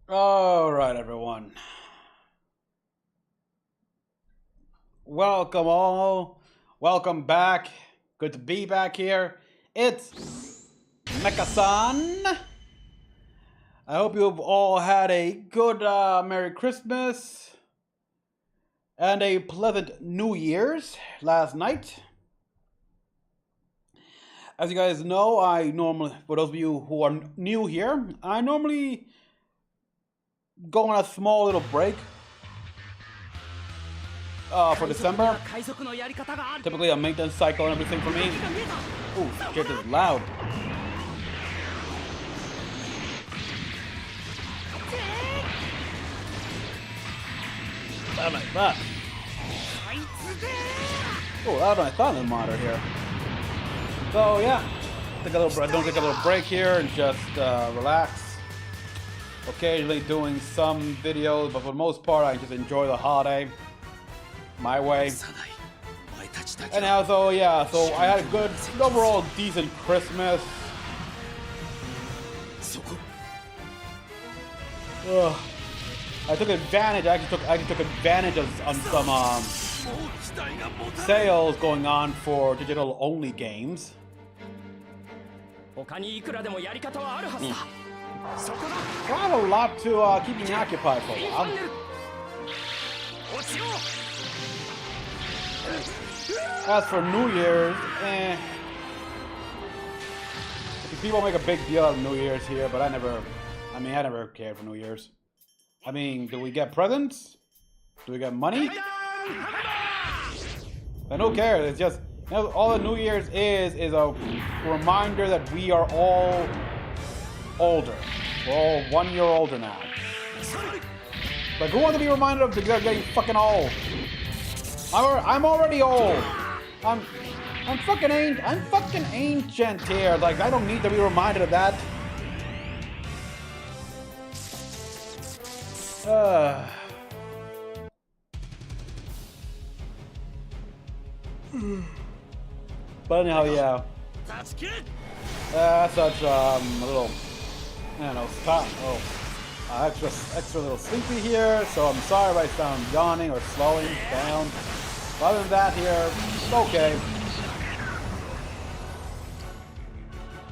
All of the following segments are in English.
All right, everyone. Welcome all. Welcome back. Good to be back here. It's Mecha-san. I hope you've all had a good Merry Christmas and a pleasant New Year's last night. As you guys know, for those of you who are new here, I normally go on a small little break for December. Typically a maintenance cycle and everything for me. Ooh, shit is loud. Louder than I thought. Oh, louder than I thought in the monitor here. So yeah, don't take a little break here and just relax. Occasionally doing some videos, but for the most part, I just enjoy the holiday my way. And also, yeah, so I had a good, overall decent Christmas. Ugh. I took advantage. I actually took advantage of some sales going on for digital-only games. I have a lot to keep me occupied for a while. As for New Year's, people make a big deal of New Year's here, but I never cared for New Year's. I mean, do we get presents? Do we get money? I don't care. It's just, you know, all the New Year's is a reminder that we are all older. We're all 1 year older now. Like, who wants to be reminded of getting fucking old? I'm already old. I'm fucking ancient here. Like, I don't need to be reminded of that. But anyhow, yeah. Such a little, I don't know, extra little sleepy here. So I'm sorry if I sound yawning or slowing down. But other than that, here, okay.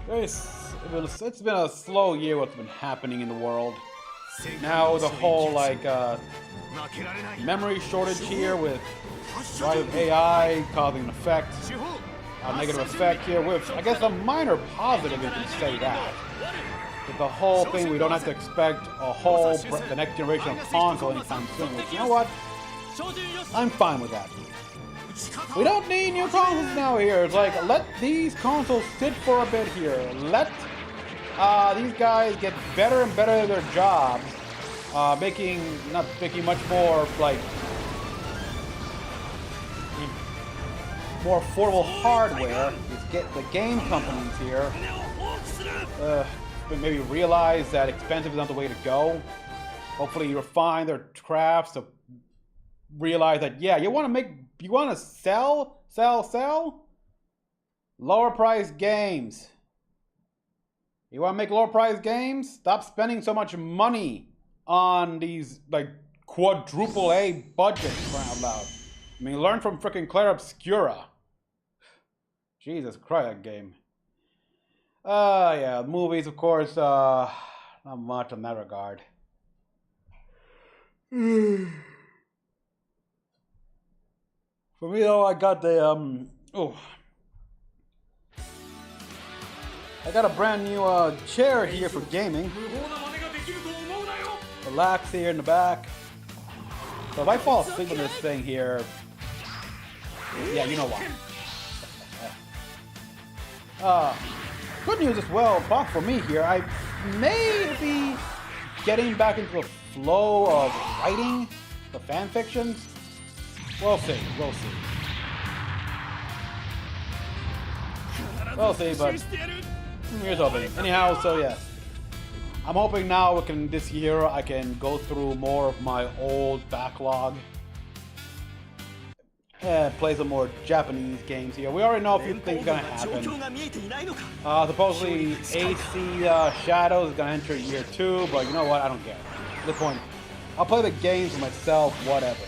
It's been a slow year. What's been happening in the world? Now the whole memory shortage here with rise of AI causing an effect, a negative effect here, with I guess a minor positive, you can say that. With the whole thing, we don't have to expect the next generation of console anytime soon. Which, you know what? I'm fine with that. We don't need new consoles now here. It's like, let these consoles sit for a bit here. Let these guys get better and better at their jobs, making much more more affordable hardware. Get the game companies here maybe realize that expensive is not the way to go. Hopefully refine their crafts to realize that, yeah, you want to sell lower price games. You want to make lower price games? Stop spending so much money on these quadruple A budgets, for crying out loud. I mean, learn from freaking Claire Obscura. Jesus Christ, that game. Yeah, movies, of course, not much in that regard. For me, though, I got the, I got a brand new chair here for gaming. Relax here in the back. So if I fall asleep on this thing here, yeah, you know why. Good news as well, but for me here, I may be getting back into the flow of writing the fan fictions. We'll see, but here's hoping. Anyhow, so yeah. I'm hoping now this year I can go through more of my old backlog. Play some more Japanese games here. We already know a few things are gonna happen. Supposedly AC Shadows is gonna enter year 2, but you know what? I don't care. At this point, I'll play the games for myself, whatever.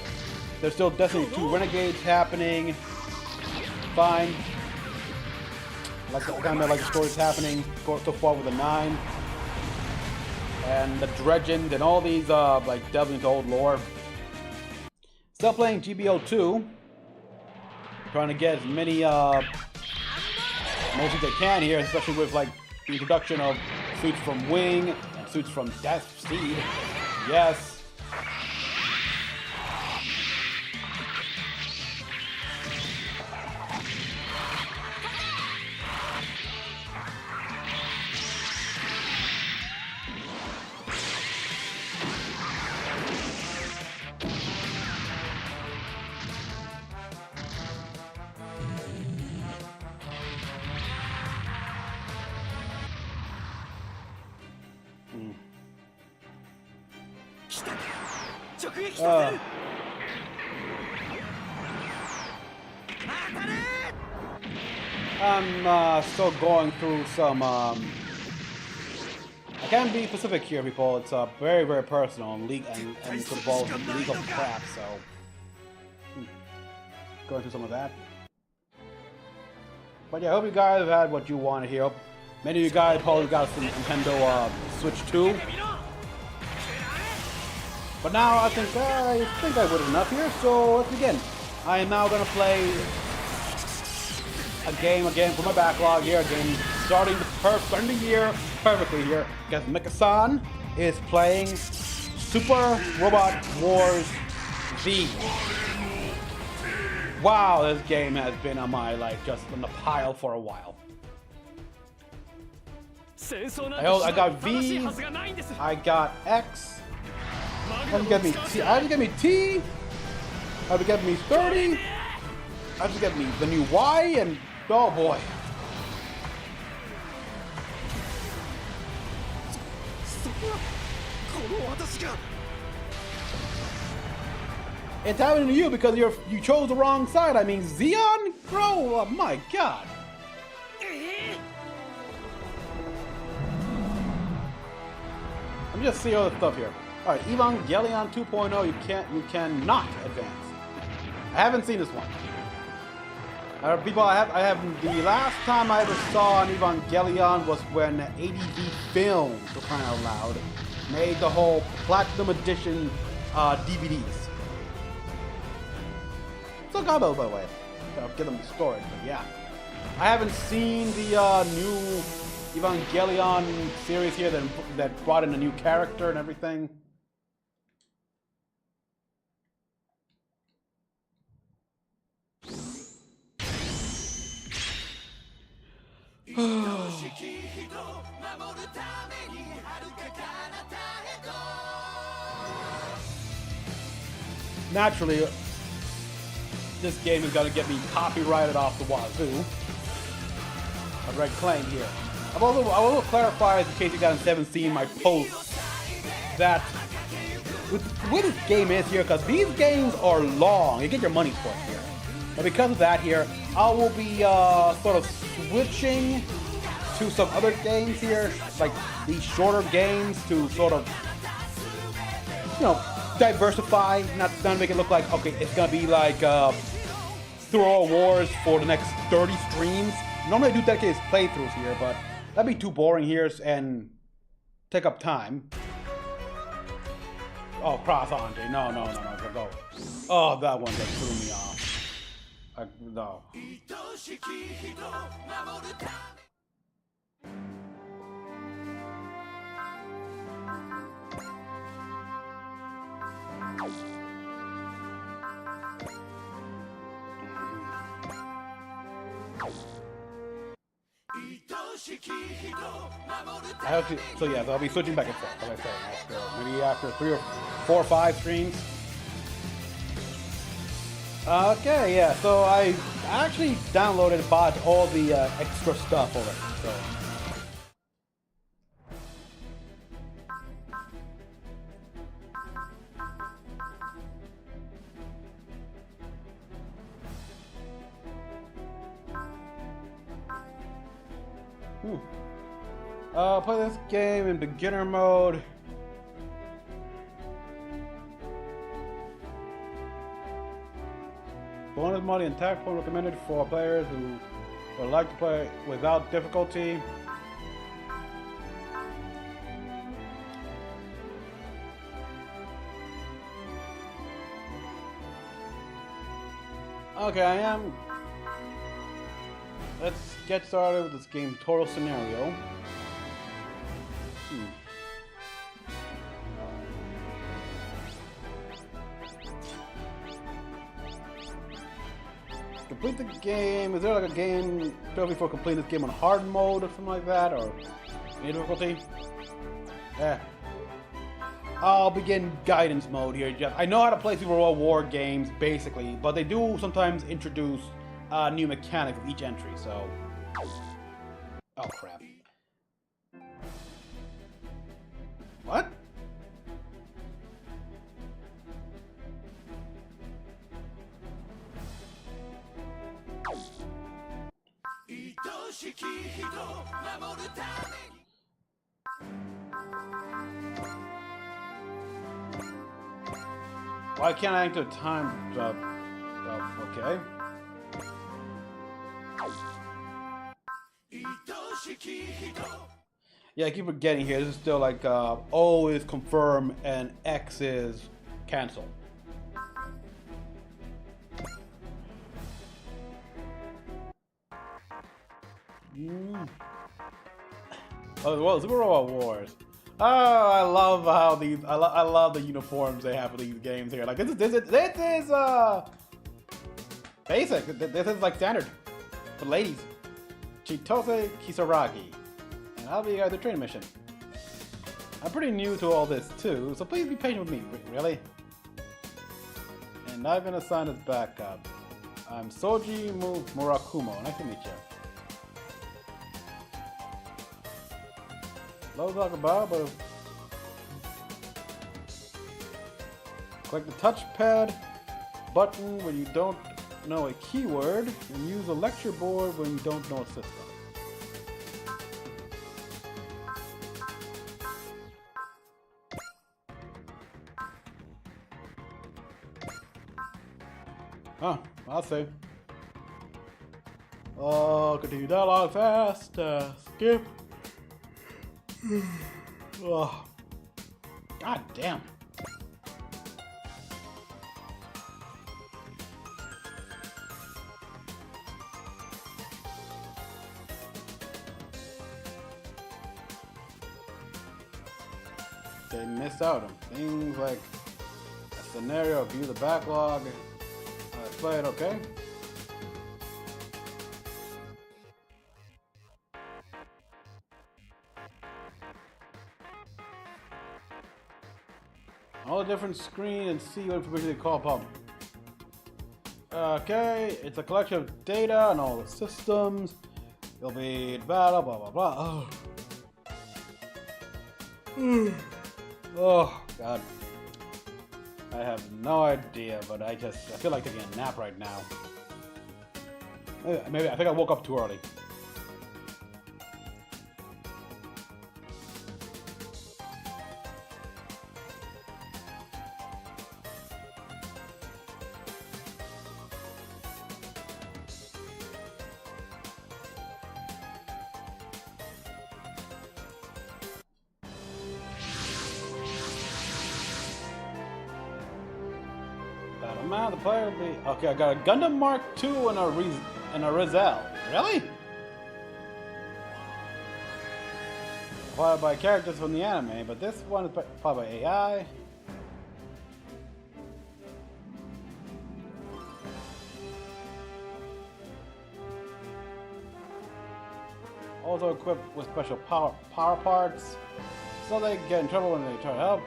There's still Destiny 2 Renegades happening. Fine. I kind of like the stories happening so far with the 9. And the Dredgens and all these, like, delving into old lore. Still playing GBO 2. Trying to get as many, most as I can here, especially with, like, the introduction of suits from Wing and suits from Death Seed. Yes. I'm still going through some, I can't be specific here, people. It's very, very personal and it involves legal crap, so going through some of that. But yeah, I hope you guys have had what you want to hear. Many of you guys probably got some Nintendo Switch 2. But now I think I would have enough here, so let's begin. I am now gonna play a game again for my backlog here, again starting the year perfectly here, because Mecha-san is playing Super Robot Wars Z. Wow, this game has been on my, like, just on the pile for a while. I got V, I got X, how to get me T, how to get me T, how to get me 30, how to get me the new Y, and oh boy. It's happening to you because you chose the wrong side. I mean, Xeon? Bro, oh my god. Let me just see all the stuff here. Alright, Evangelion 2.0, you cannot advance. I haven't seen this one. People, I have the last time I ever saw an Evangelion was when ADV Films, for crying out loud, made the whole Platinum Edition DVDs. Still got those, by the way. I'll get them storage, but yeah. I haven't seen the new Evangelion series here that brought in a new character and everything. Naturally, this game is going to get me copyrighted off the wazoo. A red claim here. I will clarify, in case you guys haven't seen my post, that with the way this game is here, because these games are long, you get your money's worth here. But because of that here, I will be sort of switching to some other games here, like these shorter games, to sort of, you know, diversify, not make it look like, okay, it's gonna be like Through All Wars for the next 30 streams. Normally I do dedicated playthroughs here, but that'd be too boring here and take up time. Oh, Cross Andre, no, go. Oh, that one that threw me off. No. So yeah, I'll be switching back and forth, like I said, maybe after 3 or 4 or 5 streams. Okay, yeah, so I actually downloaded and bought all the extra stuff already, so. Play this game in beginner mode. Bonus money and attack point recommended for players who would like to play without difficulty. Okay, I am. Let's get started with this game tutorial scenario. Complete the game. Is there like a game penalty for completing this game on hard mode or something like that, or any difficulty? Yeah. I'll begin guidance mode here, Jeff. I know how to play Super World War games, basically, but they do sometimes introduce new mechanics with each entry, so... Oh, crap. What? Why can't I enter time? Okay. Yeah, I keep forgetting here. This is still like O is confirm and X is cancel. Oh, well, Super Robot Wars. Oh, I love how these. I love the uniforms they have for these games here. Like this is basic. This is like standard for ladies. Chitose Kisaragi, and I'll be the training mission. I'm pretty new to all this too, so please be patient with me. Really? And I've been assigned as backup. I'm Soji Murakumo. Nice to meet you. Low talk about, but click the touchpad button when you don't know a keyword, and use a lecture board when you don't know a system. Huh, I'll see. Oh, continue dialogue fast. Skip. Oh. God damn. They missed out on things like a scenario, view the backlog. Let's play it, okay? All the different screen and see what information they call upon. Okay, it's a collection of data and all the systems. You'll be in battle, blah blah blah. Oh. Oh god. I have no idea, but I feel like taking a nap right now. Maybe I think I woke up too early. The player will be okay. I got a Gundam Mark II and a Rizal. Really? Applied by characters from the anime, but this one is applied by AI. Also equipped with special power parts, so they get in trouble when they try to help.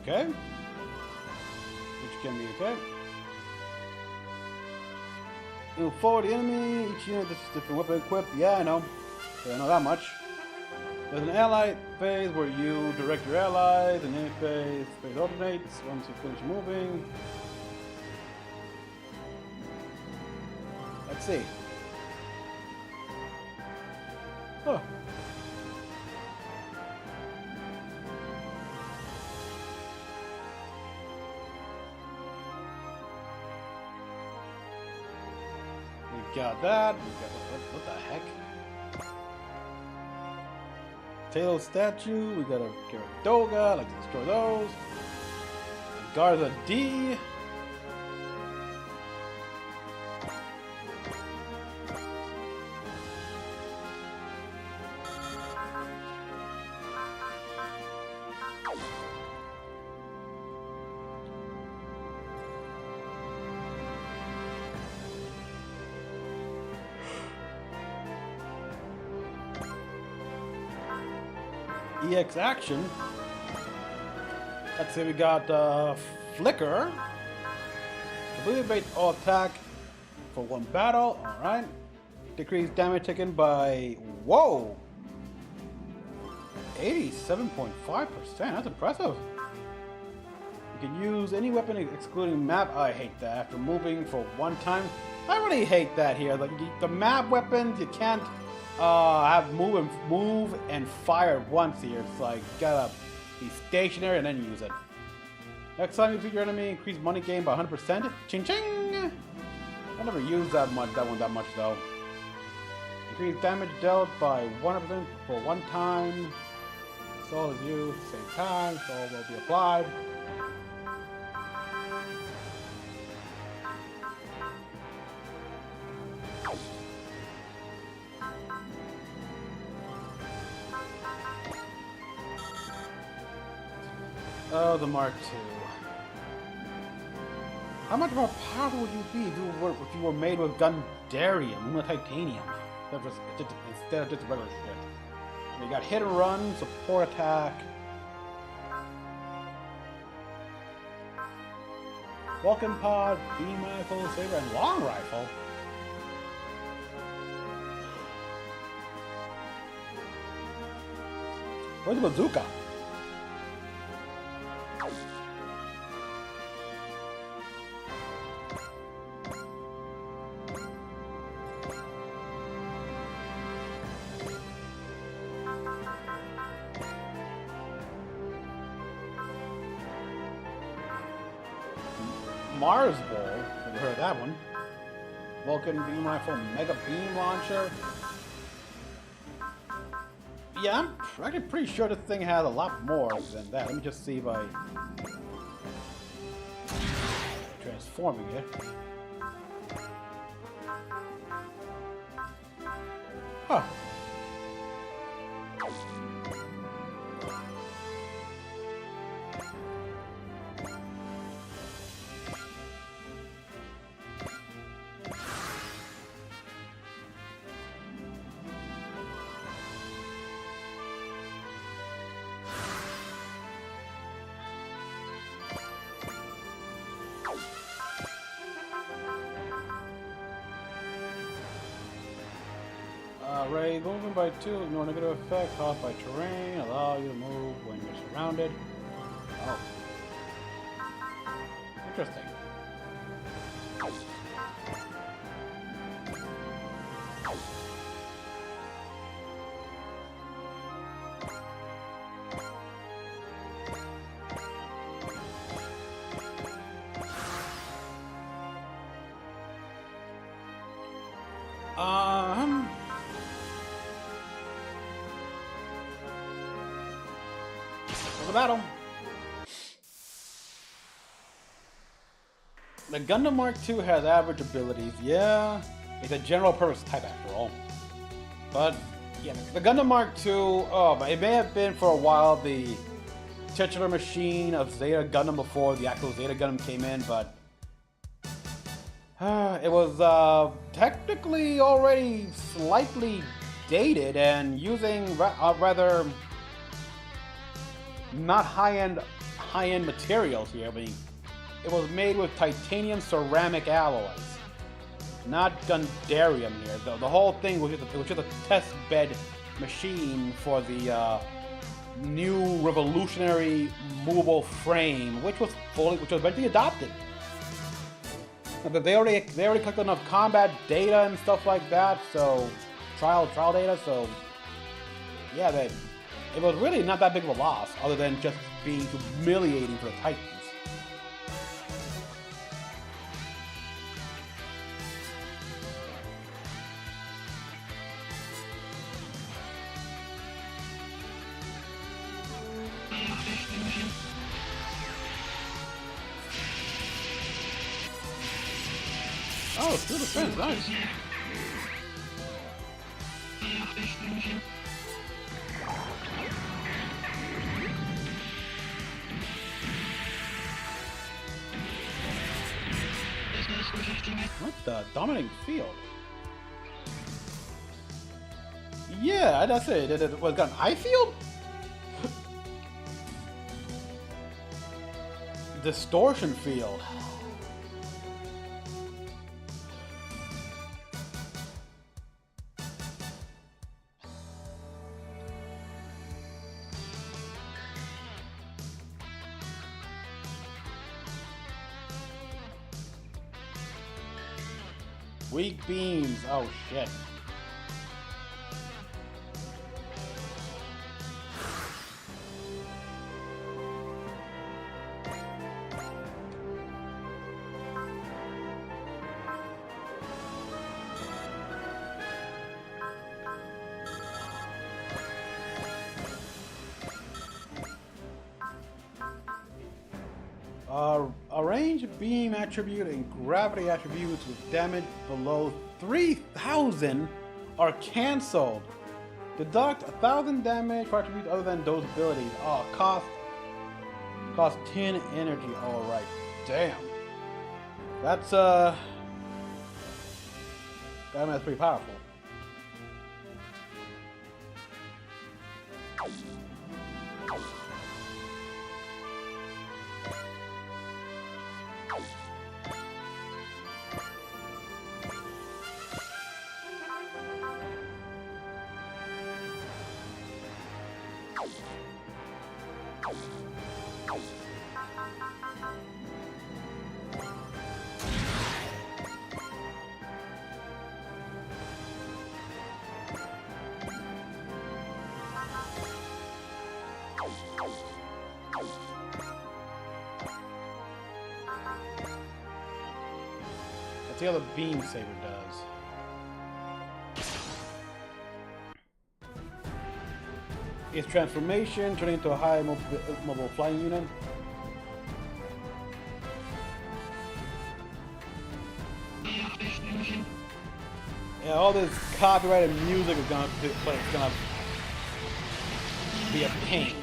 Okay. Which can be okay. Move forward the enemy. Each unit is different weapon equipped. Yeah, I know. I know that much. There's an ally phase where you direct your allies, and enemy phase alternates once you finish moving. Let's see. Huh. We got that. We got what the heck? Tail statue. We got a Gyaradoga. Like to destroy those. Garza D. EX action. Let's see, we got Flicker. Completely evade all attack for one battle. Alright. Decrease damage taken by, whoa, 87.5%. That's impressive. You can use any weapon excluding map. I hate that. After moving for one time. I really hate that here. Like the map weapons, you can't have move and fire at once here. It's like you gotta be stationary and then use it. Next time you beat your enemy, increase money gain by 100%. Ching ching! I never used that one that much though. Increase damage dealt by 100% for one time. Soul is used at the same time, soul will be applied. Oh, the Mark II. How much more powerful would you be if you were made with Gundarium, with titanium, instead of just regular shit? You got hit and run, support attack, Vulcan pod, beam rifle, saber, and long rifle. Where's the bazooka? Mars Bowl, never heard of that one. Vulcan beam rifle, mega beam launcher. Yeah, I'm actually pretty sure this thing has a lot more than that. Let me just see by transforming it. Huh. Ray, movement by 2, ignore negative effect caused by terrain, allow you to move when you're surrounded. Oh. Interesting. Battle. The Gundam Mark II has average abilities. Yeah, it's a general purpose type after all. But yeah, the Gundam Mark II, oh, but it may have been for a while the titular machine of Zeta Gundam before the actual Zeta Gundam came in, but it was technically already slightly dated and using rather not high-end materials here. I mean, it was made with titanium ceramic alloys, not Gundarium here. The whole thing was just a test bed machine for the new revolutionary movable frame, which was eventually adopted. They already collected enough combat data and stuff like that, so trial data, so yeah, that it was really not that big of a loss, other than just being humiliating for the Titans. Oh, still defense, nice. What the? Dominating field? Yeah, that's it. It was got an eye field? Distortion field. Weak beams. Oh shit. Arrange beam attribute and gravity attributes with damage below 3,000 are cancelled. Deduct 1,000 damage for attributes other than those abilities. Oh, cost 10 energy. All right, damn. That's that's pretty powerful. Let's see how the beam saber does. Its transformation, turning into a high mobile flying unit. Yeah, all this copyrighted music is gonna play. It's gonna be a pain.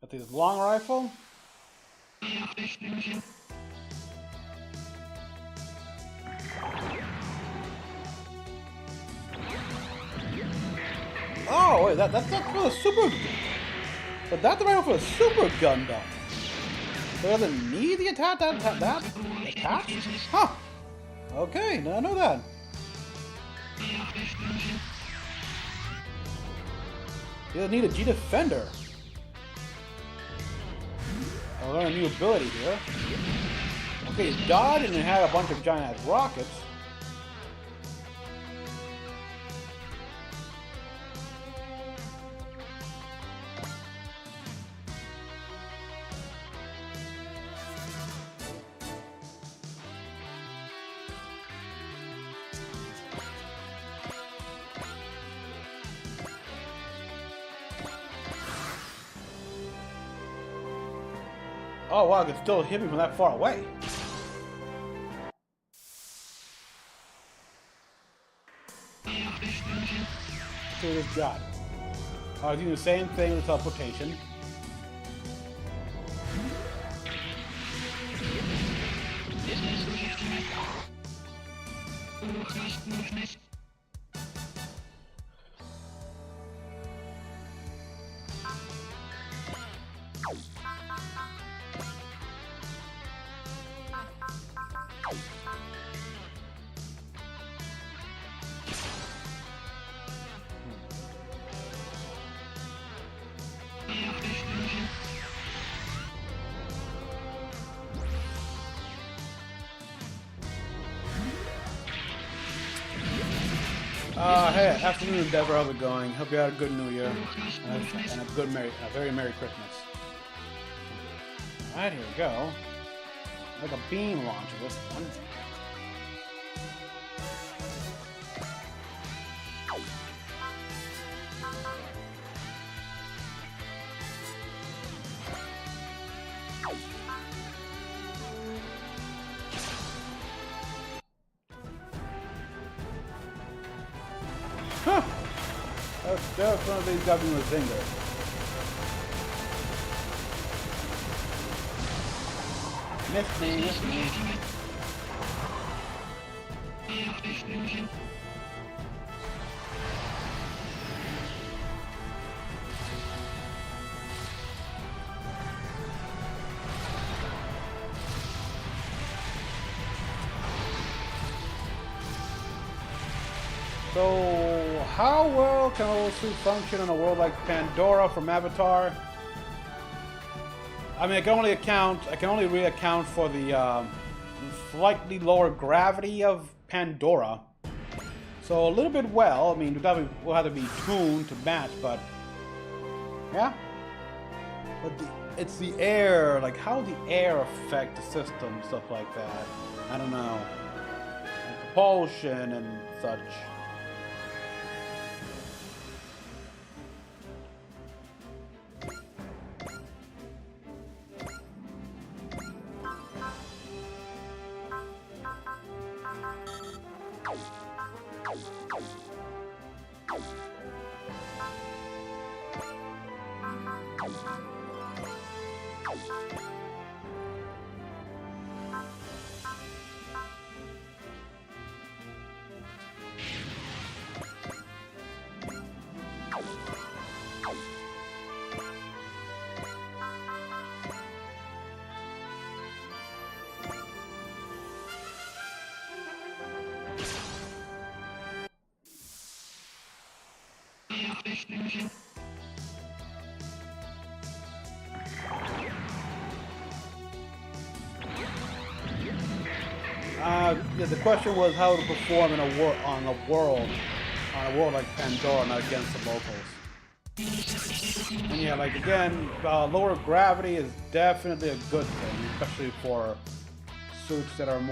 Got this long rifle. Oh wait, that's not for the super. But that's the rifle for the super gun though. So it doesn't need the attack that attached? Huh. Okay, now I know that. You need a G Defender. I'll learn a new ability here. Okay, he's dodged and it had a bunch of giant ass rockets. Oh wow, I can still hit me from that far away. see what it's got. I was doing the same thing with teleportation. Hey, afternoon, Endeavor. How's it going? Hope you had a good New Year and a very Merry Christmas. All right, here we go. Like a beam launcher, this one. Huh! That's definitely dubbing a zinger. Miss me, miss me. So, how well can a suit function in a world like Pandora from Avatar? I mean, I can only really account for the slightly lower gravity of Pandora. So a little bit well. I mean, we'll have to be tuned to match, but yeah. But it's the air, like how the air affect the system, stuff like that. I don't know, like propulsion and such. Yeah, the question was how to perform in a world like Pandora, not against the locals. And yeah, like again, lower gravity is definitely a good thing, especially for suits that aren't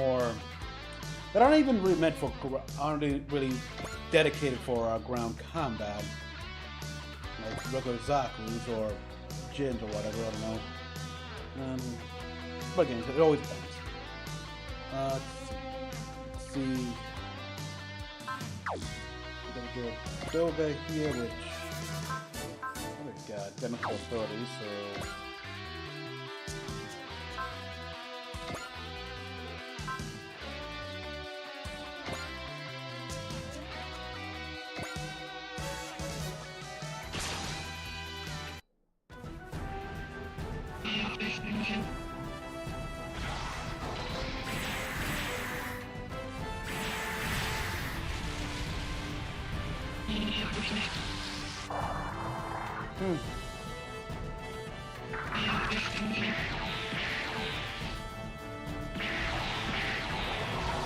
even really meant for, aren't really dedicated for ground combat, like regular Zaku's or Jins or whatever. I don't know. But again, it always depends. Let's see. We're gonna get Doga here, which we got technical abilities, so.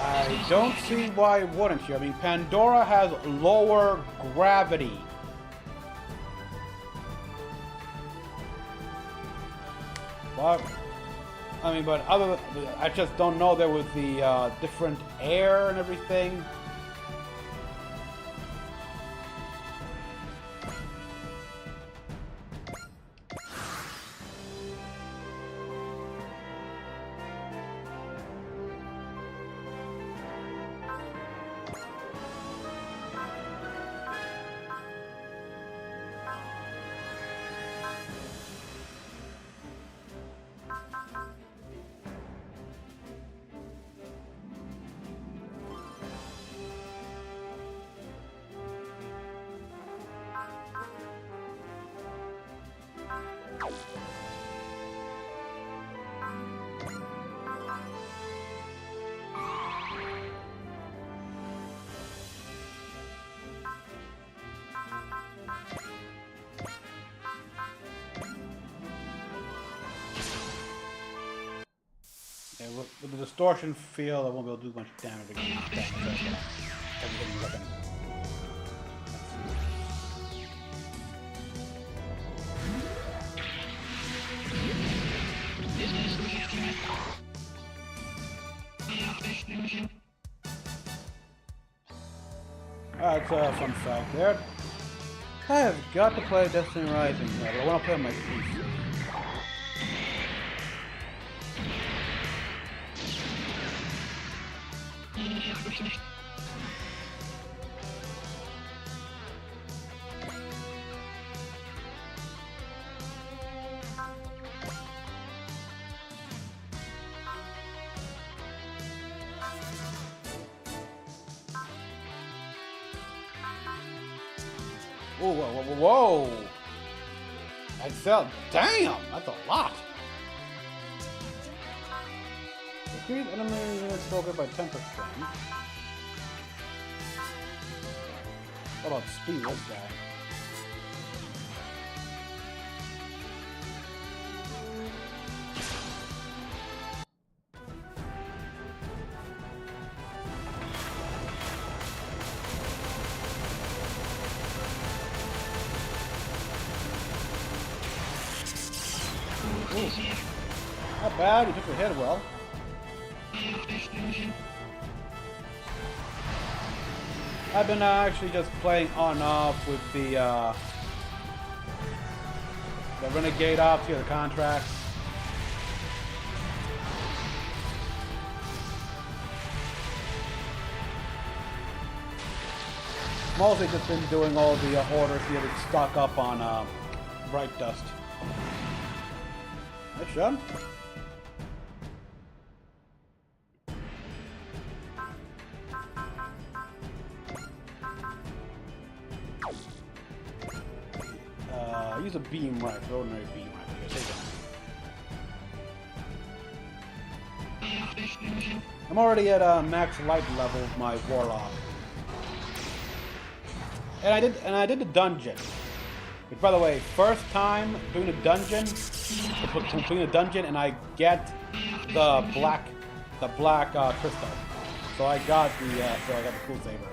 I don't see why it wouldn't you. I mean, Pandora has lower gravity. But I mean, I just don't know there with the different air and everything. with the distortion field, I won't be able to do much damage against everything looking. That's a fun fact there. I have got to play Destiny Rising now, but I want to play on my PC. Whoa, whoa, whoa, whoa! I felt, damn, that's a lot. Increase enemy units focus by 10%. What about speed, this guy? Not bad, he took the hit well. I've been actually just playing on and off with the Renegade off to the contracts. Mostly just been doing all the orders here to stock up on Bright Dust. Nice shot. Use a beam rifle, ordinary beam rifle. I'm already at max light level with my warlock, and I did the dungeon. Which, by the way, first time doing a dungeon, and I get the black crystal. So I got the cool saber.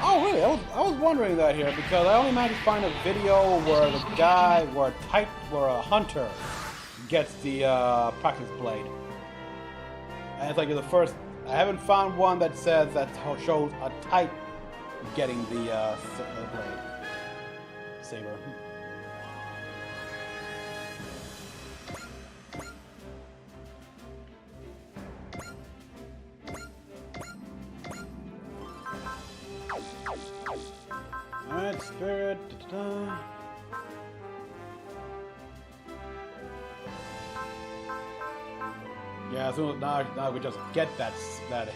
Oh really? I was wondering that here because I only managed to find a video where where a hunter gets the practice blade, and it's like you're the first. I haven't found one that says that shows a type getting the blade saber. Alright, spirit. Yeah, so now we just get that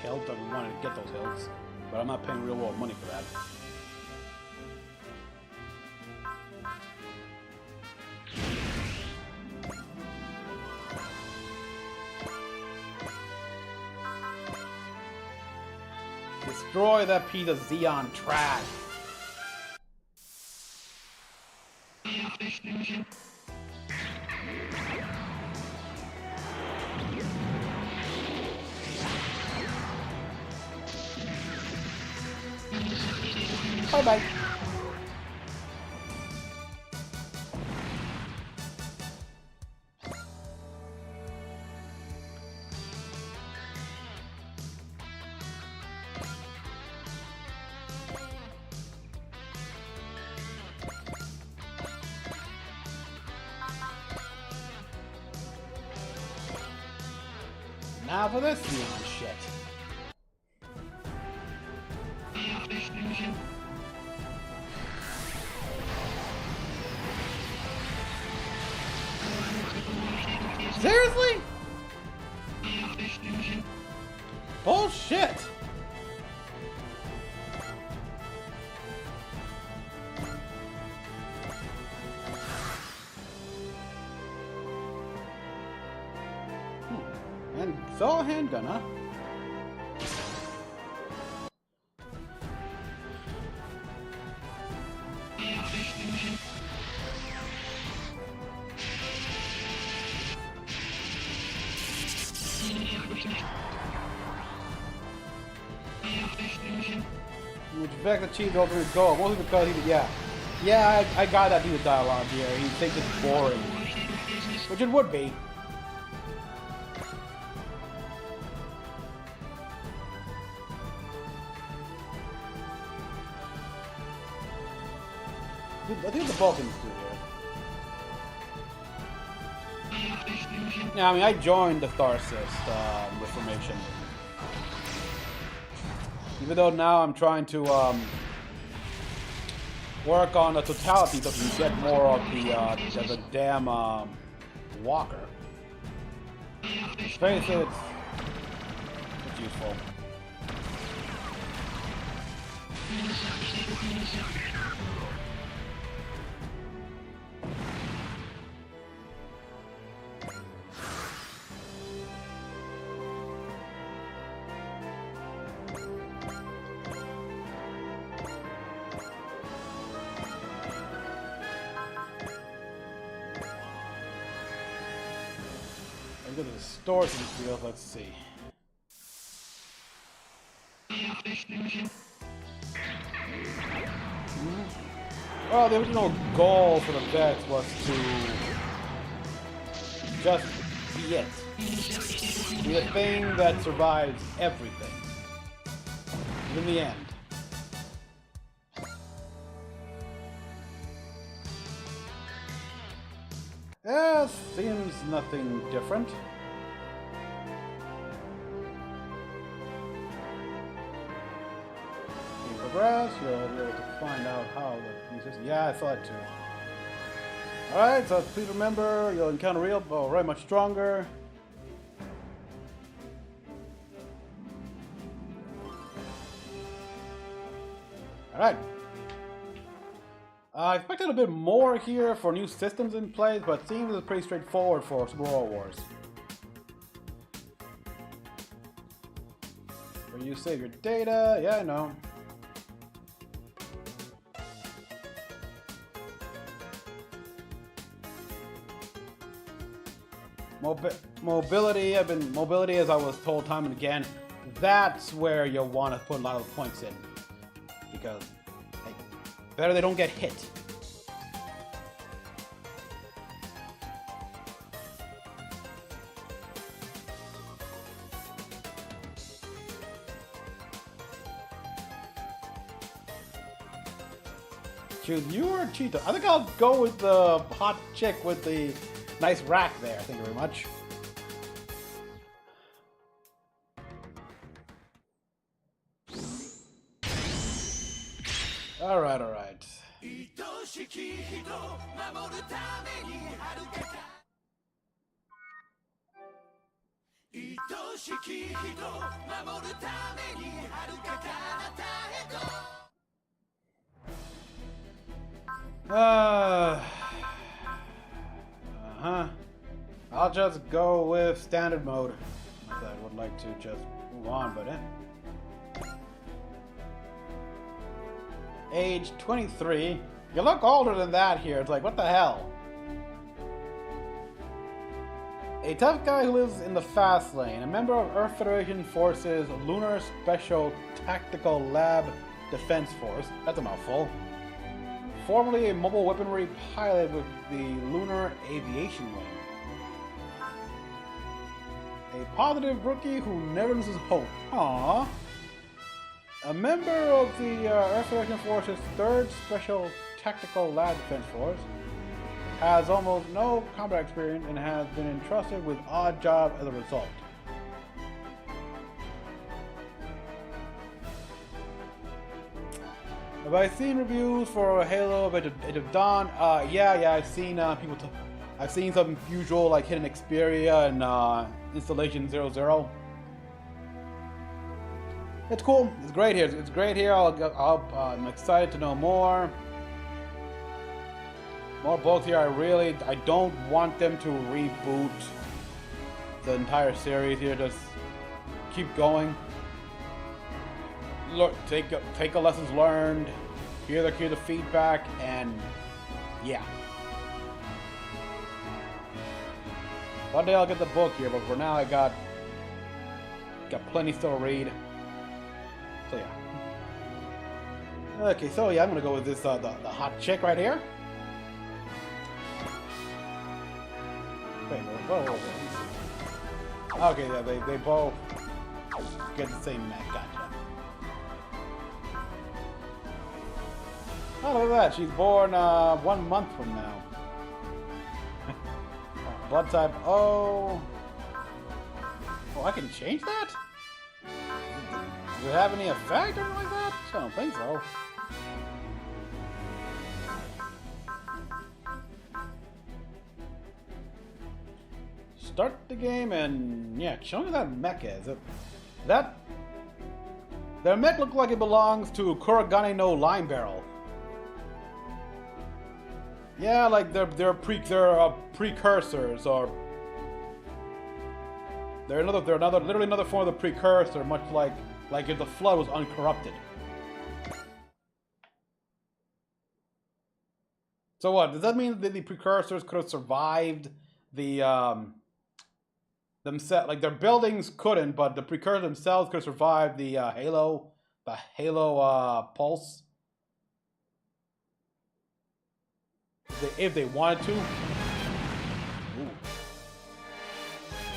hilt, and we wanted to get those hilts, but I'm not paying real world money for that. Destroy that piece of Xeon trash. Bye-bye. Now for this Xeon shit. Seriously? Bullshit! So, handgun, huh? Which begs the Chief's ultimate goal, mostly because I got that piece of dialogue here. He thinks it's boring, which it would be. I think the Balkans do here. Yeah, I mean, I joined the Star System Reformation. Even though now I'm trying to work on the totality so you get more of the damn walker. Let's face it, it's useful. Go to the stores in the field, let's see. Well, the original goal for the vets was to just be it. Be the thing that survives everything. In the end. Seems nothing different. You progress, you'll be able to find out how the pieces. Yeah, I thought too. Alright, so please remember, you'll encounter real, right, much stronger. Alright. I expected a bit more here for new systems in place, but it seems it's pretty straightforward for Super Wars. Where you save your data, yeah, I know. Mobility, mobility, as I was told time and again, that's where you'll want to put a lot of points in. Because better they don't get hit. Choose you or Cheetah? I think I'll go with the hot chick with the nice rack there. Thank you very much. Alright, alright. I'll just go with standard mode. Not that I would like to just move on, but Age 23. You look older than that here. It's like, what the hell? A tough guy who lives in the fast lane. A member of Earth Federation Forces Lunar Special Tactical Lab Defense Force. That's a mouthful. Formerly a mobile weaponry pilot with the Lunar Aviation Wing. A positive rookie who never loses hope. Aww. A member of the Earth Federation Force's 3rd Special Tactical Lab Defense Force, has almost no combat experience and has been entrusted with odd job as a result. Have I seen reviews for Halo Age of Dawn? Yeah, I've seen people. I've seen some usual like hidden Xperia and installation 00. It's cool. It's great here. It's great here. I'm excited to know more. More books here. I don't want them to reboot the entire series here. Just keep going. Look, take a lessons learned. Hear the feedback, and yeah. One day I'll get the book here, but for now I got plenty still to read. So yeah. Okay, so yeah, I'm gonna go with this the hot chick right here. Wait, whoa. Okay, yeah, they both get the same mech. Gotcha. Oh, look at that. She's born 1 month from now. Blood type O. Oh, I can change that? Does it have any effect or anything like that? I don't think so. Start the game and yeah, show me that mecha. Is it that? Their mech looks like it belongs to Kuragane no Lime Barrel. Yeah, like they're precursors, or they're literally another form of the precursor, much like if the flood was uncorrupted. So what does that mean? That the precursors could have survived the themselves? Like their buildings couldn't, but the precursors themselves could have survived the Halo pulse. If they wanted to. Ooh.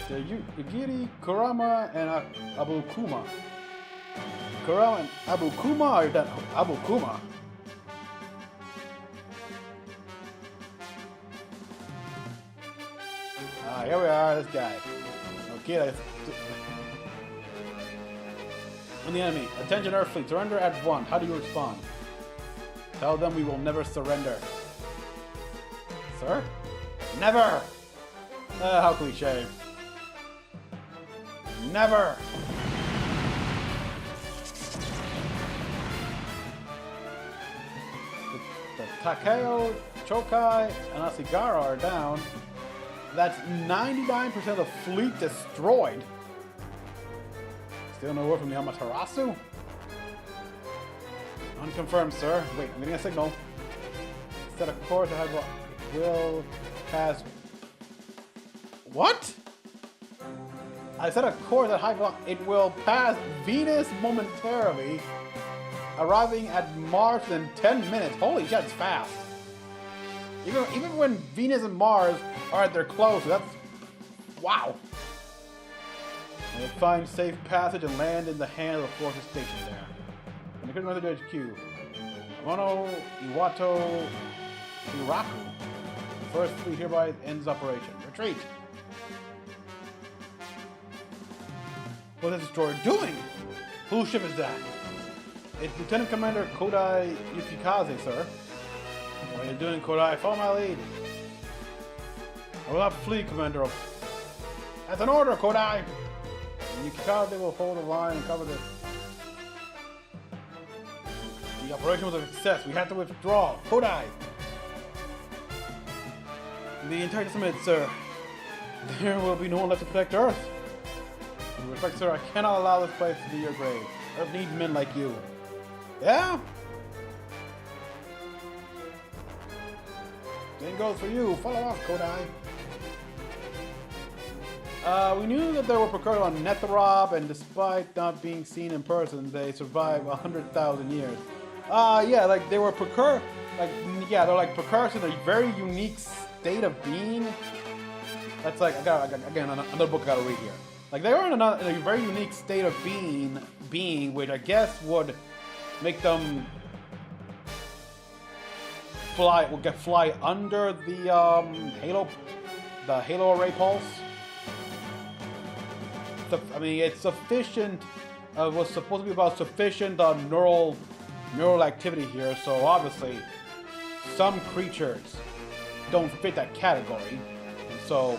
The Yugiri, Kurama, and Abukuma. Kurama and Abukuma, or that Abukuma? Ah, here we are, this guy. Okay, on the enemy. Attention Earthfleet, surrender at 1. How do you respond? Tell them we will never surrender. Sir? Never! How cliche. Never! The Takeo, Chokai, and Asigara are down. That's 99% of the fleet destroyed. Still no word from Yamaterasu? Unconfirmed, sir. Wait, I'm getting a signal. Set a course ahead will pass. What? I set a course at high velocity. It will pass Venus momentarily, arriving at Mars in 10 minutes. Holy shit, it's fast. Even when Venus and Mars are at their close, that's wow. And we'll find safe passage and land in the hand of the forces stationed there. And the critical method HQ. Mono Iwato Iraku. First fleet hereby ends operation. Retreat! What is the destroyer doing? Whose ship is that? It's Lieutenant Commander Kodai Yukikaze, sir. What are you doing, Kodai? Follow my lead. I will not flee, Commander. That's an order, Kodai! Yukikaze will hold the line and cover this. The operation was a success. We have to withdraw. Kodai! The entire summit, sir. There will be no one left to protect Earth. With respect, sir, I cannot allow this place to be your grave. Earth needs men like you. Yeah? Same goes for you. Follow us, Kodai. We knew that there were precursors on Netherob, and despite not being seen in person, they survived 100,000 years. Yeah, like they were they're like precursors in a very unique state of being. That's like again another book I gotta read here. Like they were in a very unique state of being, which I guess would make them fly under the Halo array pulse. I mean, it's sufficient. Was supposed to be about sufficient neural activity here. So obviously, some creatures don't fit that category. And so,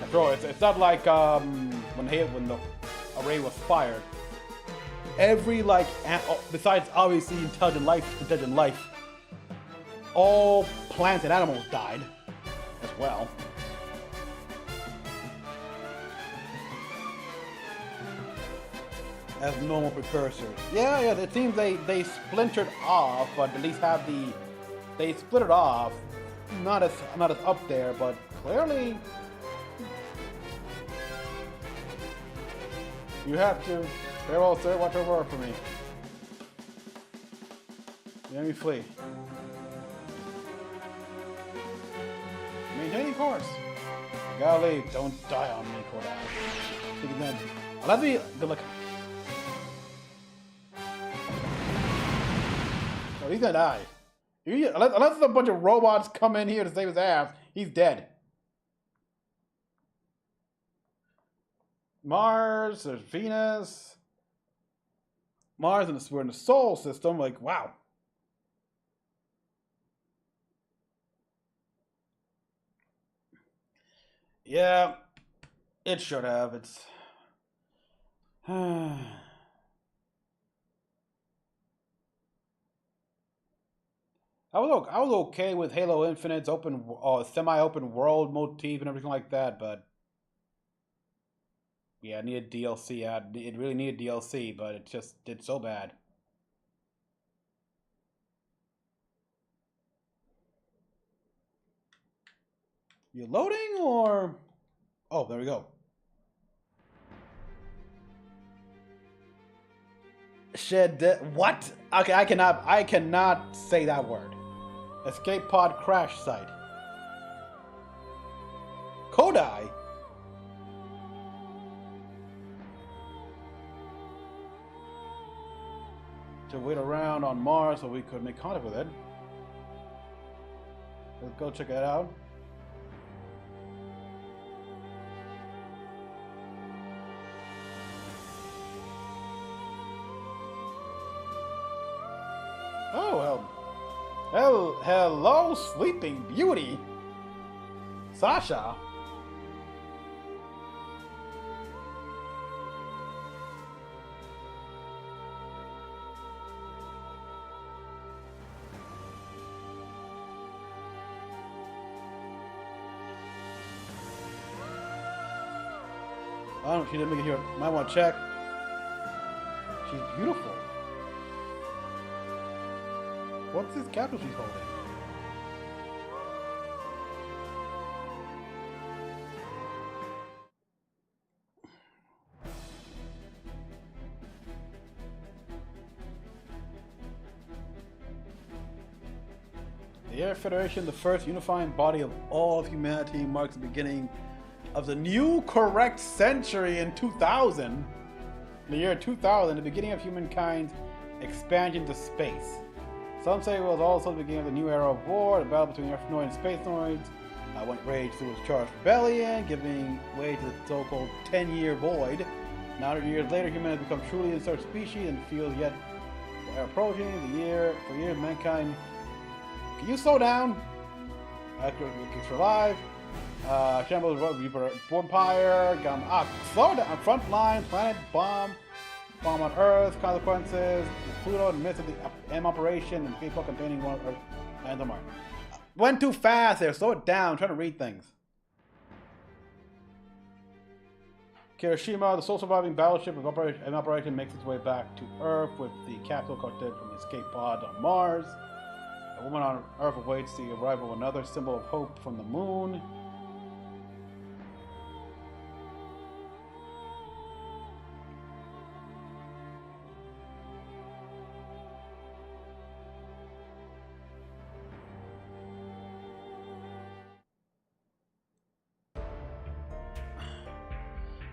after all, it's not like when the array was fired. Every besides obviously intelligent life, all plants and animals died as well. as normal precursors. Yeah, it seems they splintered off, but at least have the they split it off. Not as up there, but clearly you have to. Very well, sir. Watch over for me. Let me flee. Maintaining course. Gotta leave. Don't die on me, Kodai. Let me good luck. Oh, he's gonna die. Unless a bunch of robots come in here to save his ass, he's dead. Mars, there's Venus. Mars, and we're in the Sol system. Like, wow. Yeah, it should have. It's. I was okay with Halo Infinite's open, semi-open world motif and everything like that, but yeah, it needed DLC. It really needed DLC, but it just did so bad. You loading or? Oh, there we go. What? Okay, I cannot say that word. Escape pod crash site. Kodai? To wait around on Mars so we could make contact with it. Let's go check it out. Oh, hello, Sleeping Beauty. Sasha. I don't know if she didn't make it here. Might want to check. She's beautiful. What's this capsule she's holding? The Air Federation, the first unifying body of all of humanity, marks the beginning of the new correct century in 2000. In the year 2000, the beginning of humankind's expansion to space. Some say it was also the beginning of the new era of war, the battle between Earthnoid and Spacenoids. Went rage through its charged rebellion, giving way to the so-called 10-year void. 900 years later, humanity has become truly a search species and feels yet we're approaching the year. For years, mankind. Can you slow down? It's alive. Shambles, Empire, slow down. Front line, planet bomb. Bomb on Earth, consequences, Pluto in the midst of the M operation, and people containing one Earth and the Mars. Went too fast there, slow it down, I'm trying to read things. Kirishima, the sole surviving battleship of M operation, makes its way back to Earth with the capsule collected from the escape pod on Mars. A woman on Earth awaits the arrival of another symbol of hope from the moon.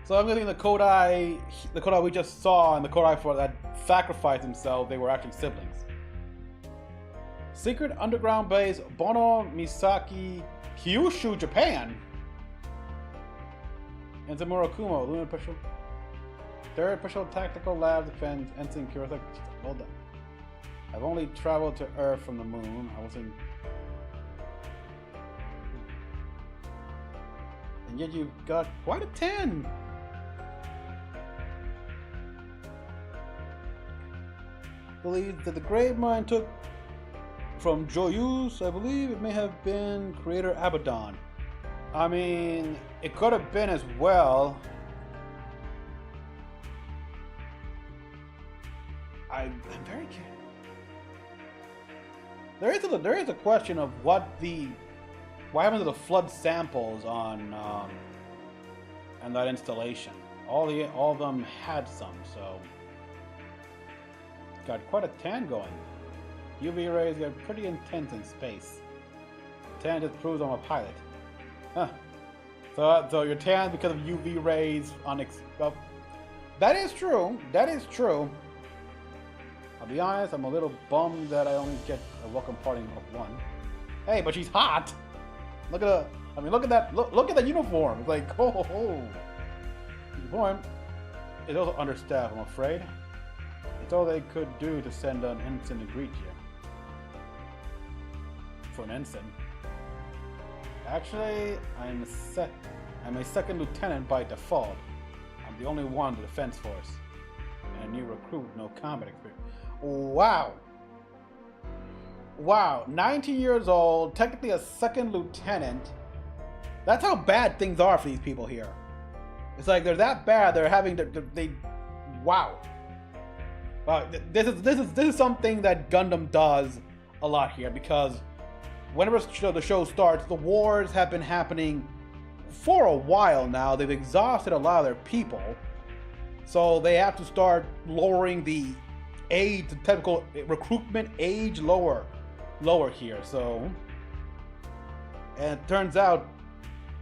So I'm guessing the Kodai we just saw and the Kodai for that sacrificed himself, they were actually siblings. Secret underground base, Bono Misaki, Kyushu, Japan. And Zamurakumo, Lunar Special. Third Special Tactical Lab Defense, Ensign Kurosaki. Well done. I've only traveled to Earth from the moon. I was in. And yet you've got quite a 10. Believe that the grave mine took from Joyous, I believe it may have been creator Abaddon. I mean, it could have been as well. I'm very curious. There is a question of what happened to the flood samples on that installation. All of them had some, so got quite a tan going. UV rays get pretty intense in space. Tan just proves I'm a pilot. Huh. So you're tan because of UV rays on that is true. That is true. I'll be honest, I'm a little bummed that I only get a welcome party of 1. Hey, but she's hot. Look at look at that. Look at that uniform. It's like, oh. Uniform is also understaffed, I'm afraid. It's all they could do to send an ensign to greet you. For an ensign. Actually, I'm a second lieutenant by default. I'm the only one in the defense force. And a new recruit with no combat experience. Wow. Wow. 19 years old, technically a second lieutenant. That's how bad things are for these people here. It's like they're that bad. They're having wow. Wow. This is something that Gundam does a lot here, because whenever the show starts, the wars have been happening for a while now. They've exhausted a lot of their people, so they have to start lowering the age, the typical recruitment age lower here. So, and it turns out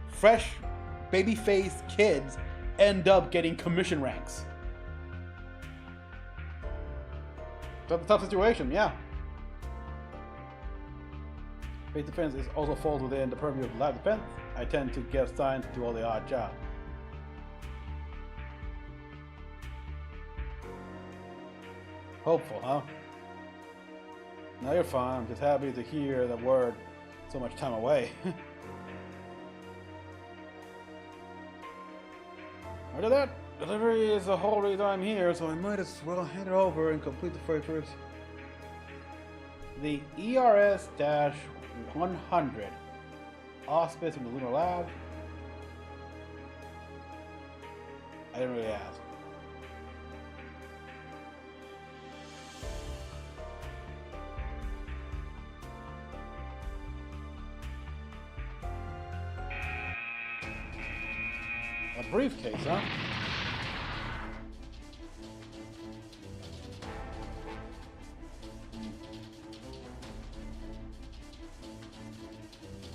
fresh baby-faced kids end up getting commission ranks. Tough situation, yeah. Base defense is also falls within the purview of live defense. I tend to get assigned to do all the odd jobs. Hopeful, huh? No, you're fine. I'm just happy to hear that word so much time away. After that, delivery is the whole reason I'm here, so I might as well hand it over and complete the freight first. The ERS-100 auspice in the lunar lab. I didn't really ask. A briefcase, huh?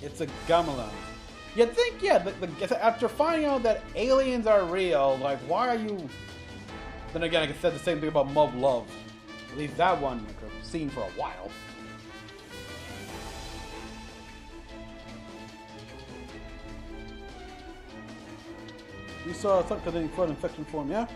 It's a gamelan. You'd think, yeah, after finding out that aliens are real, like, why are you... Then again, I could say the same thing about Mub Love. At least that one I've seen for a while. You saw a subcutting flood infection form, yeah?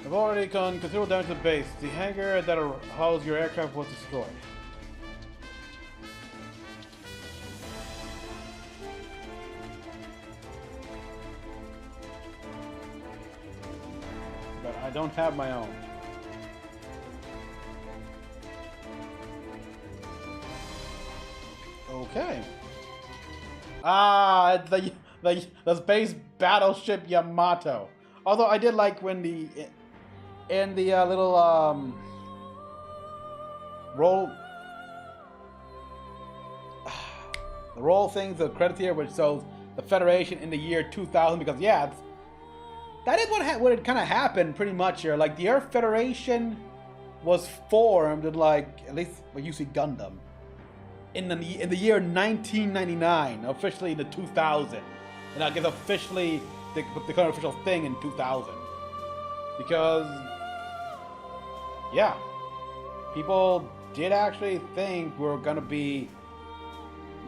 I've already done considerable damage to the base. The hangar that housed your aircraft was destroyed. But I don't have my own. Okay. Ah, it's the space battleship Yamato. Although I did like when the little roll things, the credits here, which shows the Federation in the year 2000, because yeah, that is what it kind of happened pretty much here. Like the Earth Federation was formed in, like, at least when you see Gundam, in the year 1999, officially in the 2000, and I guess officially the kind of official thing in 2000, because yeah, people did actually think we were gonna be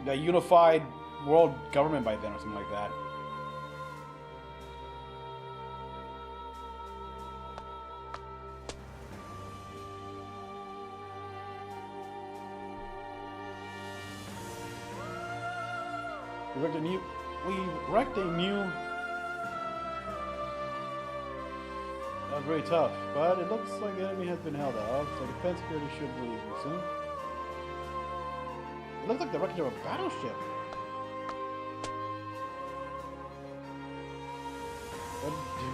a unified world government by then or something like that. We wrecked a new. That was very tough, but it looks like the enemy has been held off, so defense security should release me soon. It looks like the wreckage of a battleship.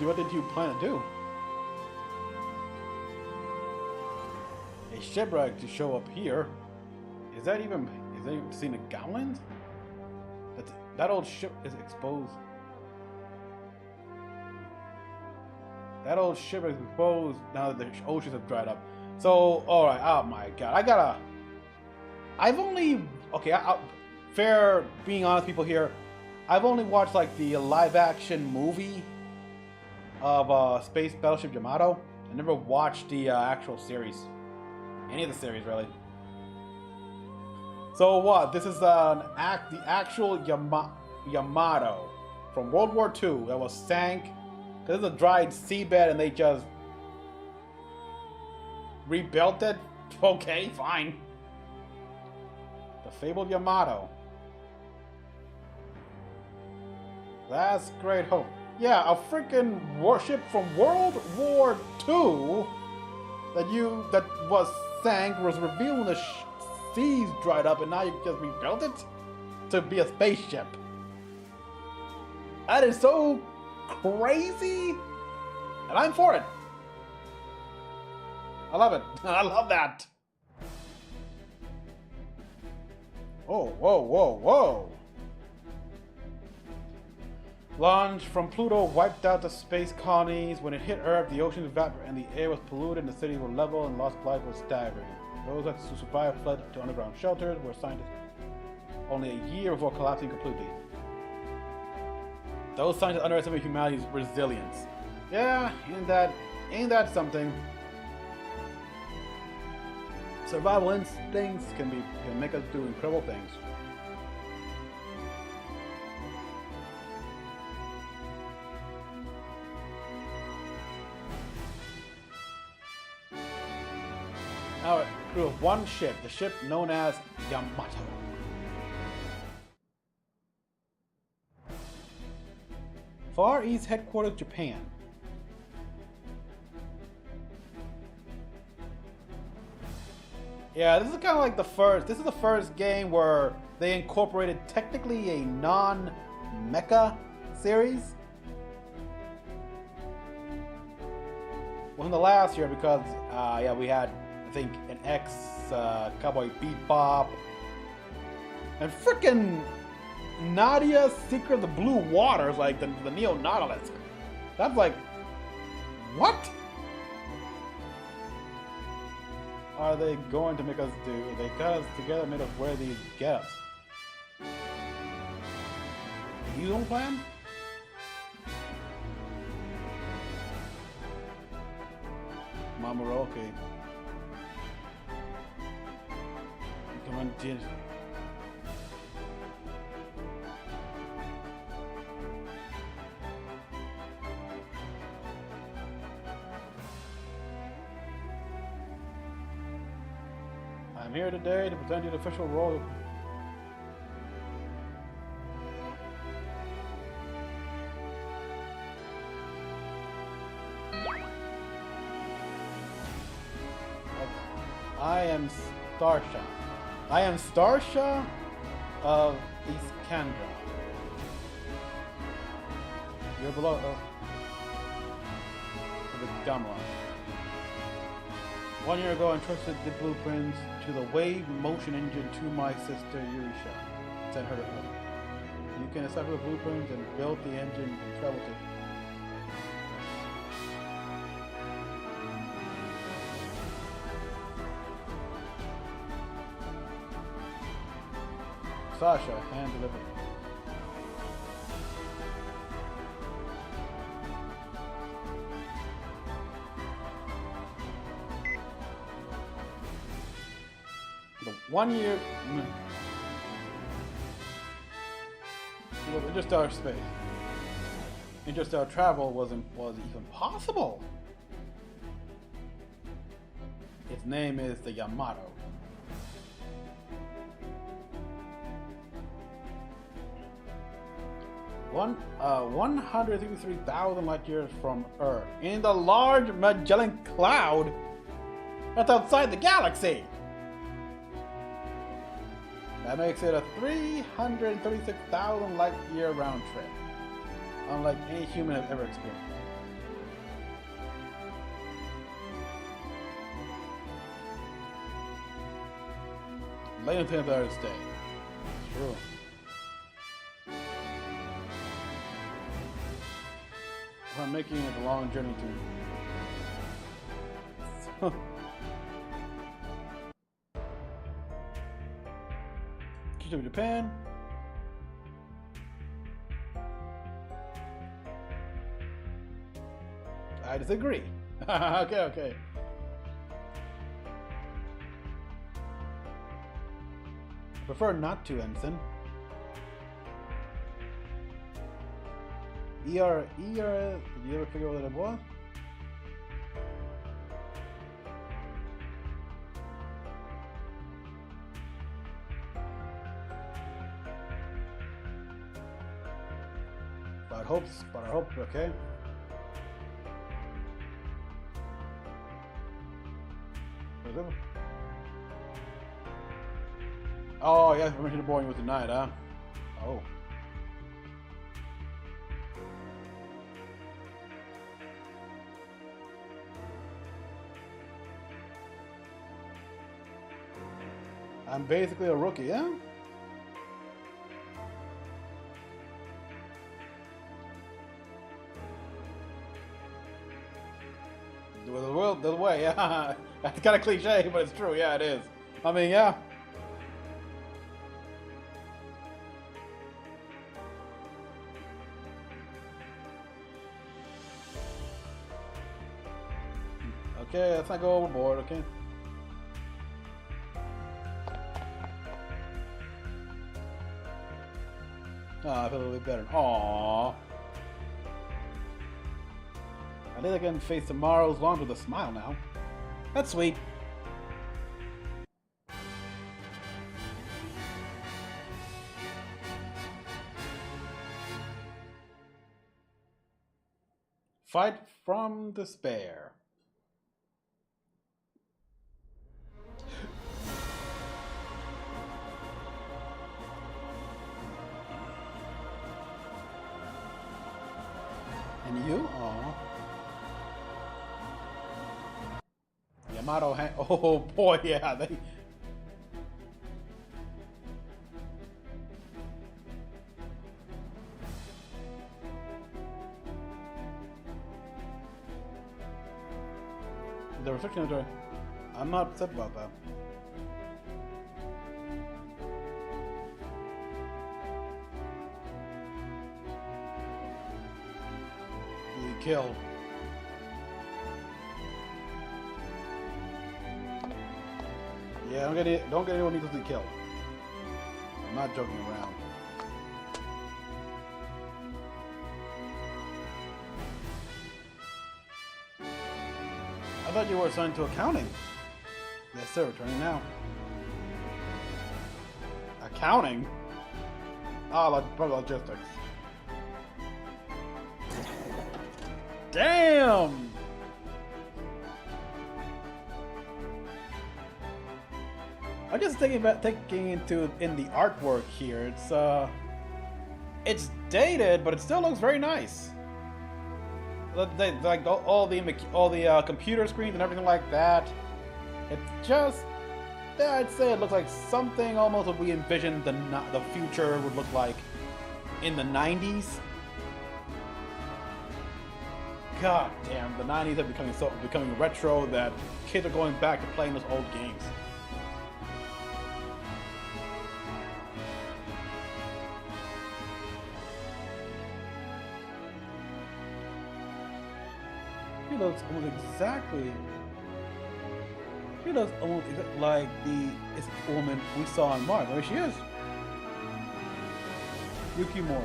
what did you plan to do? A shipwreck to show up here. Is that even seen a Gowland? That old ship is exposed. That old ship is exposed now that the oceans have dried up. So, alright, oh my god. I've only, okay, fair being honest people here, I've only watched like the live action movie of Space Battleship Yamato. I never watched the actual series. Any of the series, really. So what? This is the actual Yamato from World War II that was sank. This is a dried seabed and they just rebuilt it? Okay, fine. The fabled Yamato. That's great hope. Yeah, a freaking warship from World War II that was sank, was revealed when the seas dried up, and now you just rebuilt it to be a spaceship. That is so crazy, and I'm for it. I love it. I love that. Oh, whoa, whoa, whoa. Launch from Pluto wiped out the space colonies. When it hit Earth, the oceans evaporated and the air was polluted, and the cities were level, and lost life was staggering. Those that survived fled to underground shelters where scientists only a year before collapsing completely. Those scientists underestimate humanity's resilience. Yeah, ain't that something? Survival instincts can make us do incredible things. Now a crew of one ship, the ship known as Yamato. Far East headquarters, Japan. Yeah, this is kind of like the first. This is the first game where they incorporated technically a non-mecha series. Well, in the last year, because yeah, we had I think an X Cowboy Bebop and frickin' Nadia's Secret of the Blue Waters, like the Neo Nautilus. That's like, what are they going to make us do? They got us together, made us wear these getups. You don't plan? Mamoru, okay. Come on, Jin. I'm here today to present you the official role. I am Starsha. I am Starsha of Iskandra. You're below the Gamla. 1 year ago, I entrusted the blueprints to the wave motion engine to my sister Yurisha. Sent her to Earth. You can decipher the blueprints and build the engine and travel to. Sasha, hand delivered. The 1 year interstellar space. Interstellar travel was even possible. Its name is the Yamato. One 163,000 light years from Earth, in the large Magellan Cloud that's outside the galaxy. That makes it a 336,000 light year round trip, unlike any human has ever experienced. Late in the Empire State. True. I'm making it a long journey to... to Japan. I disagree. Okay. I prefer not to, Ensign. Did you ever figure out what it was? But I hope, okay. Oh, yeah, permission to boarding was denied, huh? Oh. I'm basically a rookie, yeah? The way, yeah. That's kind of cliche, but it's true. Yeah, it is. I mean, yeah. Okay, let's not go overboard, okay? Oh, I feel a little bit better. Aww. I think I can face tomorrow's launch with a smile now. That's sweet. Fight from despair. And you? Aww. Yamato oh boy, yeah, they... The restriction is... I'm not upset about that. You killed. Yeah, don't get anyone needlessly killed. I'm not joking around. I thought you were assigned to accounting. Yes, sir. Returning now. Accounting? Ah, probably logistics. Damn! I'm just thinking about in the artwork here. It's dated, but it still looks very nice. Like all the computer screens and everything like that. It's just, I'd say it looks like something almost what we envisioned the future would look like in the 90s. God damn, the 90s are becoming retro that kids are going back to playing those old games. He looks almost exactly. He looks almost like the woman we saw in March. There she is. Yukimura.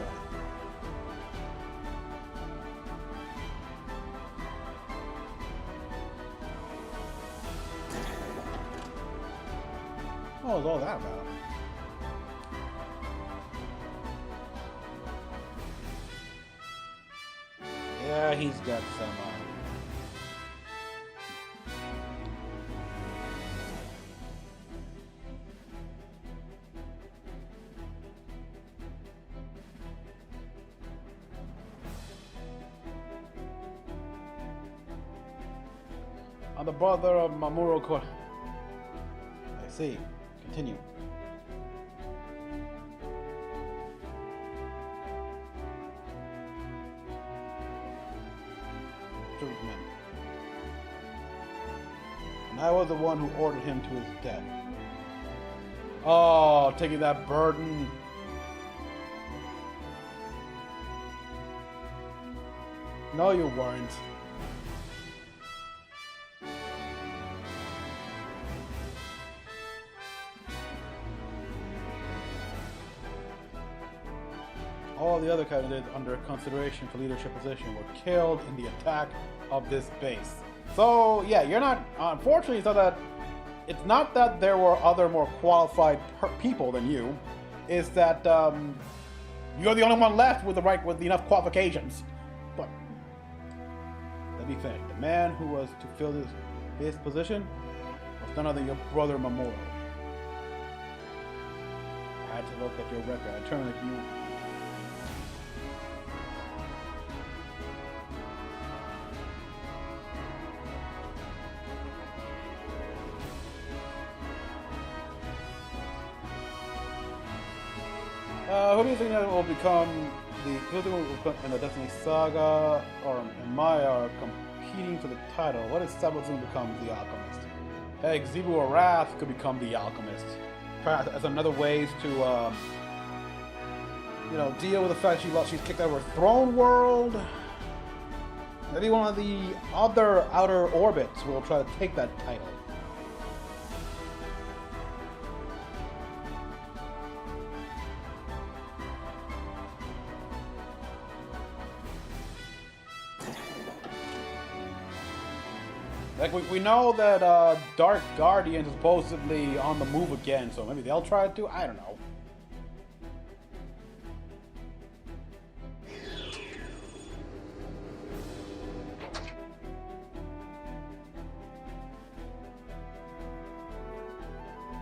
What was all that about? Yeah, he's got some. I'm the brother of Mamoru Ko. I see. Continue. treatment. And I was the one who ordered him to his death. Oh, taking that burden. No, you weren't. All the other candidates under consideration for leadership position were killed in the attack of this base. So, yeah, you're not... Unfortunately, it's not that there were other more qualified people than you. It's that you're the only one left with enough qualifications. But let me finish. The man who was to fill his position was none other than your brother Mamoru. I had to look at your record. I determined that you... who do you think that will become in the Destiny Saga or in Maya are competing for the title? What if Sabazun becomes the Alchemist? Heck, Zebu or Wrath could become the Alchemist. Perhaps as another ways to, deal with the fact she's kicked out of her throne world. Maybe one of the other outer orbits will try to take that title. Like, we know that Dark Guardian is supposedly on the move again, so maybe they'll try it too? I don't know.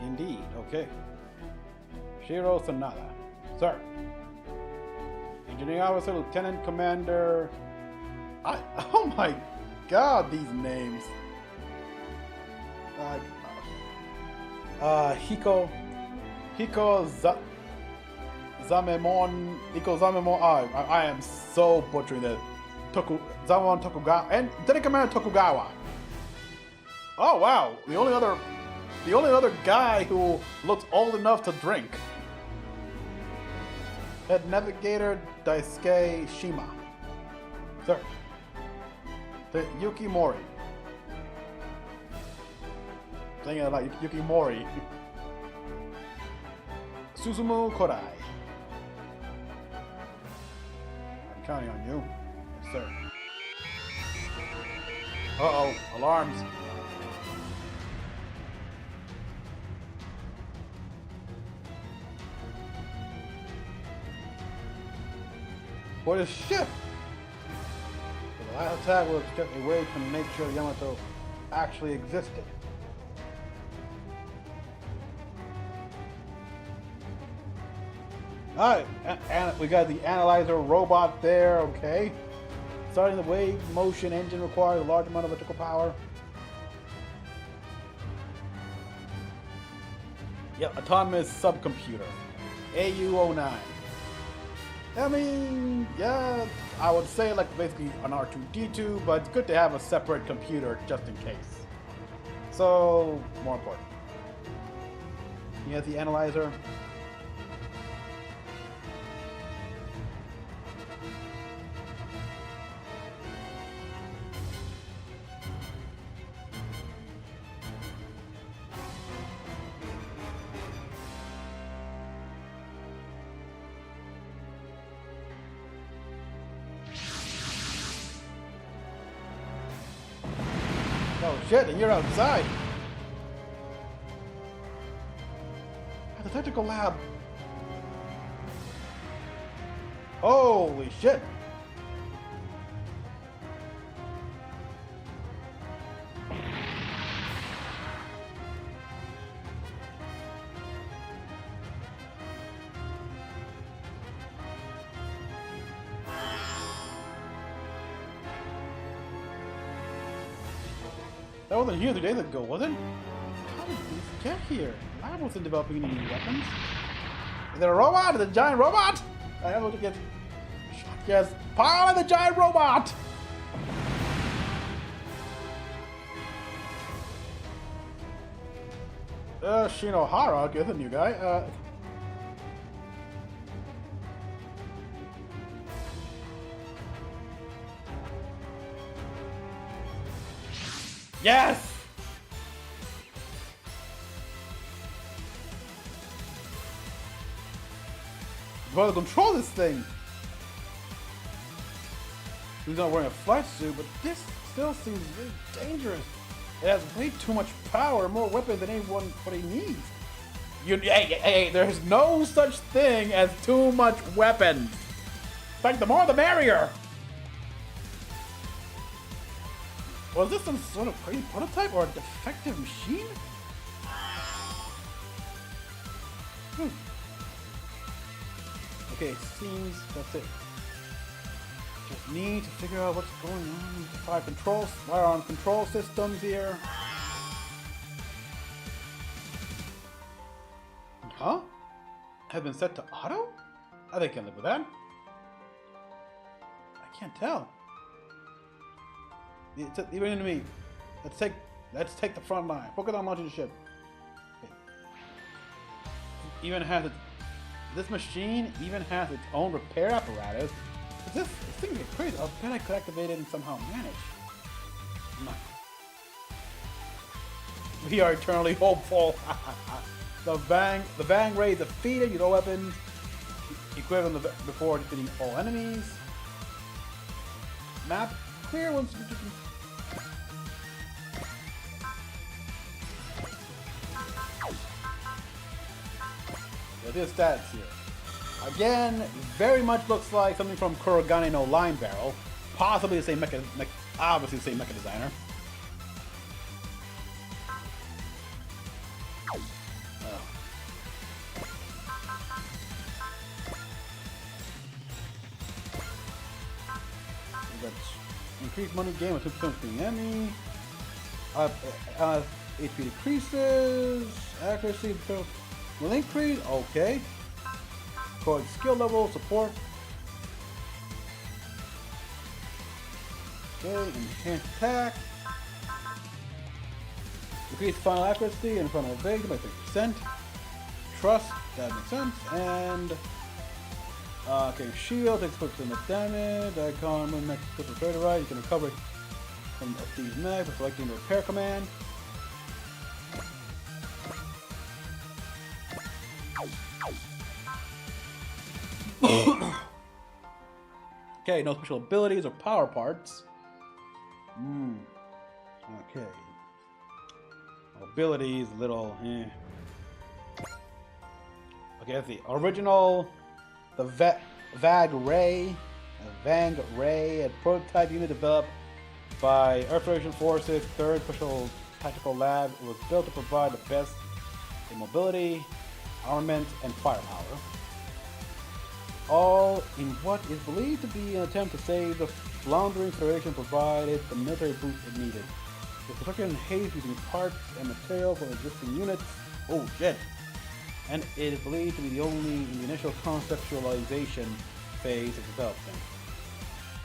Indeed, okay. Shiro Sanada. Sir. Engineering Officer, Lieutenant Commander... Oh my god, these names. Zamemon. I am so butchering that. Zamemon Tokugawa and Lieutenant Commander Tokugawa. Oh wow, the only other guy who looks old enough to drink. Head Navigator Daisuke Shima. Sir. The Yuki Mori. Thinking about Yuki Mori. Suzumu Kodai. I'm counting on you. Yes, sir. Uh-oh, alarms. What is ship? The last attack was just a way to make sure Yamato actually existed. Alright, and we got the analyzer robot there, okay. Starting the wave motion engine requires a large amount of electrical power. Yep, autonomous subcomputer. AU-09. I mean, yeah, I would say like basically an R2-D2, but it's good to have a separate computer just in case. So, more important. He has the analyzer. Oh shit, and you're outside! At the technical lab! Holy shit! That wasn't here 3 days ago, was it? How did these get here? The lab wasn't developing any new weapons. Is it a robot? Is it a giant robot? I have to get... Yes, pilot the giant robot! Shinohara, good, the new guy. Yes! Well, control this thing! He's not wearing a flesh suit, but this still seems really dangerous. It has way too much power, more weapons than anyone what he needs. Hey, there's no such thing as too much weapons. In fact, the more the merrier. Was this some sort of crazy prototype or a defective machine? Okay, seems that's it. Just need to figure out what's going on with the firearm control systems here. Huh? Has been set to auto? I think I can live with that. I can't tell. Even into me. Let's take the front line. Focus on launching the ship. Okay. This machine even has its own repair apparatus. This thing is crazy. I bet I could activate it and somehow manage. No. We are eternally hopeful. The Bang Ray defeated. You know weapons. Equip them before defeating all enemies. Map clear once you can. There's stats here. Again, very much looks like something from Kurogane no Line Barrel. Possibly the same obviously the same mecha designer. Increased money gain with 2% from the enemy. HP decreases. Accuracy will increase. Okay. Code skill level, support. Okay, enhanced attack. Increase final accuracy and final evasion by 30%. Trust, that makes sense. And okay, shield takes 4% of damage. Icon when next to the trade right, you can recover from these mechs by selecting the repair command. Okay, no special abilities or power parts. Okay. Abilities, little. Okay, that's the original. The Vang Ray, a prototype unit developed by Earth Federation Forces 3rd Special Tactical Lab. It was built to provide the best in mobility, armament, and firepower. All in what is believed to be an attempt to save the floundering Federation provided the military boost it needed. The construction in haste using parts and material from existing units. Oh shit! And it is believed to be the only in the initial conceptualization phase of development.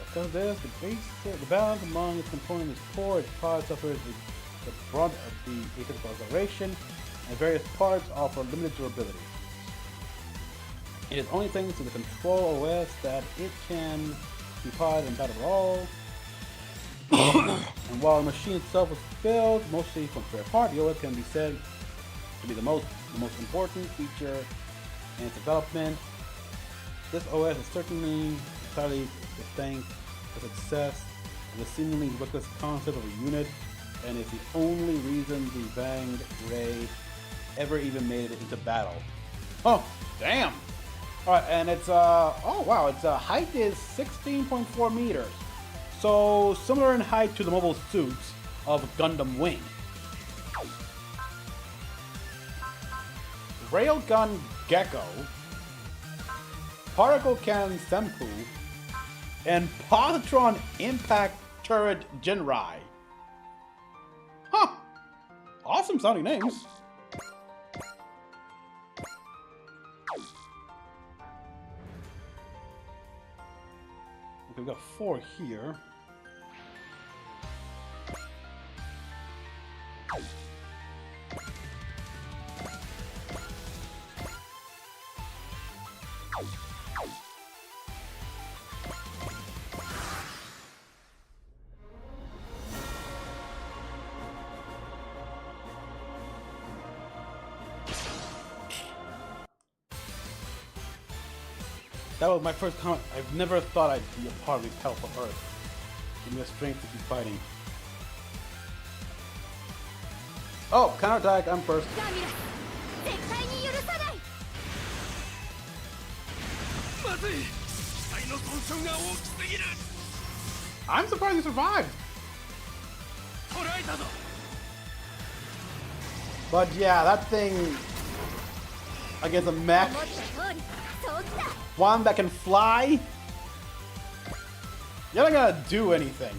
Because of this, the balance among its components is poor. Its parts suffers the brunt of the atypical acceleration, and various parts offer limited durability. It is only thanks to the control OS that it can be piloted in battle at all. And while the machine itself was built mostly from spare parts, the OS can be said to be the most important feature in its development. This OS is certainly entirely to thank the success of the seemingly reckless concept of a unit, and is the only reason the Vang Ray ever even made it into battle. Oh, damn! Alright, and it's, oh wow, its height is 16.4 meters. So, similar in height to the mobile suits of Gundam Wing. Railgun Gecko, Particle Cannon Senpu, and Positron Impact Turret Jinrai. Huh! Awesome sounding names. Okay, we've got 4 here. That was my first comment. I've never thought I'd be a part of the powerful Earth. Give me the strength to keep fighting. Oh, counterattack, I'm first. I'm surprised he survived. But yeah, that thing against a mech, one that can fly, you're not gonna do anything.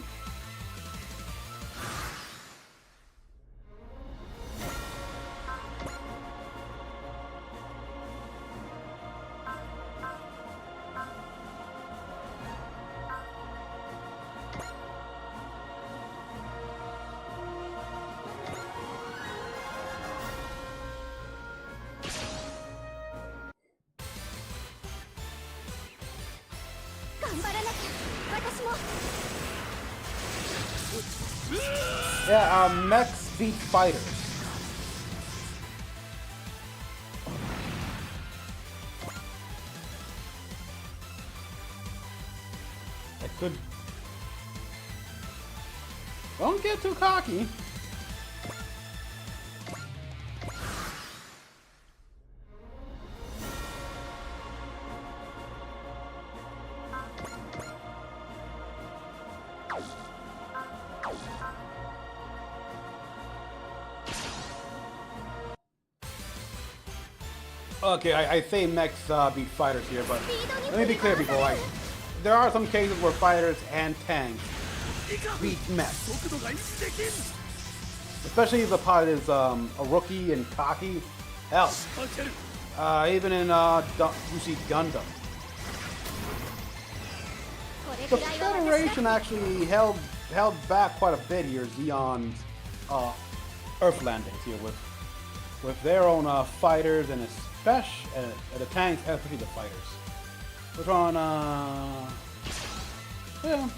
Yeah, mechs beat fighters. I could... Don't get too cocky. Okay, I say mechs beat fighters here, but let me be clear, people. Like, there are some cases where fighters and tanks beat mechs, especially if the pilot is a rookie and cocky. Hell, even in you see Gundam. The Federation actually held back quite a bit here. Zeon's Earth landings here with their own fighters and especially the tanks, especially the fighters. Which on yeah.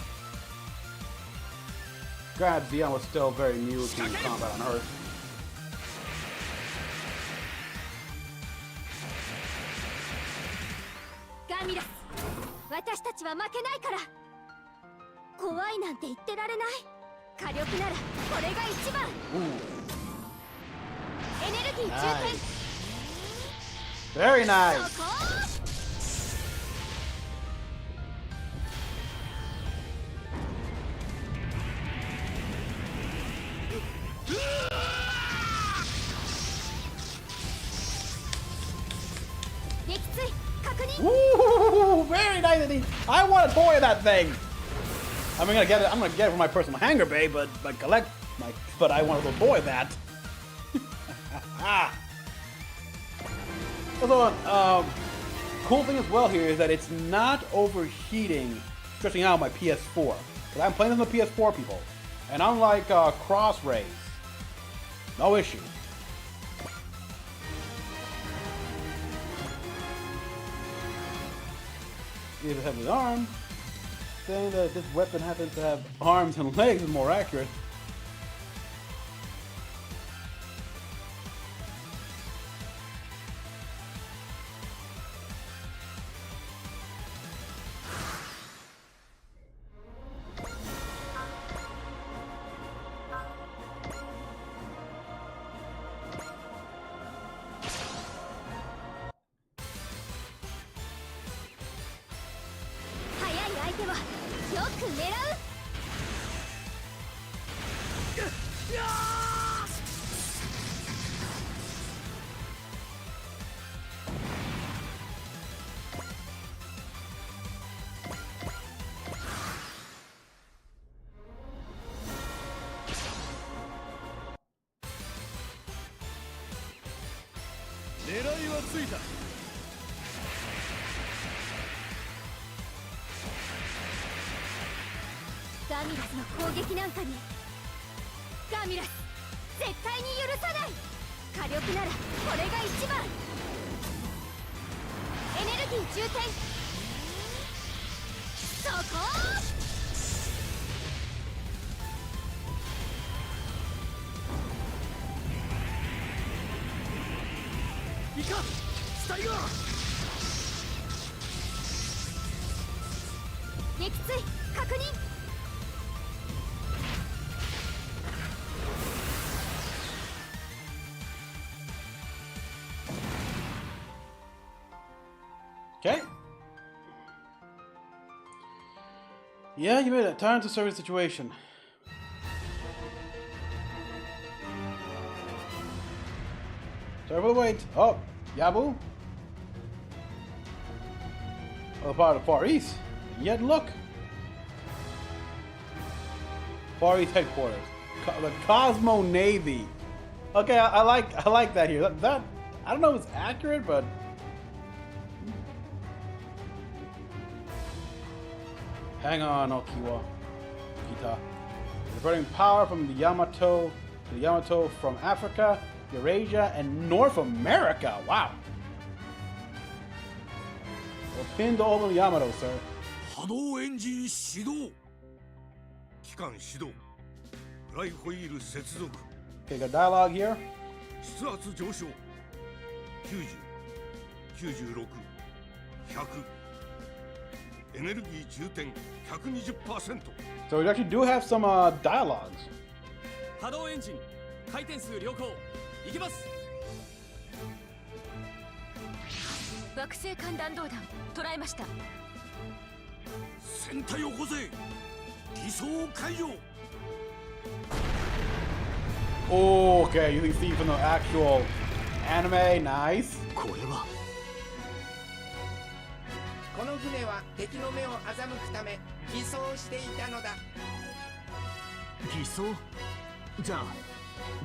Granted, Zeon was still very new to combat on Earth. Nice. Very nice. Ooh, very nice. I want a toy of that thing. I'm gonna get it for my personal hangar bay, but I want a little boy of that. Although, cool thing as well here is that it's not overheating, stretching out my PS4. Because I'm playing this on the PS4, people. And unlike Cross Rays, no issue. If it has an arm, saying that this weapon happens to have arms and legs is more accurate. Okay. Yeah, you made it. Time to serve the situation. Sorry for the wait. Oh, Yabu. Other part of the Far East. And yet look. Far East headquarters. The Cosmo Navy. Okay, I like that here. That I don't know if it's accurate, but hang on, Okiwa. Kita. Diverting power from the Yamato to the Yamato from Africa, Eurasia, and North America. Wow. We'll pin the old Yamato, sir. 波動エンジン始動機関始動フライホイール接続 Okay, got dialogue here. 筆圧上昇90、96、100エネルギー充填 120%。 So we actually do have some dialogues. 波動エンジン回転数良好いきます。惑星間弾道弾捉えました。船体を補正偽装解除 Okay, you can see from the actual anime. Nice. これはこの船は敵の目を欺くため偽装していたのだ。偽装じゃあ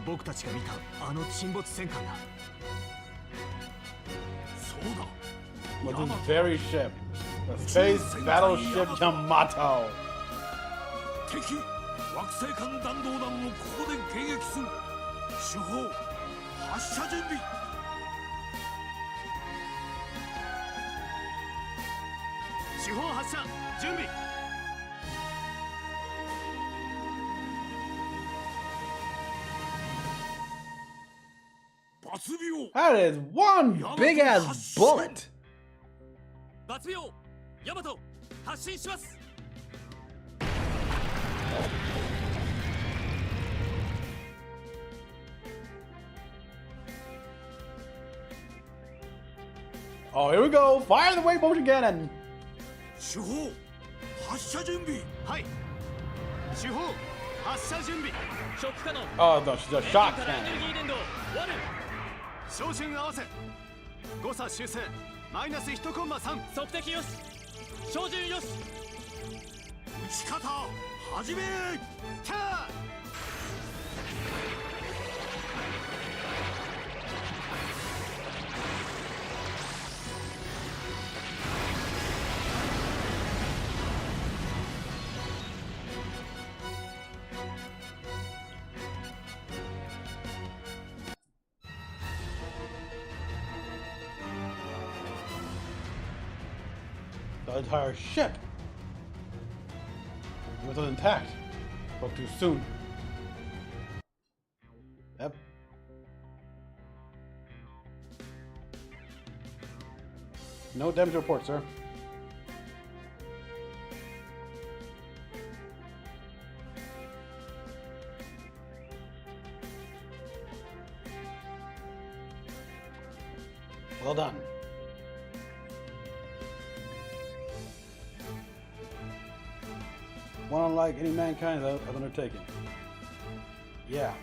僕たちが見たあの沈没戦艦だ。そうだ But this very ship, the space battleship Yamato. 敵惑星間弾道弾をここで迎撃する主砲発射準備 主砲発射準備。 抜病 That is one big ass bullet. 抜病ヤマト発進します。 Oh, here we go. Fire the wave motion cannon. 主砲発射準備 はい主砲発射準備。ショック可能 Oh, the shot からエネル cannon. ギー伝導終わる。照準合わせ誤差修正マイナス1コンマ3。測定よし照準よし。撃ち方始めキャー The entire ship was intact. Spoke too soon. Yep. No damage report, sir. Well done. One unlike any mankind has undertaken. Yeah.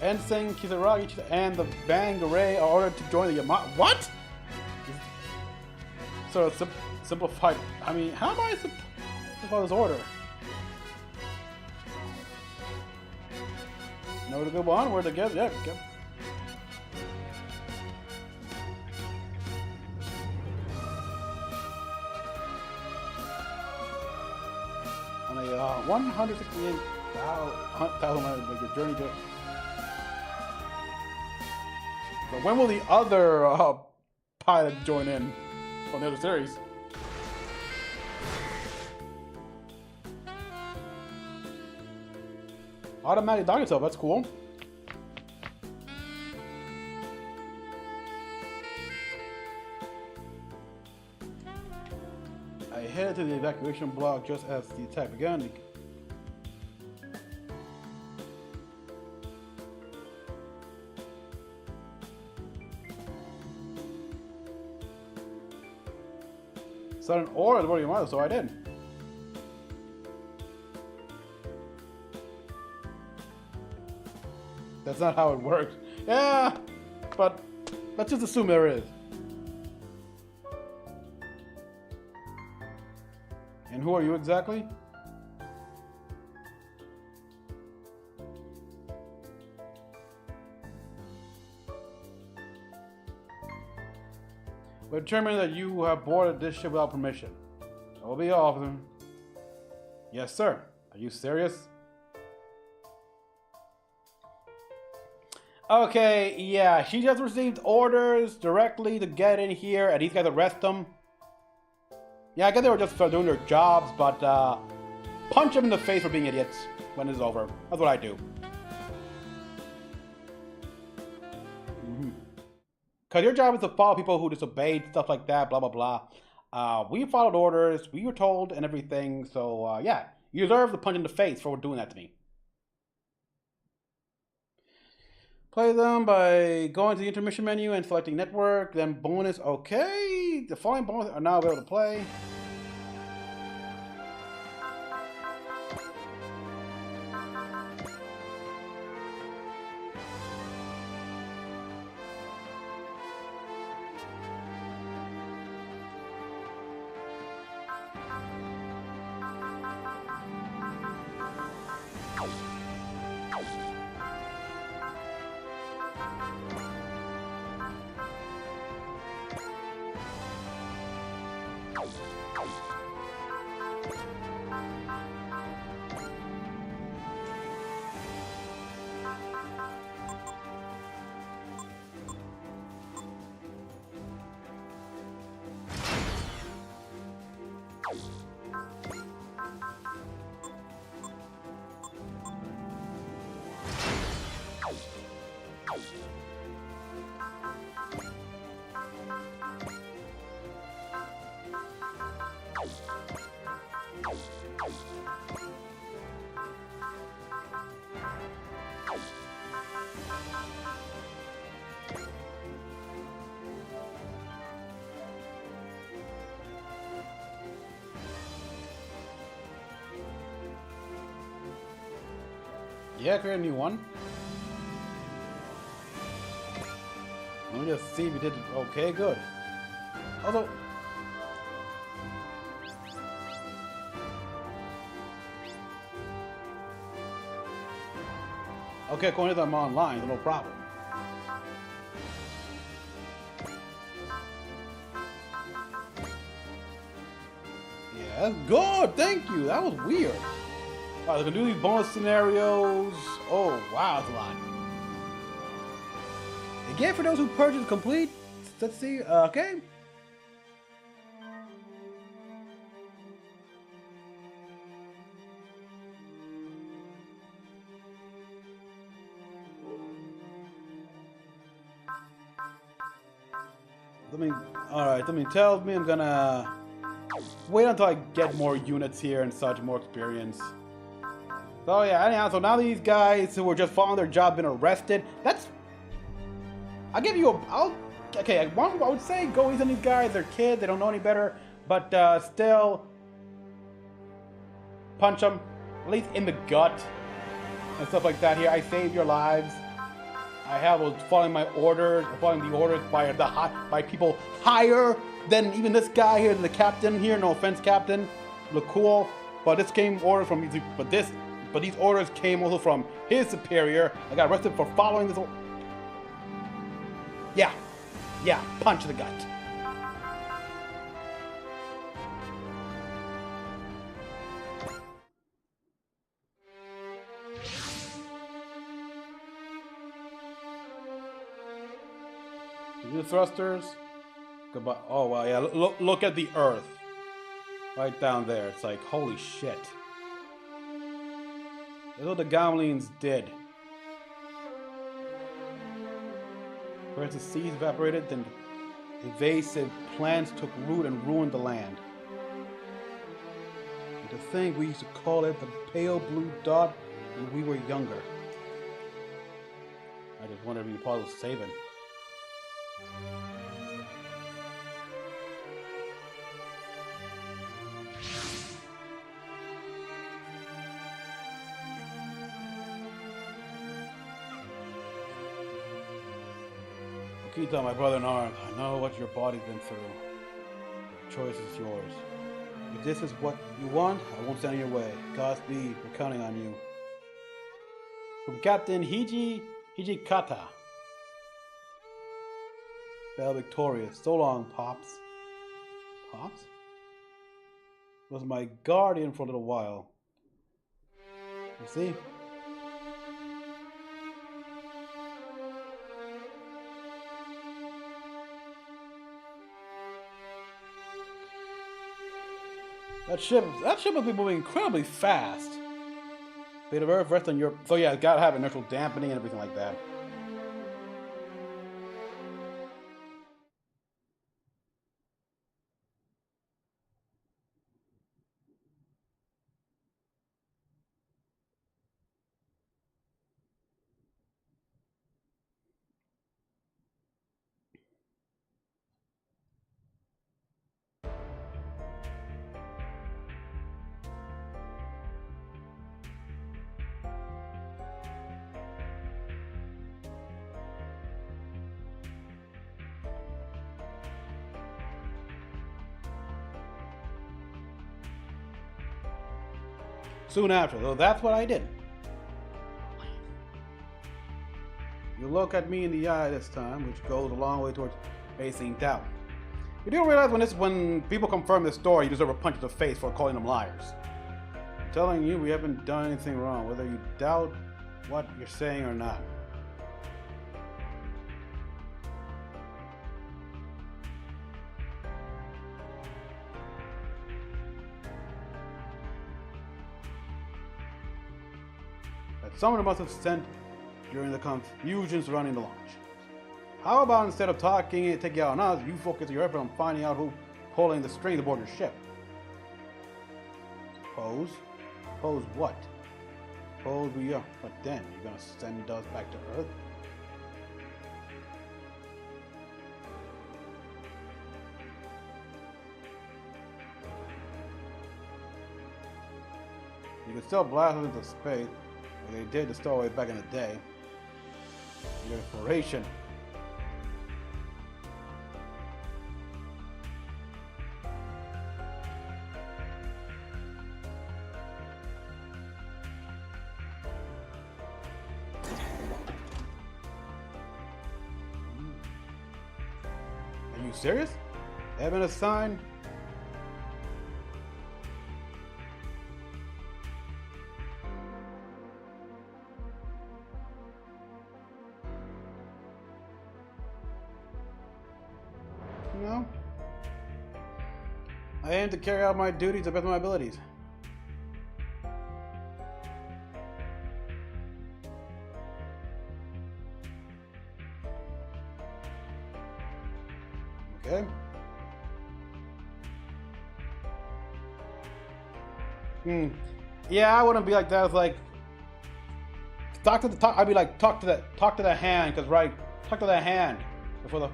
Ensign Kisaragi and the Bangarei are ordered to join the Yamato. What? So it's simplified. I mean, how am I simplify this order? Nowhere to go on. Where to get? Yeah. Go. On a 168,000 like journey to. But when will the other pilot join in on the other series? Automatic dog itself, that's cool. I headed to the evacuation block just as the attack began. Sudden order, what do you want? So I did. That's not how it works. Yeah, but let's just assume there is. And who are you exactly? We're determined that you have boarded this ship without permission. That will be all, officer. Yes, sir. Are you serious? Okay, yeah, she just received orders directly to get in here, and these guys arrest them. Yeah, I guess they were just doing their jobs, but punch them in the face for being idiots when it's over. That's what I do. Because your job is to follow people who disobeyed, stuff like that, blah, blah, blah. We followed orders, we were told and everything, so yeah, you deserve the punch in the face for doing that to me. Play them by going to the intermission menu and selecting network, then bonus, okay. The following bonus are now available to play. Yeah, create a new one. Let me just see if we did it. Okay, good. Although, okay, according to them online, so no problem. Yeah, that's good. Thank you. That was weird. Alright, they can do these bonus scenarios. Oh, wow, that's a lot. Again, for those who purchase complete. Let's see. Okay. Alright, let me tell me I'm gonna wait until I get more units here and such, more experience. So yeah, anyhow, so now these guys who were just following their job been arrested. That's... I'll give you a... okay, I would say go easy on these guys. They're kids, they don't know any better. But still... punch them, at least in the gut. And stuff like that here. I saved your lives. I was following my orders, following the orders by people higher than even this guy here, the captain here. No offense, captain. Look cool. But this came order from... But these orders came also from his superior. I got arrested for following this. Yeah, punch to the gut. New thrusters. Goodbye. Oh wow, yeah. Look at the Earth, right down there. It's like holy shit. That's what the Gamelins did. First the seas evaporated, then invasive plants took root and ruined the land. think we used to call it the pale blue dot when we were younger. I just wonder if you Paul was saving. Okita, my brother in arms, I know what your body's been through. The choice is yours. If this is what you want, I won't stand in your way. Godspeed, we're counting on you. From Captain Hijikata. Bell Victorious. So long, Pops. Pops? Was my guardian for a little while. You see? That ship must be moving incredibly fast. Fate of Earth rests on your... So yeah, it's gotta have inertial dampening and everything like that. Soon after, though, that's what I did. You look at me in the eye this time, which goes a long way towards facing doubt. You do realize when people confirm this story, you deserve a punch to the face for calling them liars. I'm telling you, we haven't done anything wrong, whether you doubt what you're saying or not. Someone must have sent during the confusion surrounding the launch. How about instead of taking it out on us, you focus your effort on finding out who's pulling the strings aboard your ship? Suppose? Suppose what? Suppose we are. But then, you're gonna send us back to Earth? You can still blast us into space. They did the stowaway back in the day. Your exploration. Are you serious? Having a sign? No. I aim to carry out my duties to the best of my abilities. Okay. Yeah, I wouldn't be like that. It's like I'd be like talk to the hand, because talk to the hand.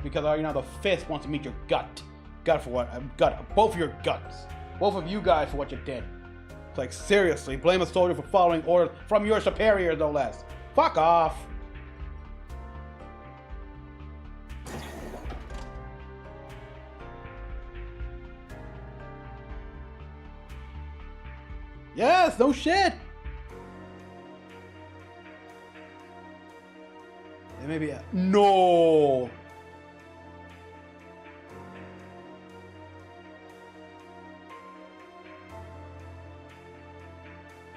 Because you know the fist wants to meet your gut. Gut for what? Gut. Both of your guts. Both of you guys for what you did. It's like, seriously, blame a soldier for following orders from your superiors, no less. Fuck off. Yes, no shit. It may be no.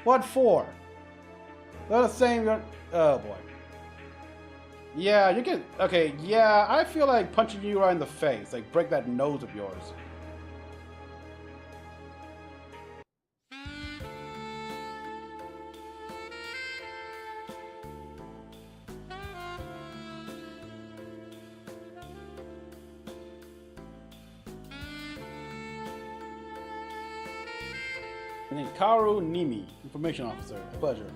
What for? They're the same. Oh boy. Yeah, you can. Okay, yeah, I feel like punching you right in the face. Like, break that nose of yours. And then Karu Nimi, Information Officer. A pleasure.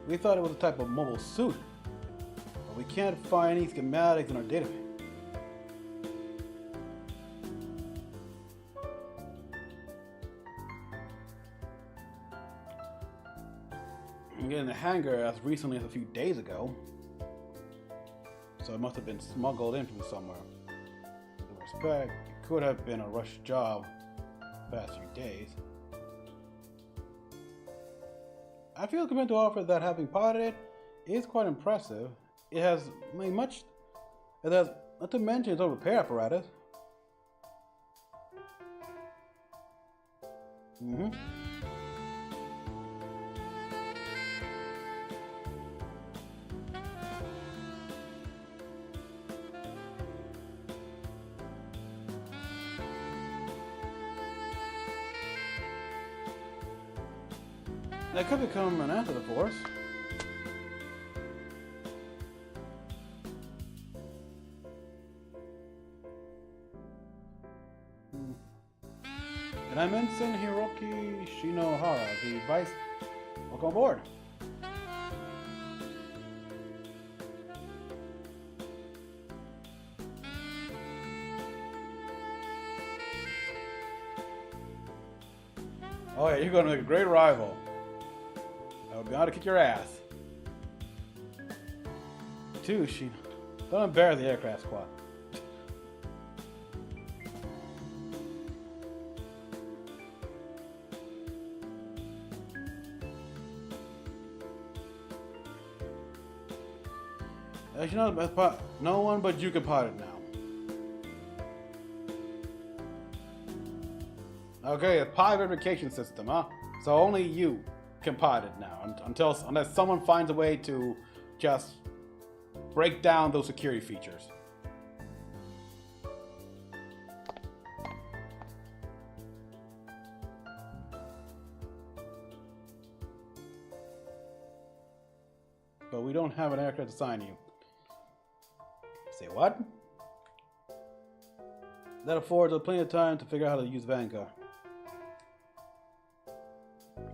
We thought it was a type of mobile suit, but we can't find any schematics in our database. And in the hangar as recently as a few days ago, so it must have been smuggled in from somewhere. With respect, it could have been a rush job the past few days. I feel compared to offer that having piloted it is quite impressive. It has made much. It has, not to mention its own repair apparatus. That could become an asset, of course. And I mentioned Hiroki Shinohara, the vice. Welcome aboard. Oh yeah, you're gonna make a great rival. I'll be on to kick your ass. 2, Shino. Don't embarrass the aircraft squad. As you know, no one but you can pot it now. Okay, a pilot verification system, huh? So only you can pot it now, unless someone finds a way to just break down those security features. But we don't have an aircraft to assign you. Say what? That affords us plenty of time to figure out how to use Vanguard.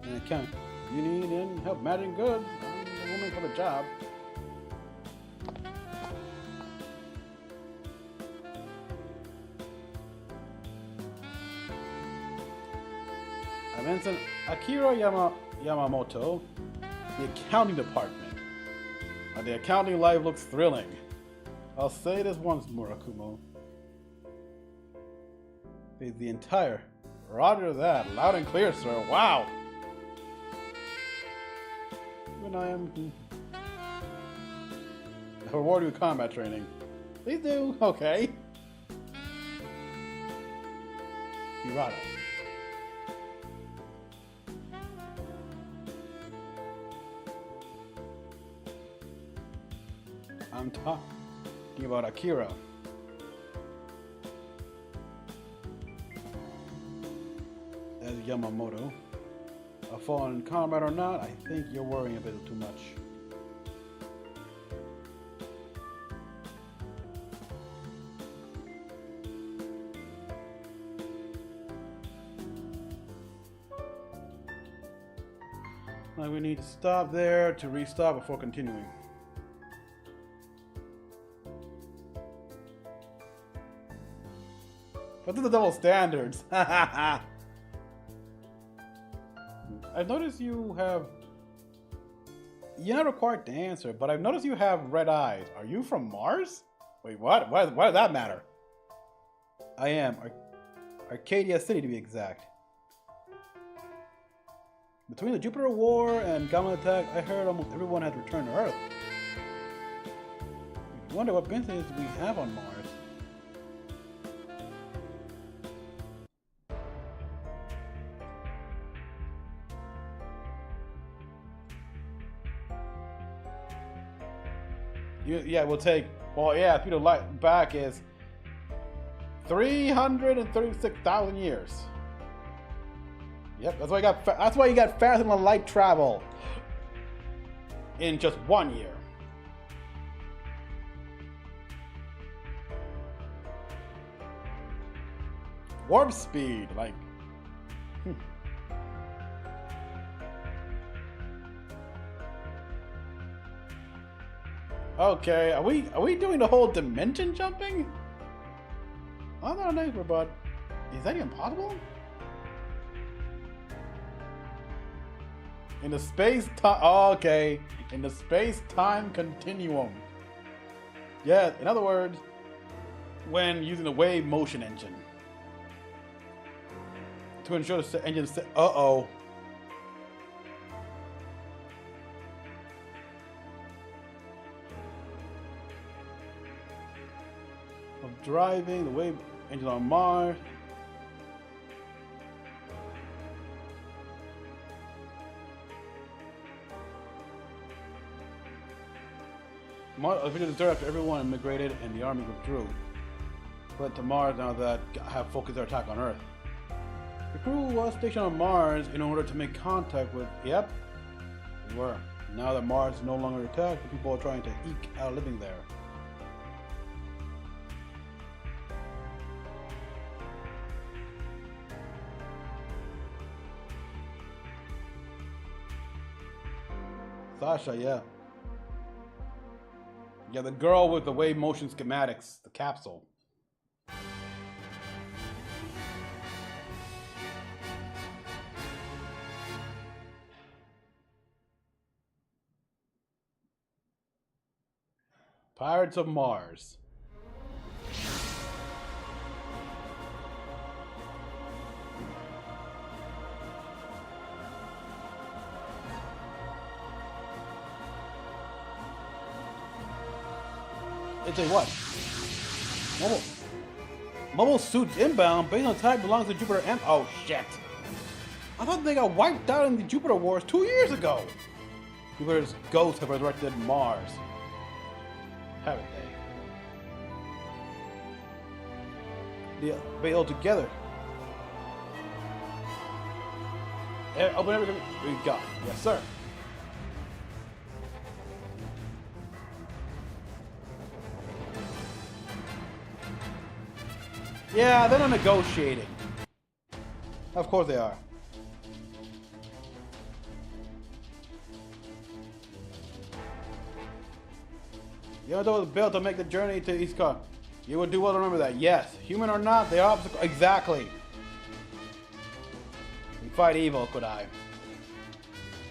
And account. You need any help managing goods? I'm the woman for the job. I mentioned Akira Yamamoto, the accounting department. The accounting life looks thrilling. I'll say this once, Murakumo. The entire. Roger that. Loud and clear, sir. Wow. Even I am. I'll reward you with combat training. Please do. Okay. Hirata. I'm talking about Akira. As Yamamoto. A fallen combat or not, I think you're worrying a bit too much. Like we need to stop there to restart before continuing. What are the double standards? I've noticed you have... You're not required to answer, but I've noticed you have red eyes. Are you from Mars? Wait, what? Why does that matter? I am. Arcadia City, to be exact. Between the Jupiter War and Gamma attack, I heard almost everyone had returned to Earth. I wonder what business we have on Mars. Yeah, we'll take. Well, yeah, Peter Light back is 336,000 years. Yep, that's why you got. That's why you got faster than light travel in just 1 year. Warp speed, like. Okay, are we doing the whole dimension jumping? I'm not an expert, but is that even possible? In the space-time... Oh, okay. In the space-time continuum. Yeah, in other words, when using the wave motion engine. To ensure the engine... Uh-oh. Of driving the wave engine on Mars. Mars officially deserted after everyone immigrated and the army withdrew. Fled to Mars now that have focused their attack on Earth. The crew was stationed on Mars in order to make contact with... Yep, they were. Now that Mars is no longer attacked, the people are trying to eke out a living there. Sasha, yeah. Yeah, the girl with the wave motion schematics, the capsule. Pirates of Mars. It's a what? Mobile suits inbound based on type belongs to Jupiter M. Oh shit! I thought they got wiped out in the Jupiter Wars 2 years ago. Jupiter's ghosts have resurrected Mars. Haven't they? They all together. Open everything we got. Yes, sir. Yeah, they're not negotiating. Of course they are. You know those built to make the journey to East Coast. You would do well to remember that. Yes, human or not, they are obstacles. Exactly. We fight evil, could I?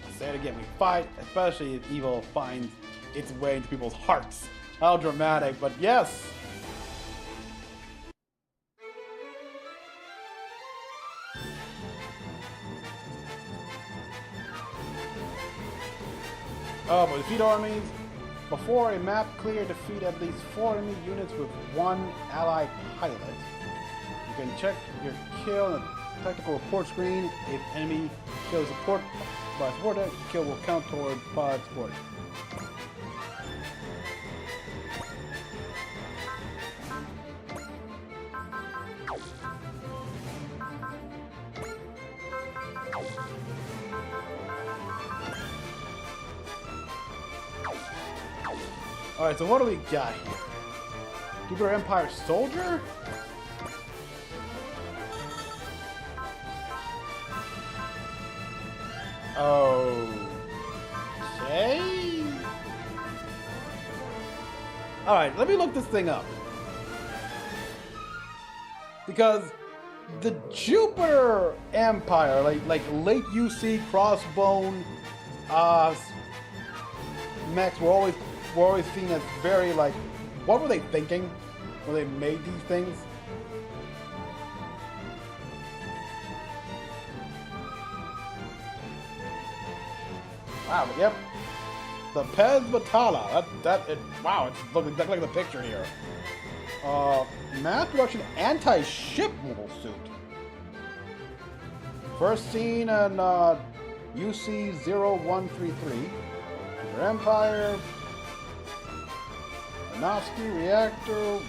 I'll say it again. We fight, especially if evil finds its way into people's hearts. How dramatic, but yes. Oh, but defeat armies. Before a map clear, defeat at least 4 enemy units with 1 allied pilot. You can check your kill on the tactical report screen. If enemy kills support by support, that kill will count toward pod support. Alright, so what do we got here? Jupiter Empire Soldier? Okay. Alright, let me look this thing up. Because the Jupiter Empire, like late UC, Crossbone, mechs were always seen as very, like, what were they thinking when they made these things? Wow, yep. The Pez Batala. Wow, it's looking exactly like the picture here. Mass production anti-ship mobile suit. First seen in UC-0133. Jupiter Empire. Novsky reactor.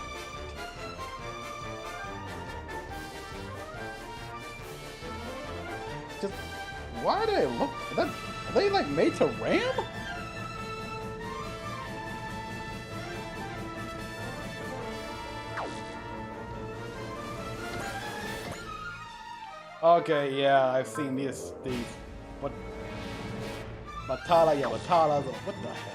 Why do they look? Are they like made to ram? Okay, yeah, I've seen these. What? Batala, yeah, Batala. What the hell?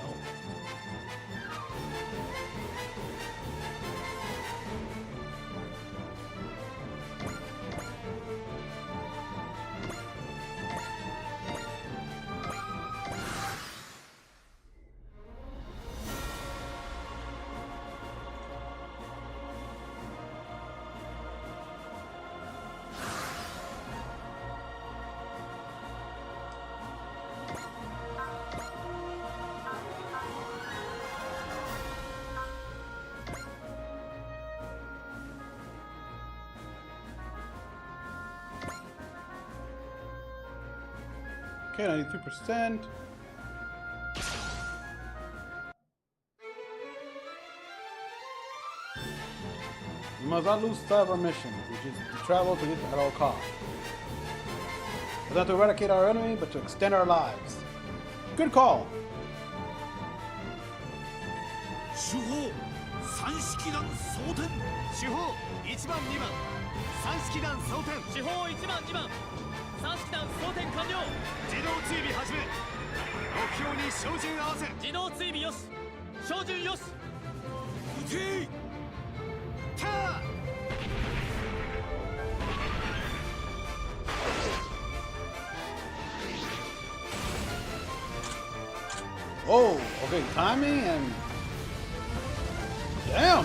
Okay, 93%. We must not lose sight of our mission, which is to travel to it at all costs. It's not to eradicate our enemy, but to extend our lives. Good call. 主砲三式弾装填主砲1番2番三式弾装填主砲1番2番三式弾装填完了自動追尾始め目標に照準合わせ自動追尾よし照準よし撃てキャー Oh, okay, timing and... Damn!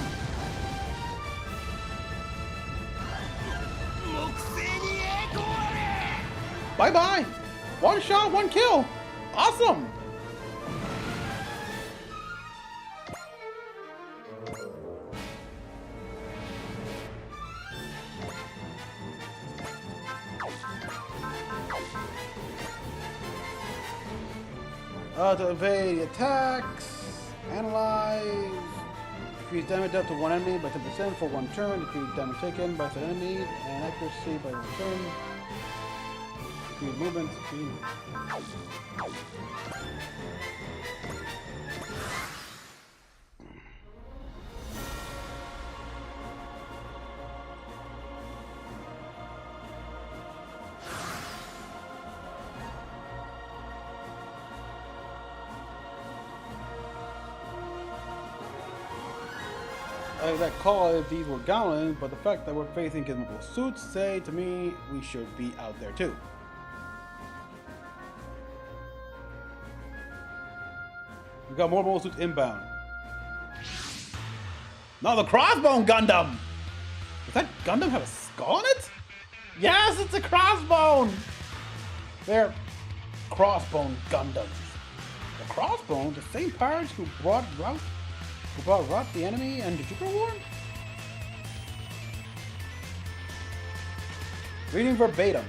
木星に栄光あれ Bye bye! One shot, one kill! Awesome! To evade attacks, analyze, increase damage up to one enemy by 10% for one turn, decrease damage taken by said enemy, and accuracy by one turn, decrease movement, that call if these were Goblins, but the fact that we're facing gizmable suits say to me we should be out there too. We got more mobile suits inbound. No, the Crossbone Gundam! Does that Gundam have a skull on it? Yes, it's a Crossbone! They're Crossbone Gundams. The Crossbone, the same pirates who brought Rot the enemy and the Jupiter War? Reading verbatim.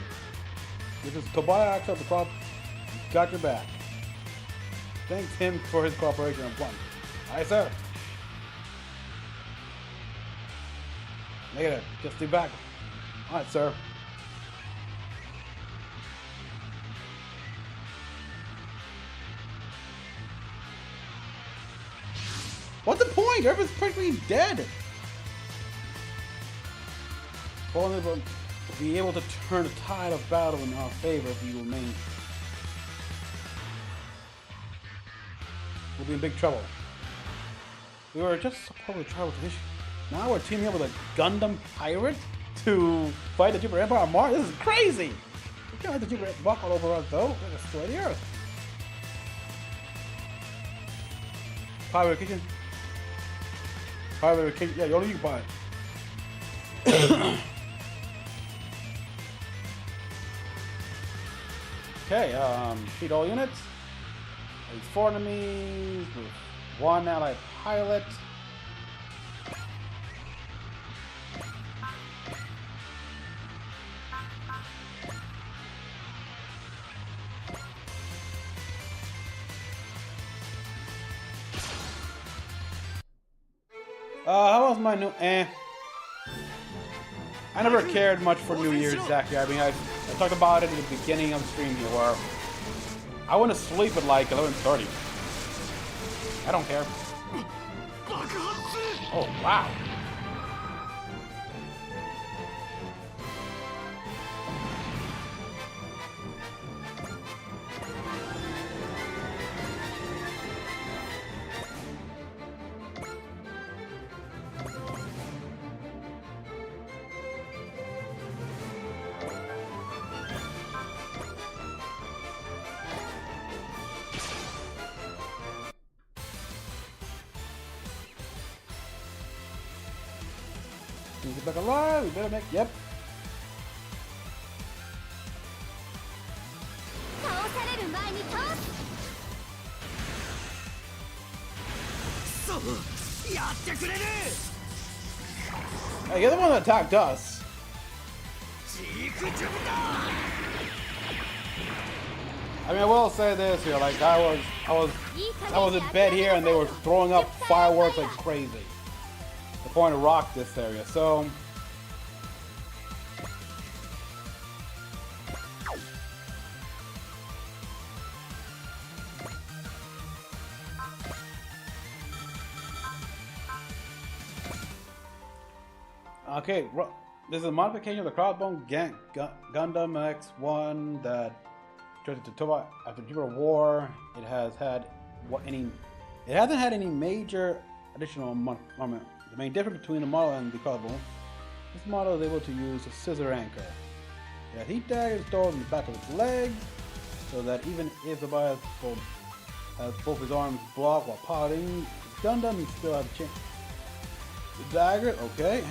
This is Kobayashi of the Crop. Got your back. Thanks him for his cooperation on one. Aye, sir. Negative. Just stay back. Alright, sir. What's the point? Everyone's practically dead. Only will be able to turn the tide of battle in our favor if we remain. We'll be in big trouble. We were just supposed to travel to this. Now we're teaming up with a Gundam pirate to fight the Jupiter Empire on Mars. This is crazy. We can't let the Jupiter walk all over us though. They're destroy the Earth. Pirate kitchen. Pirate kitchen. Yeah, only you can buy it. Okay, defeat all units. These 4 enemies with 1 allied pilot. How was my new? I never cared much for New Year's, exactly. I mean, I talked about it at the beginning of the stream here, where I went to sleep at like 11:30. I don't care. Oh, wow. Get back alive, we better make, yep. Hey, you're the one that attacked us. I mean, I will say this here, like I was in bed here and they were throwing up fireworks like crazy. The point to rock this area, so okay, this is a modification of the Crossbone Gundam X1 that turned into Toba after the Jupiter War. It hasn't had any major additional armament. The main difference between the model and the Crossbone, this model is able to use a scissor anchor. It has heat daggers stored in the back of its legs, so that even if the buyer has both his arms blocked while piloting Gundam, he still has a chance. The dagger, okay.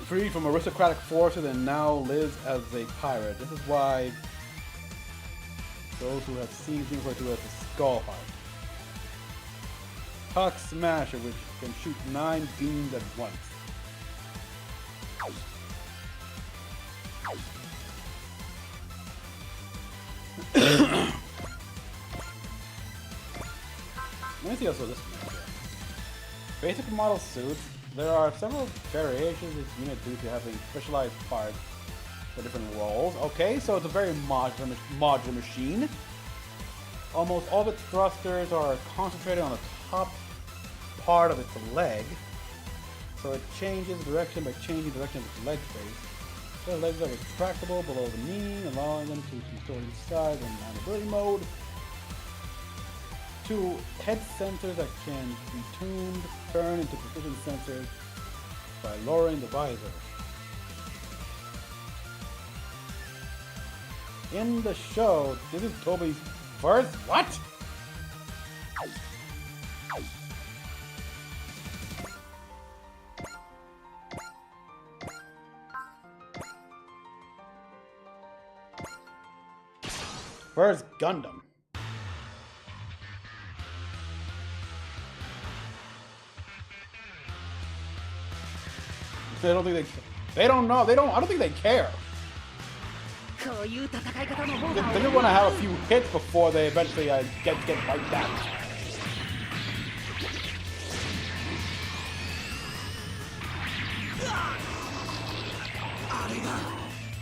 Freed from aristocratic forces and now lives as a pirate. This is why those who have seen it refer to as the Skull Heart. Puck Smasher, which can shoot 9 beams at once. Let me see also this one here. Basic model suits. There are several variations of this unit due to having specialized parts for different roles. Okay, so it's a very modular machine. Almost all of its thrusters are concentrated on the top part of its leg. So it changes direction by changing the direction of its leg face. The legs are retractable below the knee, allowing them to be stored inside in maneuverability mode. 2 head sensors that can be tuned, turn into precision sensors by lowering the visor. In the show, this is Toby's first what? First Gundam. They don't think they don't know. I don't think they care. They're gonna want to have a few hits before they eventually get right back.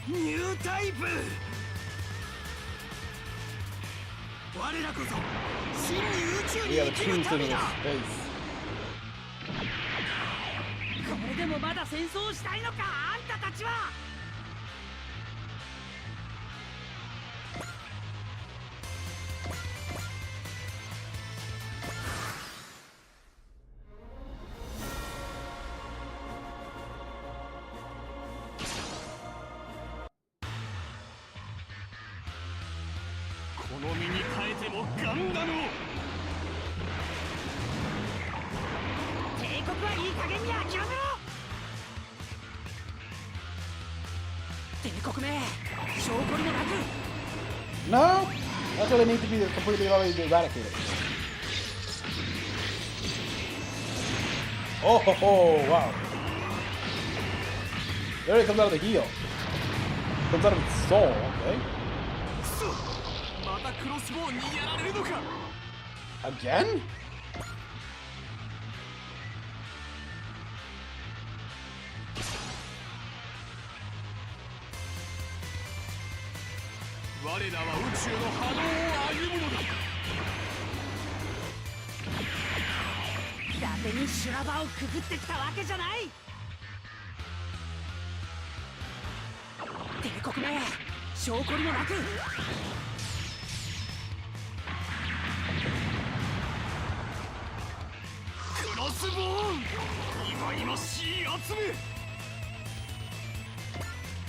New type. We have a truth in this space. これでもまだ戦争したいのかあんたたちは。この身に変えてもガンダムを。帝国はいい加減に諦めろ。帝国め、証拠にもなく。No, that's why they need to be completely already eradicated. Oh, ho, ho, wow. There it comes out of the heel. Comes out of its soul, okay. 我らは宇宙の波動を歩むのだ。伊達に修羅場をくぐってきたわけじゃない。帝国め、証拠りもなく。クロスボーン、忌々しい集め。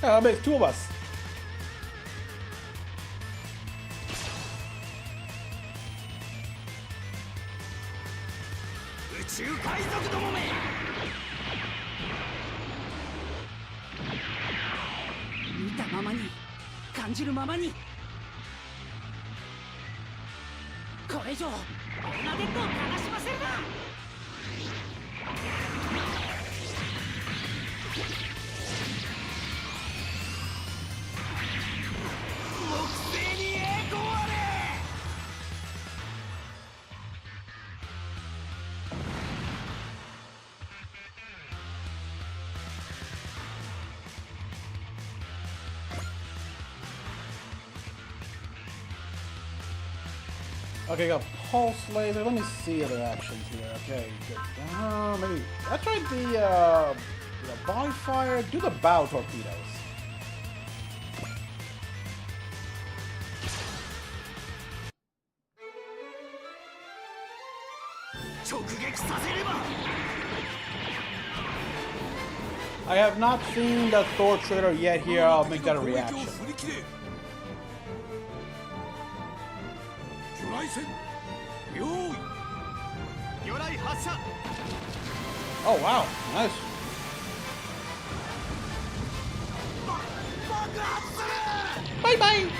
Yeah, that makes two of us. 宇宙海賊どもめ。見たままに、感じるままに。これ以上オルナデットを悲しませるな。木星に栄光あれ。Okay, got pulse laser. Let me see other actions here. Okay, good. Maybe I tried the body fire. Do the bow torpedoes. 直撃させれば。 I have not seen the Thor trailer yet. Here, I'll make that a reaction. 魚雷戦用意。魚雷発射。 Oh wow, nice. 爆発する。 Bye bye.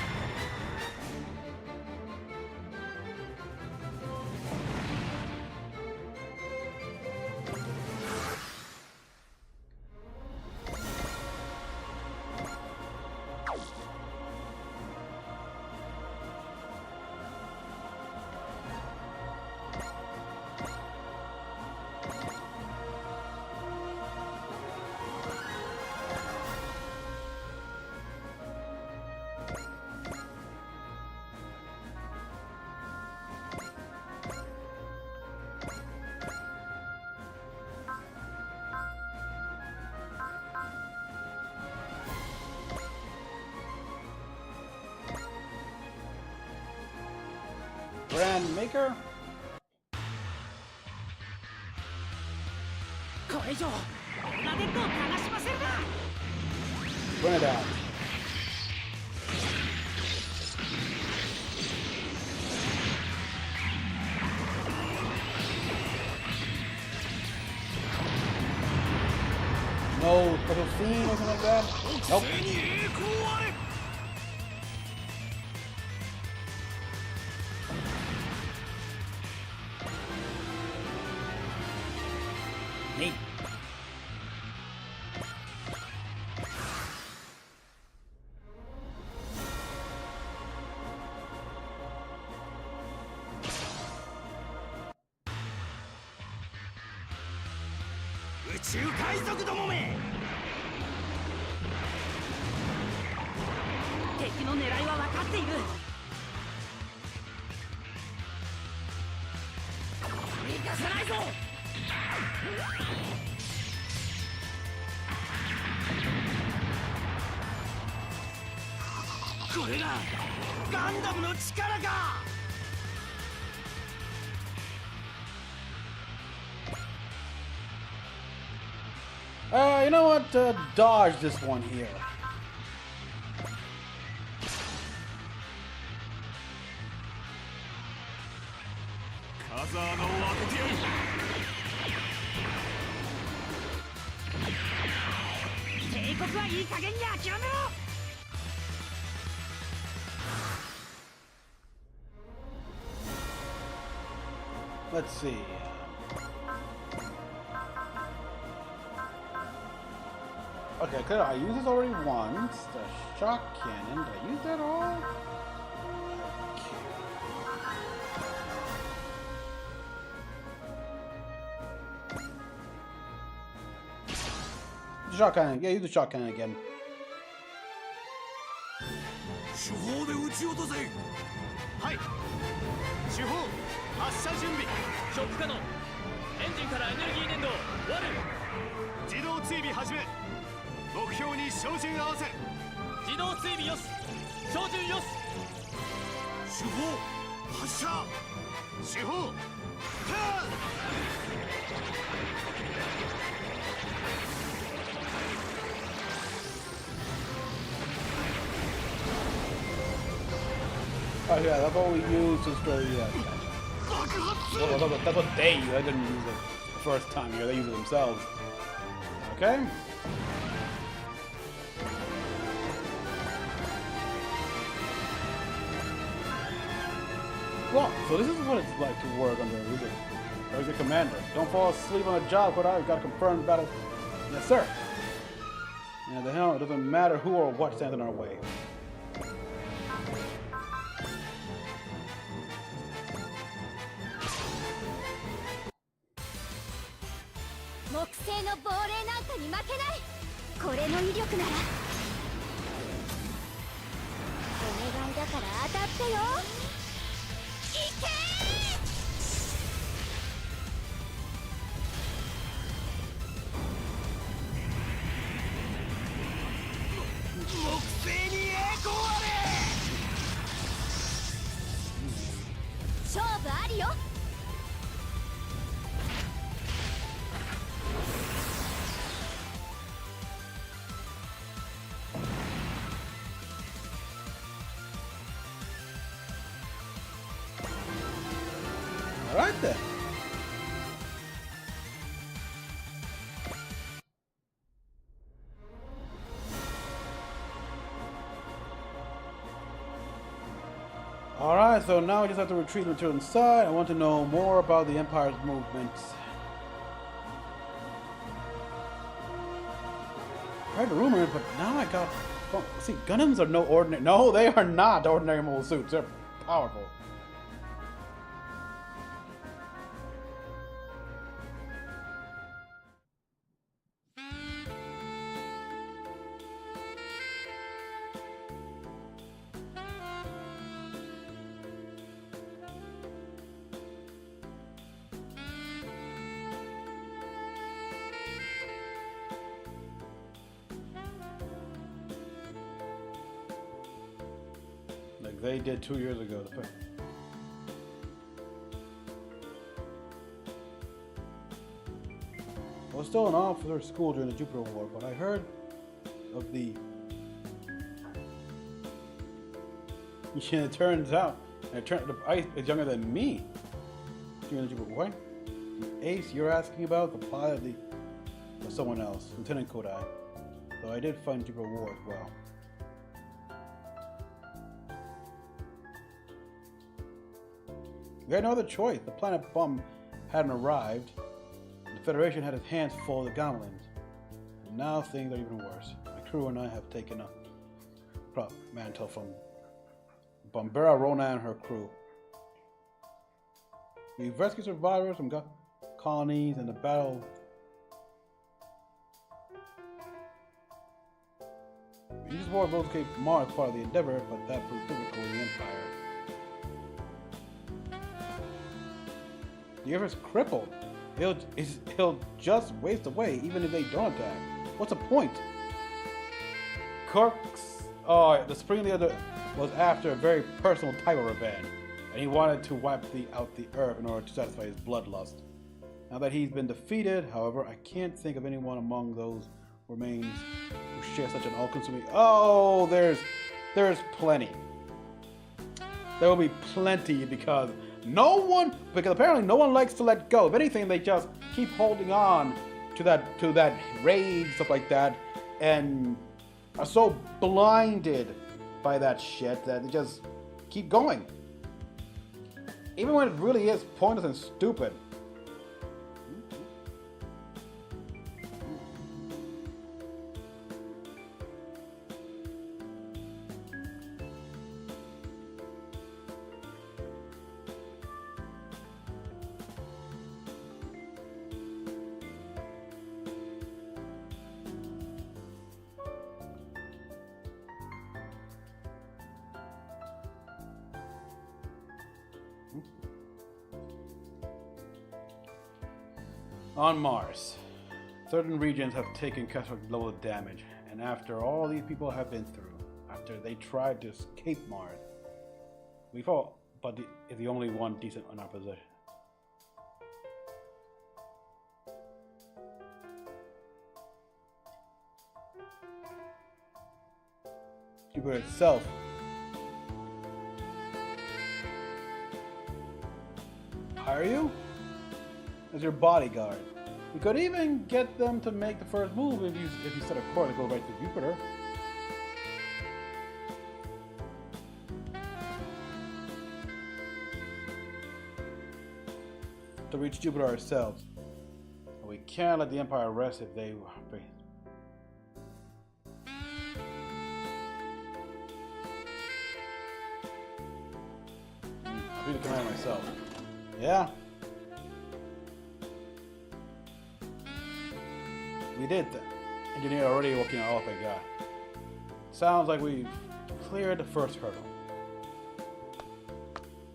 Grand Maker? これ以上オルナデットを悲しませるな。 Bring it out. No special scene or something like that? Nope. 木星に栄光あれ。 Neat.宇宙海賊どもめ。敵の狙いは分かっている。逃がさないぞ。これがガンダムの力か。 You know what? Dodge this one here. 風穴を開けてやる。帝国はいい加減に諦めろ。 Let's see. Okay, could I use this already once? The shock cannon. Did I use that all? The shock cannon. Yeah, use the shock cannon again. 手法砲で撃ち落とせ。はい。主砲発射準備。ショック可能。エンジンからエネルギー燃料割る。自動追尾始め。目標に照準合わせ。自動追尾よし。照準よし。主砲発射。主砲ターン。Oh yeah, that's what we use to destroy the well, that's what they use. I didn't use it the first time here. They use it themselves. Okay. Well, so this is what it's like to work under a commander. Don't fall asleep on a job, but I've got to confirm the battle. Yes, sir. And the hell, it doesn't matter who or what stands in our way. 木星の亡霊なんかに負けない。これの威力ならお願いだから当たってよ。いけ木星に栄光あれ。勝負ありよ。Alright then. Alright, so now I just have to retrieve the material inside. I want to know more about the Empire's movements. I heard the rumor, but now I got... Well, see, Gundams are no ordinary... No, they are not ordinary mobile suits. They're powerful. Like they did 2 years ago. I was still an officer at school during the Jupiter War, but I heard of the... Yeah, it turns out the Ice is younger than me during the Jupiter War. The Ace you're asking about, the pilot of the... or someone else, Lieutenant Kodai. So I did fight in Jupiter War as well. We had no other choice. The planet bomb hadn't arrived. The Federation had its hands full of the Goblins. And now things are even worse. My crew and I have taken a mantle from Bombera Rona and her crew. We've rescued survivors from colonies in the battle. These wars locate Mars part of the Endeavor, but that proved difficult in the Empire. The Earth is crippled. He'll just waste away even if they don't attack. What's the point? The Supreme Leader was after a very personal type of revenge, and he wanted to wipe out the Earth in order to satisfy his bloodlust. Now that he's been defeated, however, I can't think of anyone among those remains who share such an all-consuming... Oh, there's plenty. There will be plenty because apparently no one likes to let go. If anything, they just keep holding on to that rage, stuff like that, and are so blinded by that shit that they just keep going. Even when it really is pointless and stupid. On Mars, certain regions have taken catastrophic level of damage, and after all these people have been through, after they tried to escape Mars, we fought, but is the only one decent in our position. Jupiter itself. Hire you? As your bodyguard. You could even get them to make the first move if you set a course to go right to Jupiter. To reach Jupiter ourselves. But we can't let the Empire rest if they I'll be the commander myself. Yeah. We did that. Engineer already working on all I got. Sounds like we've cleared the first hurdle.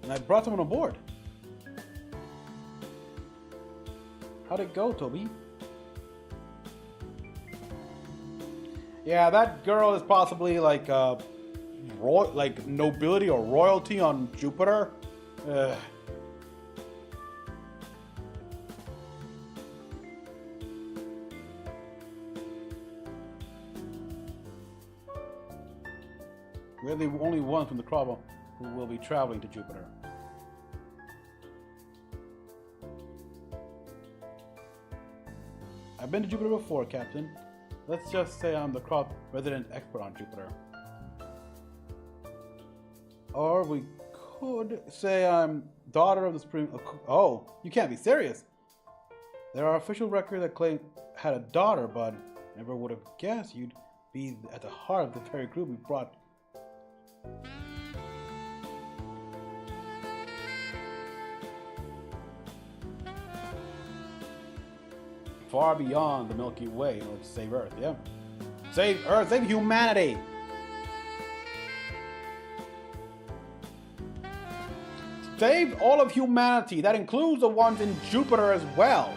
And I brought someone on board. How'd it go, Toby? Yeah, that girl is possibly like like nobility or royalty on Jupiter. We're the only ones from the club who will be traveling to Jupiter. I've been to Jupiter before, Captain. Let's just say I'm the crop resident expert on Jupiter. Or we could say I'm daughter of the Supreme... Oh, you can't be serious. There are official records that claim had a daughter, but never would have guessed you'd be at the heart of the very group we brought. Far beyond the Milky Way, you know, to save Earth, yeah? Save Earth, save humanity! Save all of humanity, that includes the ones in Jupiter as well!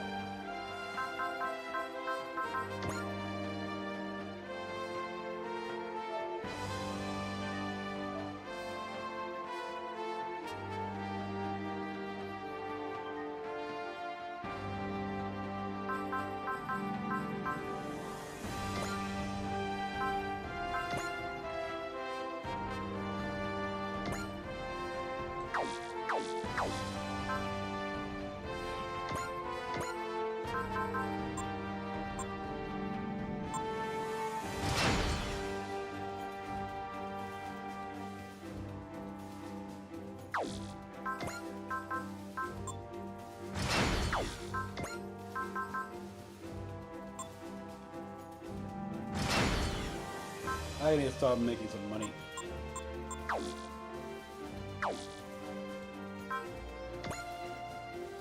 I need to start making some money.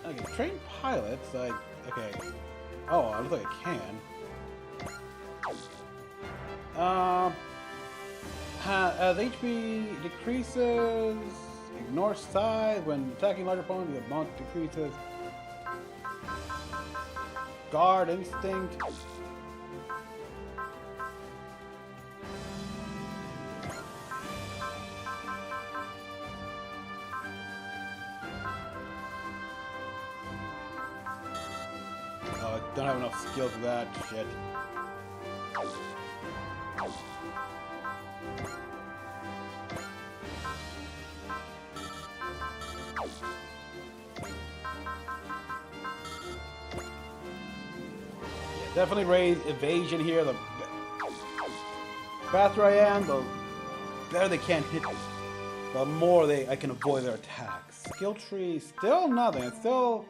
Okay, train pilots, okay. Oh, I look like I can. As HP decreases, ignore size. When attacking larger opponents, the amount decreases. Guard instinct. Don't have enough skill for that shit. Yeah, definitely raise evasion here. The faster I am, the better they can't hit me. The more I can avoid their attacks. Skill tree, still nothing. It's still...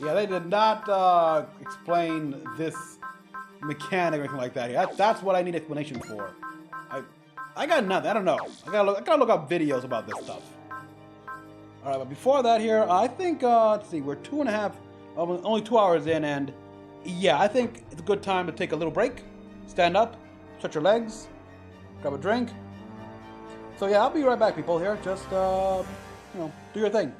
Yeah, they did not explain this mechanic or anything like that. That's what I need explanation for. I got nothing. I don't know. I gotta look up videos about this stuff. All right, but before that, here I think let's see, we're only 2 hours in, and yeah, I think it's a good time to take a little break, stand up, stretch your legs, grab a drink, So yeah, I'll be right back, people. Here, just do your thing.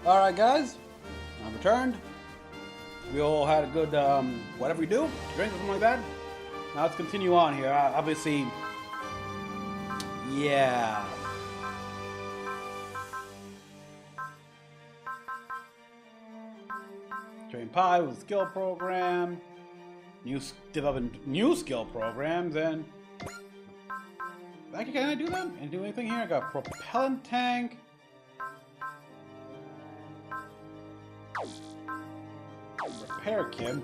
Alright guys, I'm returned. We all had a good, whatever we do, drink or something like that. Now let's continue on here. Obviously, yeah. Train Pi with a skill program. Developing new skill programs, and actually, can I do that? Can I do anything here? I got propellant tank. Repair kit.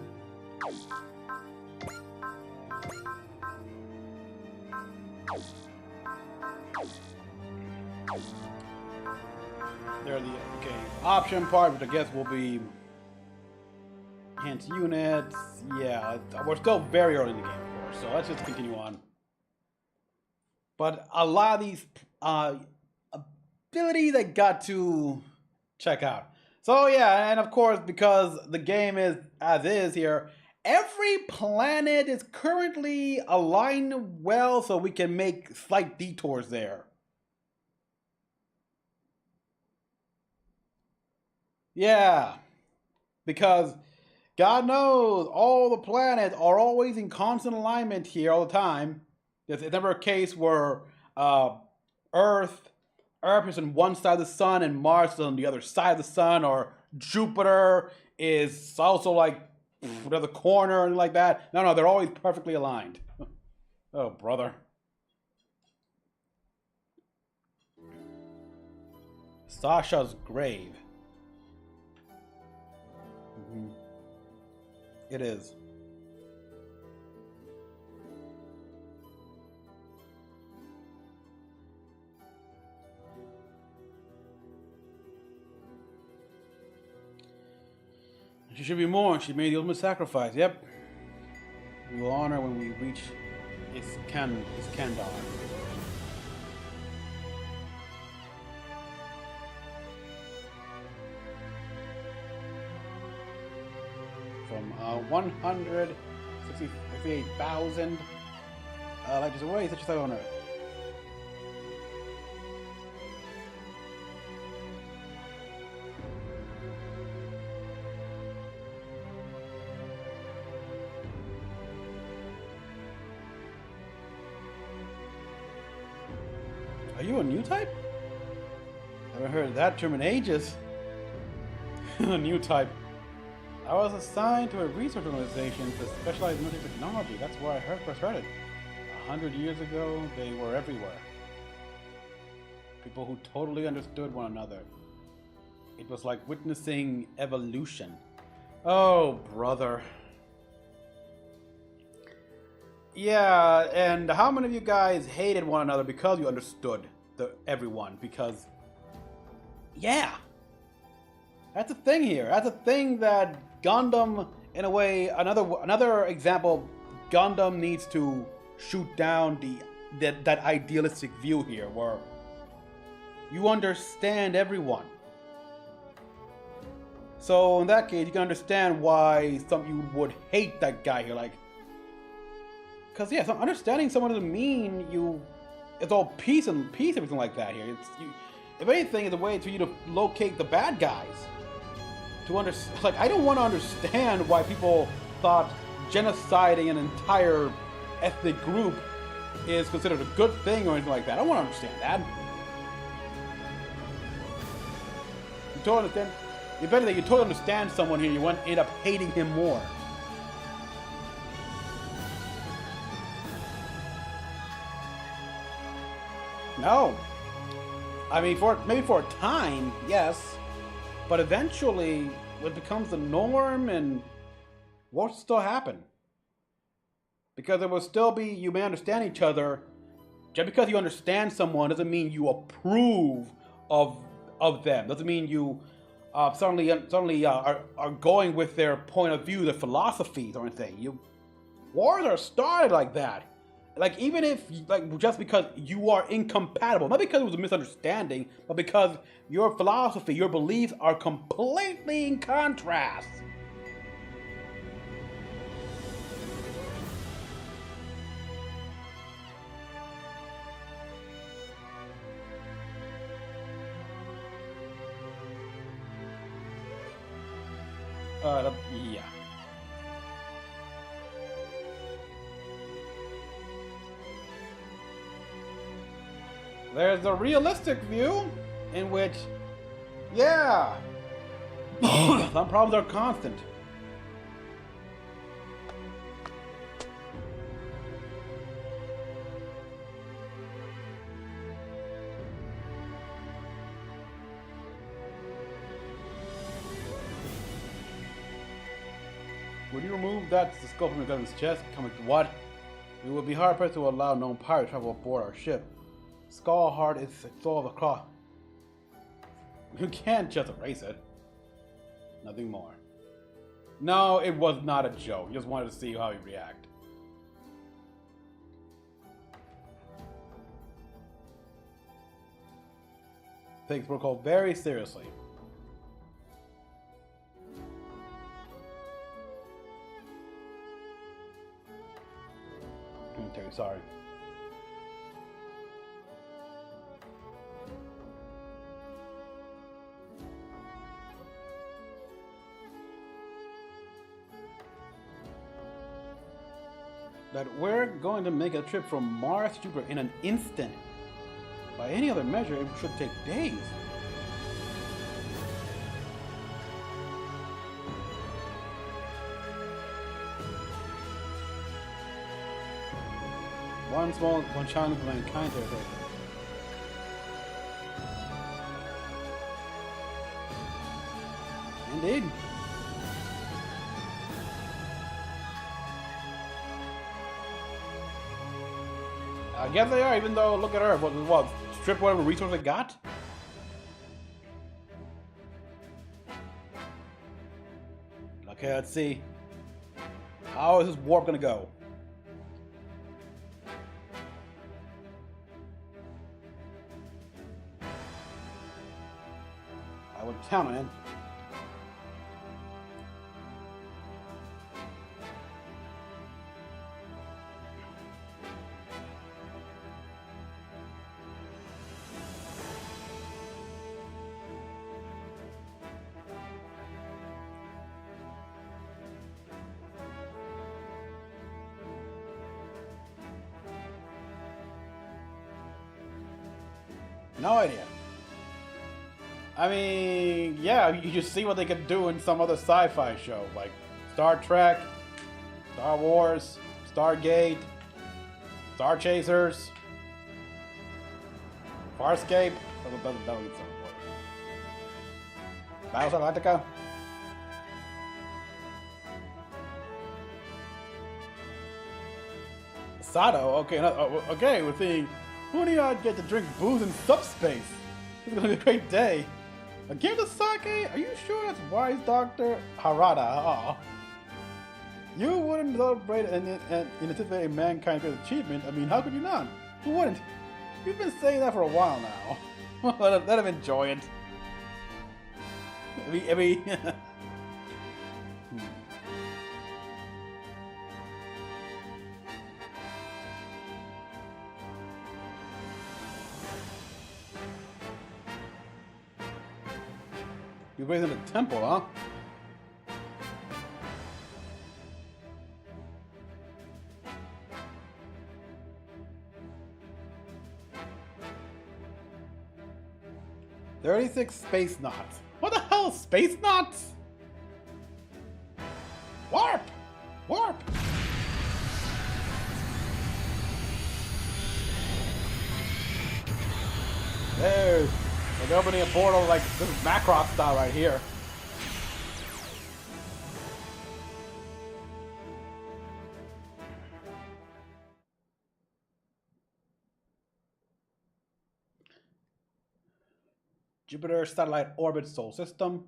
They're the option part, which I guess will be enhanced units. Yeah, we're still very early in the game, of course, so let's just continue on. But a lot of these abilities I got to check out. So yeah, and of course, because the game is as is here, every planet is currently aligned well so we can make slight detours there. Yeah, because God knows all the planets are always in constant alignment here all the time. There's never a case where Earth is on one side of the sun and Mars is on the other side of the sun, or Jupiter is also like the corner and like that. No, they're always perfectly aligned. Oh, brother. Sasha's grave. It is. She should be mourned. She made the ultimate sacrifice. Yep. We will honor when we reach Iskandar. From 168,000 light years away, such as on Earth. Are you a new type? Haven't heard that term in ages. A new type. I was assigned to a research organization to specialize in military technology. That's where I first heard it. 100 years ago, they were everywhere. People who totally understood one another. It was like witnessing evolution. Oh, brother. Yeah, and how many of you guys hated one another because you understood everyone? Because, yeah. That's a thing here. That's a thing that Gundam, in a way, another example, Gundam needs to shoot down that idealistic view here, where you understand everyone. So in that case, you can understand why you would hate that guy here, like, because yeah, understanding someone doesn't mean it's all peace, everything like that here. If anything, it's a way for you to locate the bad guys. I don't want to understand why people thought genociding an entire ethnic group is considered a good thing or anything like that. I don't want to understand that. You totally understand. You better that you totally understand someone here. You won't end up hating him more. No. I mean, maybe for a time, yes. But eventually, it becomes the norm, and what will still happen? Because there will still be, you may understand each other. Just because you understand someone doesn't mean you approve of them. Doesn't mean you suddenly are going with their point of view, their philosophies or anything. Wars are started like that. Like, even if, just because you are incompatible, not because it was a misunderstanding, but because your philosophy, your beliefs are completely in contrast. Yeah. There's a realistic view in which, yeah, some problems are constant. Would you remove that scope from your gun's chest? Coming to what? It would be hard pressed to allow known pirates to travel aboard our ship. Skull hard is all the claw. You can't just erase it. Nothing more. No, it was not a joke. You just wanted to see how he'd react. Takes protocol very seriously. Terry, sorry. That we're going to make a trip from Mars to Jupiter in an instant. By any other measure, it should take days. One challenge for mankind territory. Indeed. I guess they are, even though, look at her, what, strip whatever resource they got? Okay, let's see. How is this warp gonna go? I would count on it. No idea. I mean, yeah, you just see what they could do in some other sci-fi show, like Star Trek, Star Wars, Stargate, Star Chasers, Farscape. That would be so important. Battlestar Galactica. Sato. Okay, okay, we're seeing. Who do you get to drink booze in subspace? It's gonna be a great day. A game of sake? Are you sure that's wise, Dr. Harada? Oh. You wouldn't celebrate and anticipate mankind's achievement. I mean, how could you not? Who wouldn't? You've been saying that for a while now. Let him enjoy it. I mean You raised in a temple, huh? "36 space knots." What the hell, space knots? Warp! Warp! There's like opening a portal like this is Macross style right here. Jupiter satellite orbit solar system.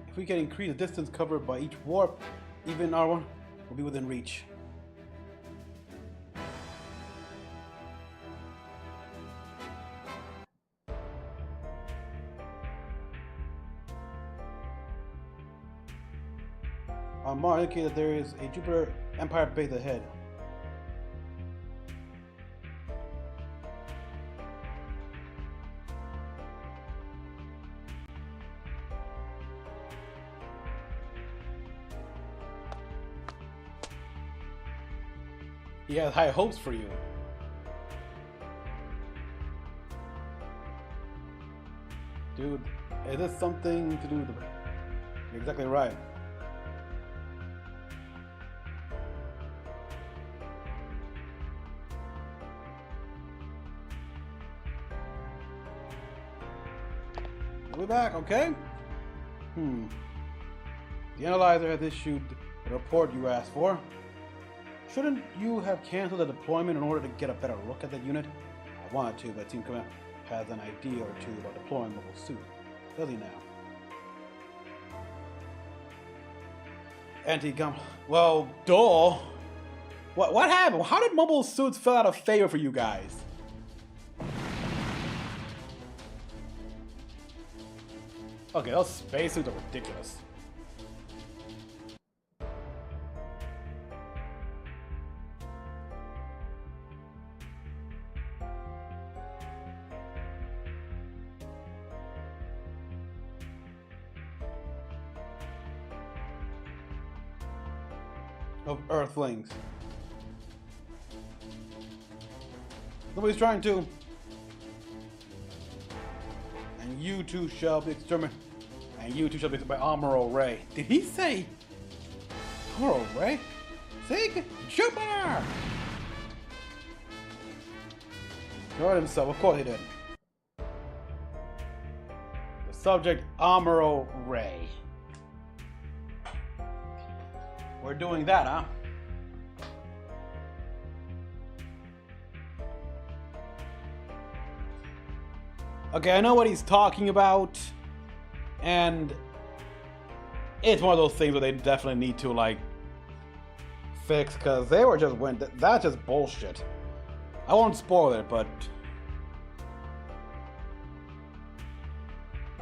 If we can increase the distance covered by each warp, even our one will be within reach. On Mars indicated that there is a Jupiter Empire base ahead. He has high hopes for you. Dude, is this something to do with the... You're exactly right. We'll be back, okay? The analyzer has issued the report you asked for. Shouldn't you have canceled the deployment in order to get a better look at that unit? I wanted to, but Team Command has an idea or two about deploying mobile suit. Does he now? Anti-gun. Well, duh. What happened? How did mobile suits fall out of favor for you guys? Okay, those spacesuits are ridiculous. Of Earthlings. Nobody's trying to. And you two shall be exterminated. And you two shall be exterminated by Amuro Ray. Did he say Amuro Ray? Sig Jupiter! He heard himself, of course he did. The subject Amuro Ray. We're doing that, huh? Okay, I know what he's talking about, and it's one of those things where they definitely need to, like, fix, because they were just that's just bullshit. I won't spoil it, but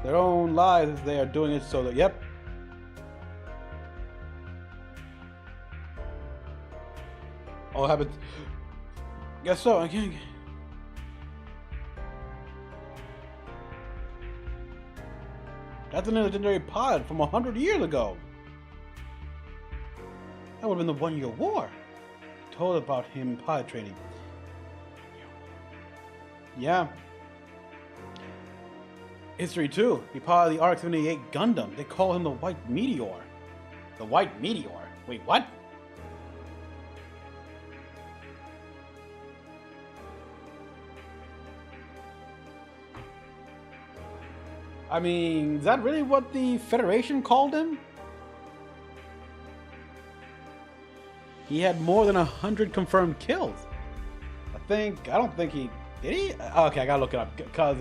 their own lives, they are doing it so that, yep. Oh, happened. Guess so. I can't. That's an legendary pod from 100 years ago. That would have been the 1-year war. I told about him in pod training. Yeah. History too. He piloted the RX-78 Gundam. They call him the White Meteor. The White Meteor? Wait, what? I mean, is that really what the Federation called him? He had more than 100 confirmed kills. I don't think he... Did he? Okay, I gotta look it up. Because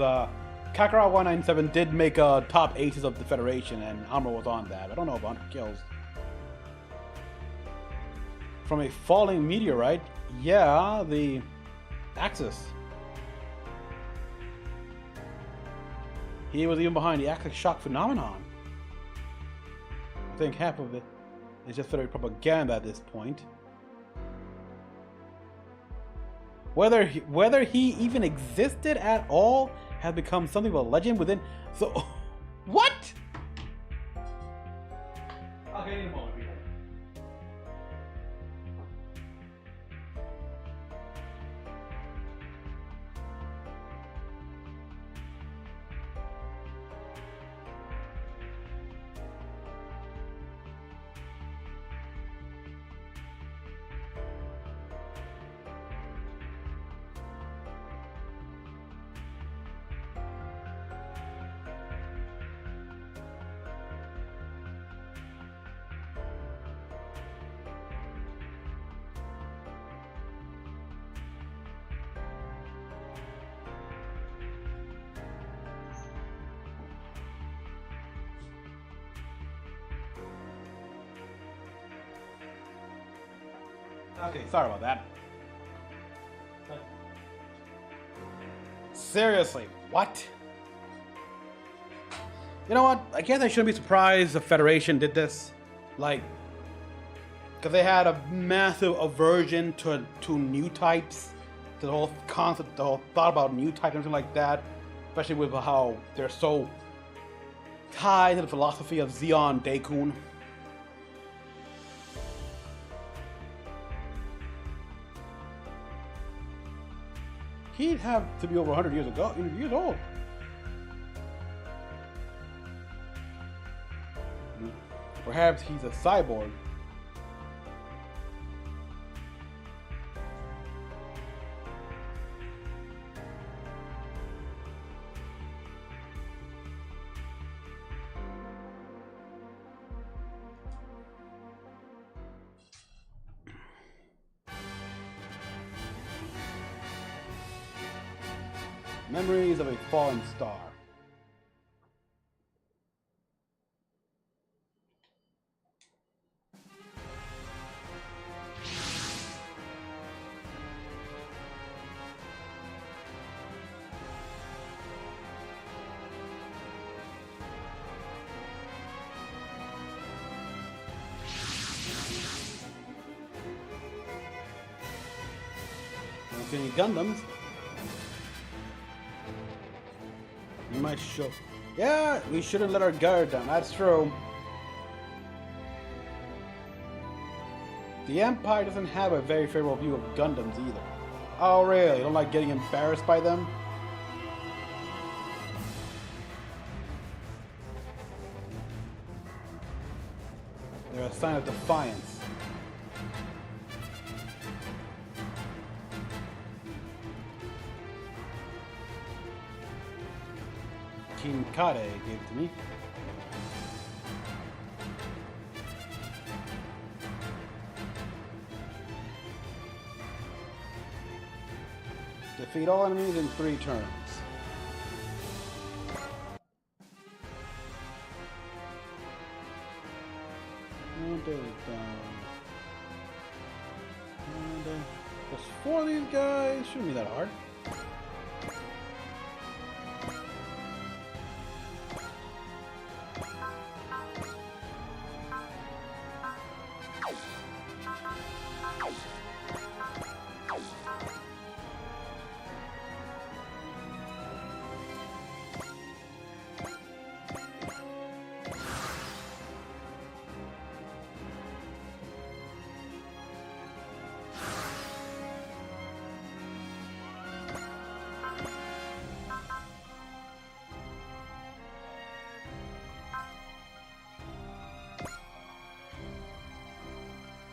Kakarot 197 did make top aces of the Federation, and Amuro was on that. I don't know about 100 kills. From a falling meteorite? Yeah, the Axis. He was even behind the Axis shock phenomenon. I think half of it is just Federation propaganda at this point. Whether he even existed at all has become something of a legend within. So, what? Okay, in a moment, people. Okay, sorry about that. Seriously, what? You know what? I guess I shouldn't be surprised the Federation did this. Like, because they had a massive aversion to new types, to the whole concept, the whole thought about new types and everything like that, especially with how they're so tied to the philosophy of Zeon Daikun. He'd have to be over 100 years old. Perhaps he's a cyborg. Memories of a fallen star. Don't see any Gundams. You might show. Yeah, we shouldn't let our guard down. That's true. The Empire doesn't have a very favorable view of Gundams either. Oh, really? You don't like getting embarrassed by them? They're a sign of defiance. Kinkade gave it to me. Defeat all enemies in 3 turns. There's 4 of these guys. Shouldn't be that hard.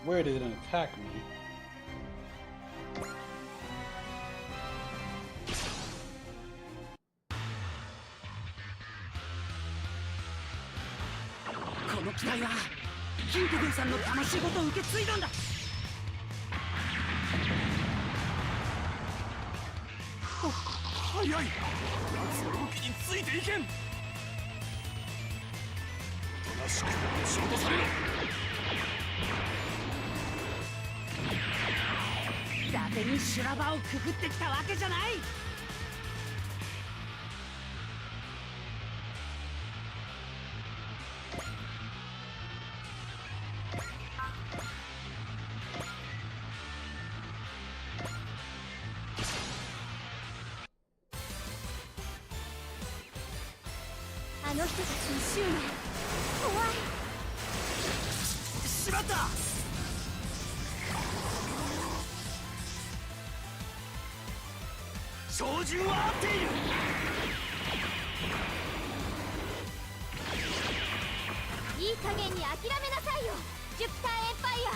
Where did it attack me?あの人たちの執念怖い。しまった。照準は合っている。いい加減に諦めなさいよ、ジュピターエンパイア。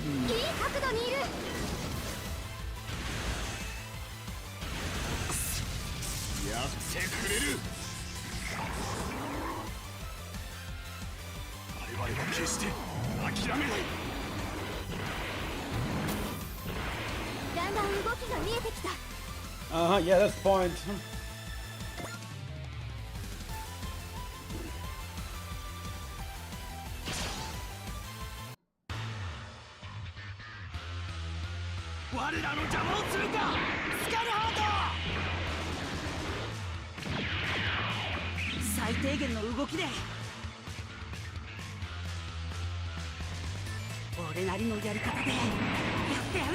いい角度にいる。やってくれる。我々は決して諦めない。だんだん動きが見えてきた。Yeah, that's the point. 低限の動きで俺なりのやり方でやってやる。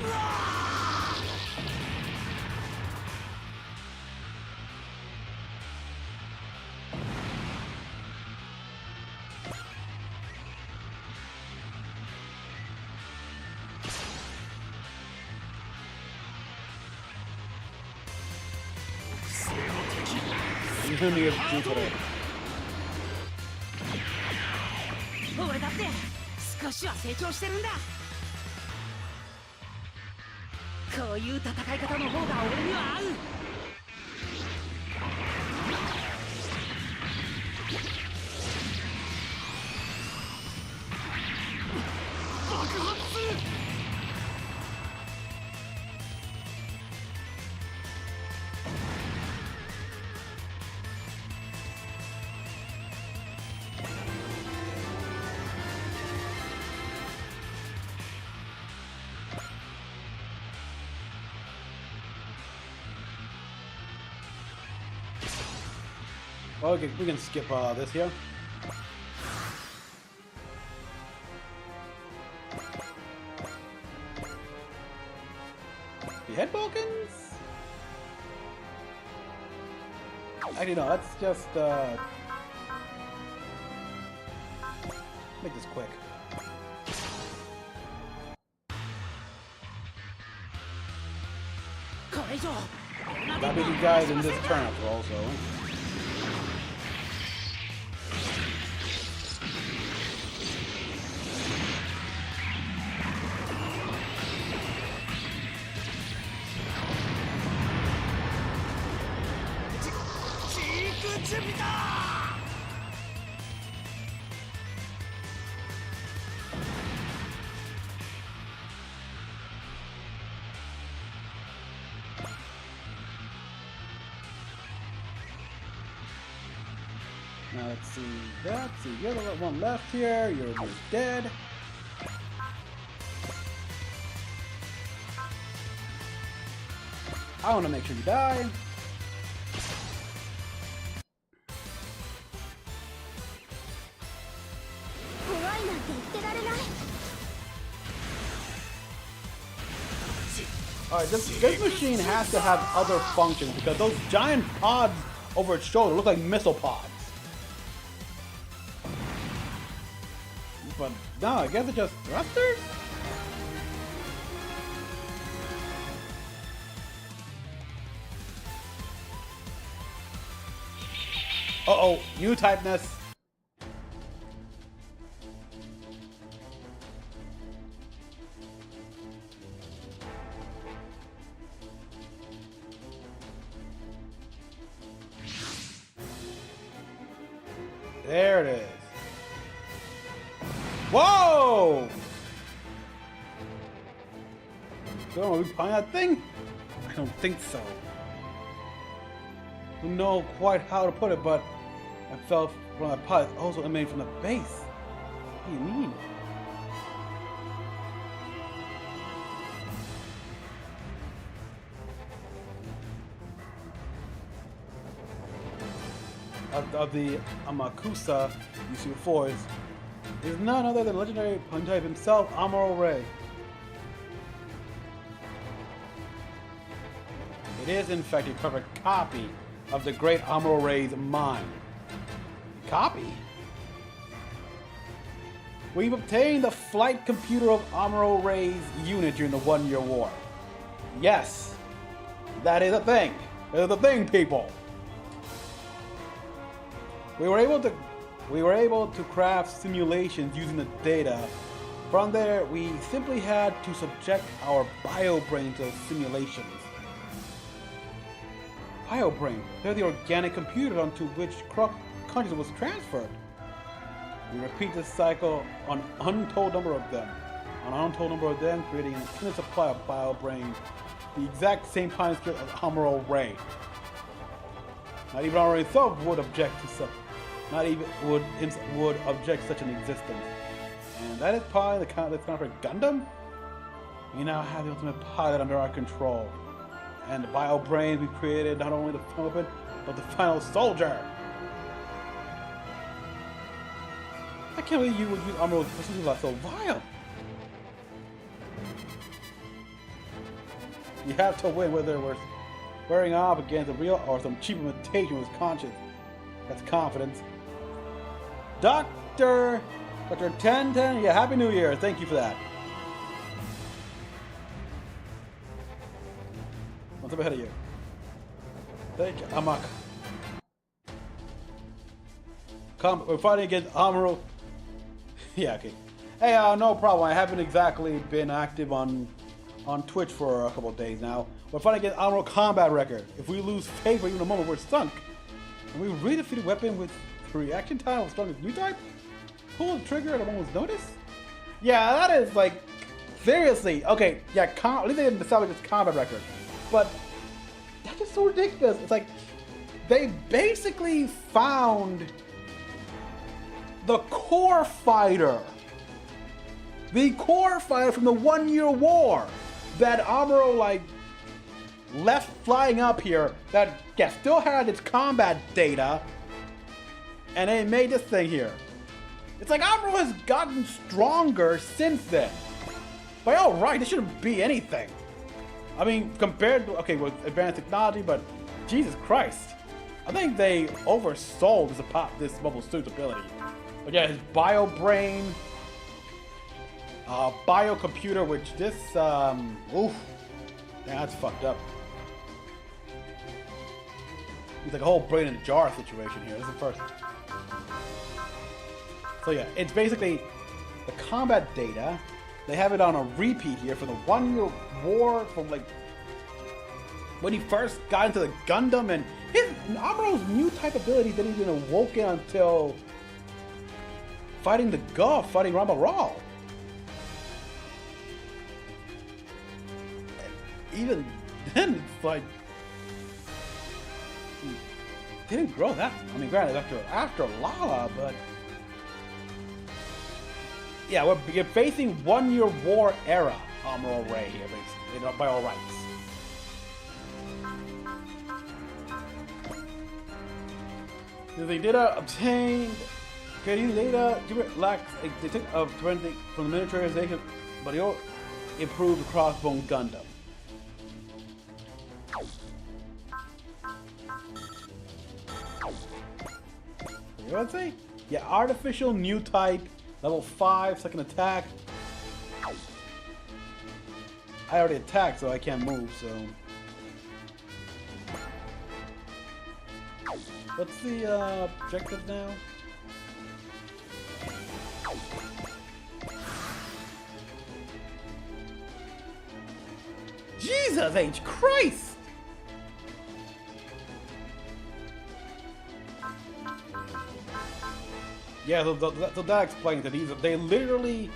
うわYou don't need to do today. 俺だって少しは成長してるんだ。こういう戦い方の方が俺には合う。爆発。Okay, we can skip this here. The head Balkans? Actually, no, let's just make this quick. That'll be the guys in this turn after all, so. Now let's see that. See, you're the one left here. You're just dead. I want to make sure you die. Alright, this machine has to have other functions because those giant pods over its shoulder look like missile pods. But no, I guess it's just thrusters? Uh-oh, U-typeness. There it is. Whoa! Are we behind that thing? I don't think so. I don't know quite how to put it, but I felt one of the pods also emanating from the base. What do you mean? Of the Amakusa you see before is none other than legendary pun type himself, Amuro Ray. It is in fact a perfect copy of the great Amuro Ray's mind. Copy? We've obtained the flight computer of Amuro Ray's unit during the 1-year war. Yes, that is a thing. That is a thing, people. We were able to craft simulations using the data. From there, we simply had to subject our bio-brain to simulations. Bio-brain, they're the organic computer onto which consciousness was transferred. We repeat this cycle on an untold number of them. Creating an infinite supply of bio-brain, the exact same time scale as Amuro Ray. Not even Amuro Ray himself would object to such. Not even would object to such an existence. And that is probably the counter Gundam? We now have the ultimate pilot under our control. And the bio brains we created, not only the weapon, but the final soldier. I can't believe you would use Amuro for something like so vile. You have to win whether we're wearing off against a real or some cheap imitation with conscience. That's confidence. Dr. 1010, yeah, Happy New Year. Thank you for that. What's up ahead of you? Thank you, Amak. We're fighting against Amuro. Yeah, okay. Hey, no problem. I haven't exactly been active on Twitch for a couple of days now. We're fighting against Amuro combat record. If we lose faith for even a moment, we're sunk. And we redefeated weapon with reaction time with strongest new type? Pull the trigger at a moment's notice? Yeah, that is like seriously. Okay, yeah, at least they didn't establish this combat record. But that's just so ridiculous. It's like they basically found the core fighter. The core fighter from the 1 Year War that Amuro like left flying up here that still had its combat data, and they made this thing here. It's like Amuro has gotten stronger since then. By all right, this shouldn't be anything. I mean, compared to, okay, with advanced technology, but Jesus Christ. I think they oversold this mobile suit's ability. But yeah, his bio brain, bio computer, which this, oof, that's fucked up. It's like a whole brain in a jar situation here. This is the first. So yeah, it's basically the combat data. They have it on a repeat here for the 1 Year War from like when he first got into the Gundam, and Amuro's new type ability didn't even awoken until fighting the Gulf, fighting Rama-Ral. Even then, it's like he didn't grow that. I mean, granted, after Lala, but yeah, we're facing 1 Year War era Amuro Ray here, basically, by all rights. They did obtain. Okay, these data lacks they took from the miniaturization, but they improved the Crossbone Gundam. You know what I'm saying? Yeah, artificial new type, level 5, second attack. I already attacked, so I can't move, so. What's the objective now? Jesus H. Christ! Yeah, so that explains that they literally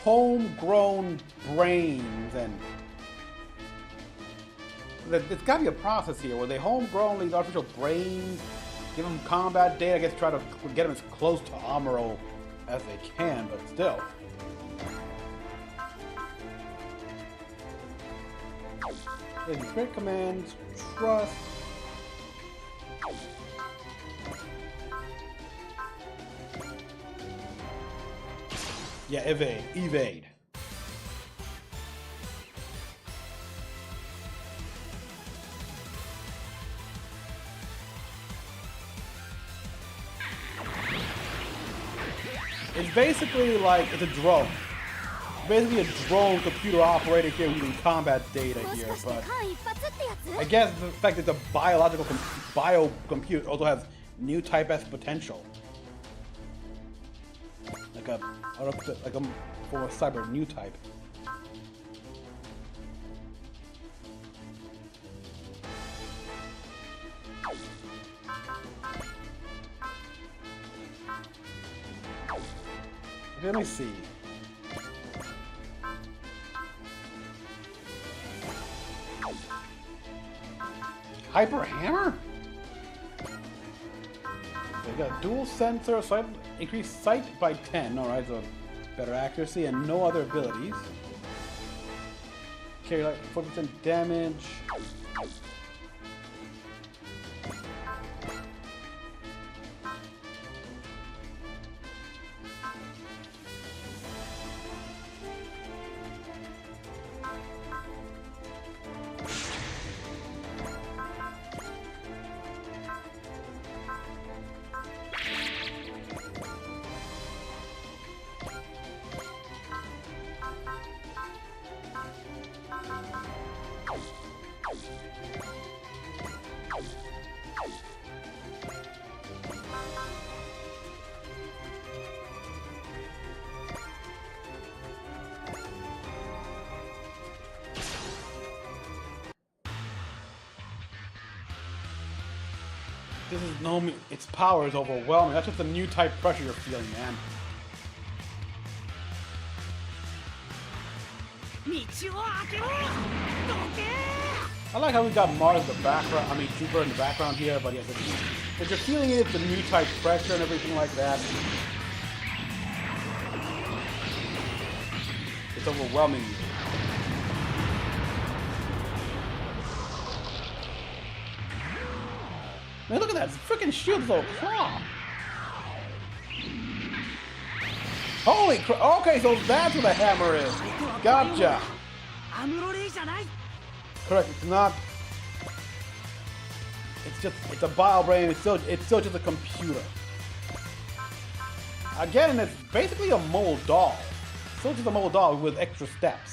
homegrown brains, and it's got to be a process here where they homegrown these artificial brains, give them combat data, I guess try to get them as close to Amuro as they can, but still. There's great commands, trust. Yeah, evade. It's basically like it's a drone. Basically a drone computer operated here using combat data here, but I guess the fact that the biological biocomputer also has new type S potential. Like a form of cyber new type. Let me see. Hyper hammer? They got dual sensor, sight, increased sight by 10. Alright, so better accuracy and no other abilities. carry like 4% damage. This is no, its power is overwhelming. That's just a new type pressure you're feeling, man. I like how we got Mars in the background. I mean, Jupiter in the background here, but yes, if you're feeling it, it's the new type pressure and everything like that. It's overwhelming you. Man, look at that freaking shield though. Claw. Holy crap. Okay, so that's what the hammer is. Gotcha. Correct, it's not. It's a bio brain, it's still just a computer. Again, it's basically a mole doll. Still just a mole doll with extra steps.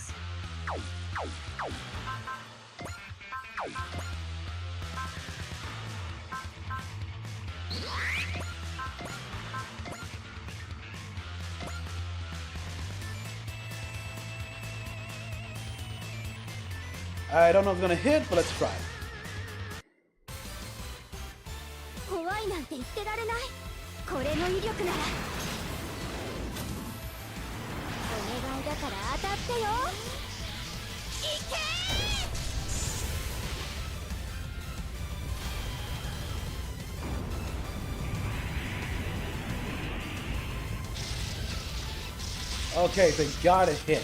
I don't know if it's gonna hit, but let's try. 怖いなんて言ってられない。これの威力なら。お願いだから当たってよ。いけー! Okay, they gotta hit.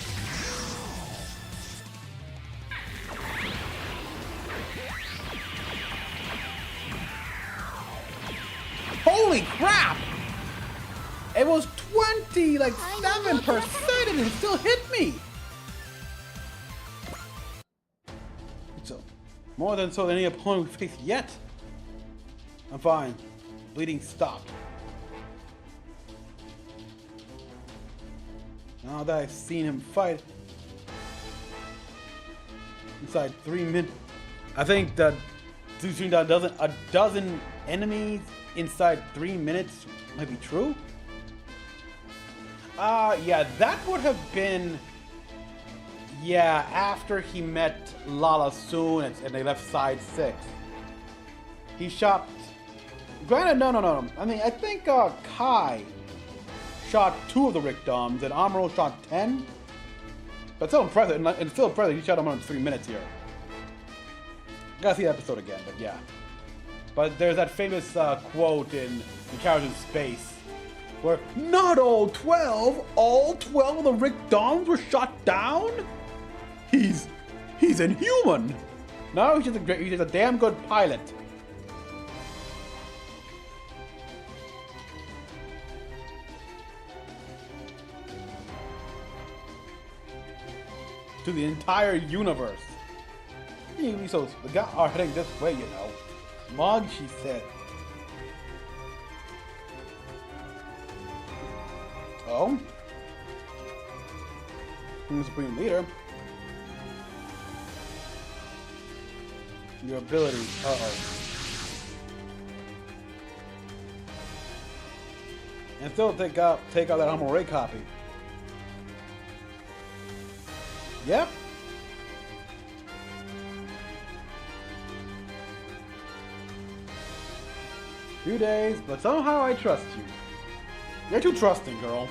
Holy crap! It was 7% and it still hit me! So, more than so any opponent we faced yet. I'm fine. Bleeding stopped. Now that I've seen him fight inside 3 minutes, I think that shooting down a dozen enemies inside 3 minutes might be true. Yeah, that would have been, yeah, after he met Lala Soon and they left side 6. He shot, granted, no. I mean, I think Kai shot 2 of the Rickdoms and Amuro shot 10. But still impressive, and still impressive, he shot him in 3 minutes here. Gotta see the episode again, but yeah. But there's that famous quote in Encounters in Space where not all 12 of the Rickdoms were shot down? He's inhuman. No, he's just a damn good pilot. To the entire universe. So the guys are heading this way, you know. Smog, she said. Oh? Supreme Leader. Your ability. Uh-oh. And still take out that Armor Ray copy. Yep. Few days, but somehow I trust you. You're too trusting, girl.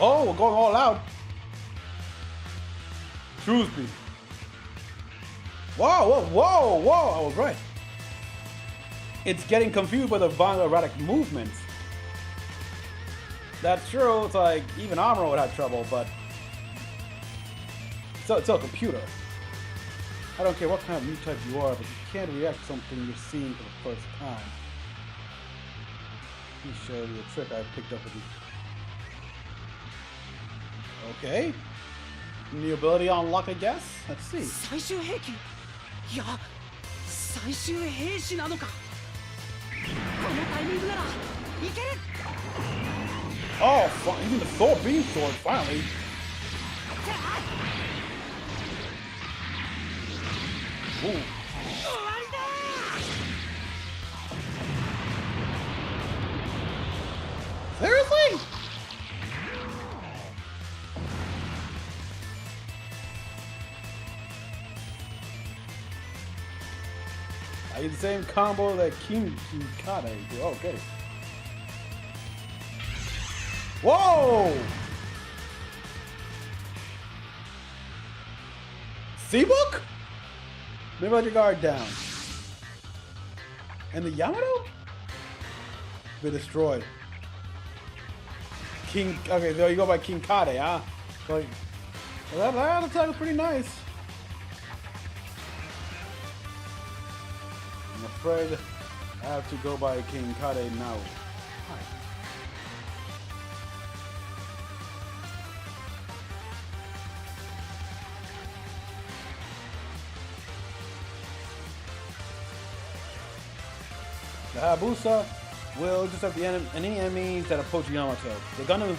Oh, we're going all out. Shrewsbury. Whoa, whoa, whoa, whoa! I was right. It's getting confused by the violent erratic movements. That's true. It's like even Amuro would have trouble, but it's still a computer. I don't care what kind of new type you are, but you can't react to something you're seeing for the first time. Let me show you a trick I picked up with you. Okay. New ability unlocked, I guess? Let's see. 最終兵器いや最終兵士なのかこのタイミングならいける Oh, even the Thor Beam Sword, finally. Ooh. 終わりだ Seriously? I use the same combo that Kinkade do. Okay. Whoa! Seabook? Maybe let your guard down. And the Yamato? Be destroyed. Okay, so you go by Kinkade, huh? Like, well, that attack was pretty nice. I'm afraid I have to go by Kinkade now. Hi. The Hayabusa will intercept any enemies that approach Yamato. The Gundam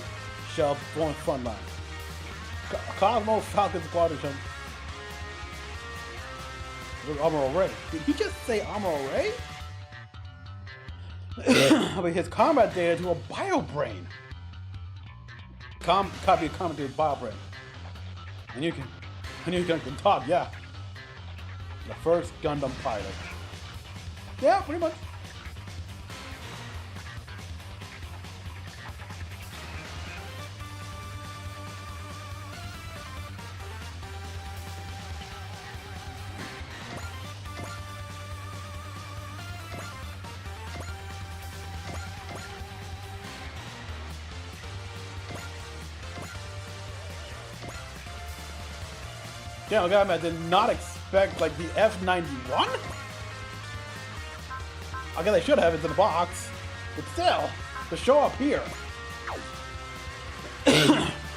shall form front line. Cosmo Falcon Squadron shall... Amuro Ray. Did he just say Amuro Ray? But his combat data to a Bio Brain. Copy of combat to his Bio Brain. And you can talk, yeah. The first Gundam pilot. Yeah, pretty much. Damn, God, I did not expect like the F91. I guess I should have it in the box, but still, to show up here.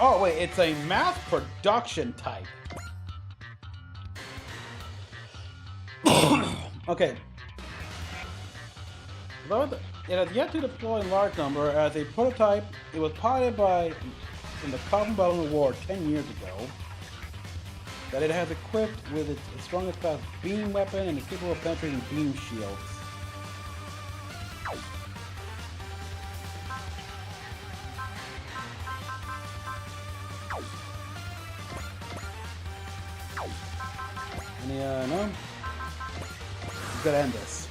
Oh wait, it's a mass production type. Okay. Though it has yet to deploy in large number as a prototype, it was piloted in the Carbon Battle War 10 years ago. That it has equipped with its strongest class beam weapon and is capable of penetrating beam shields. Any, no? We gotta end this.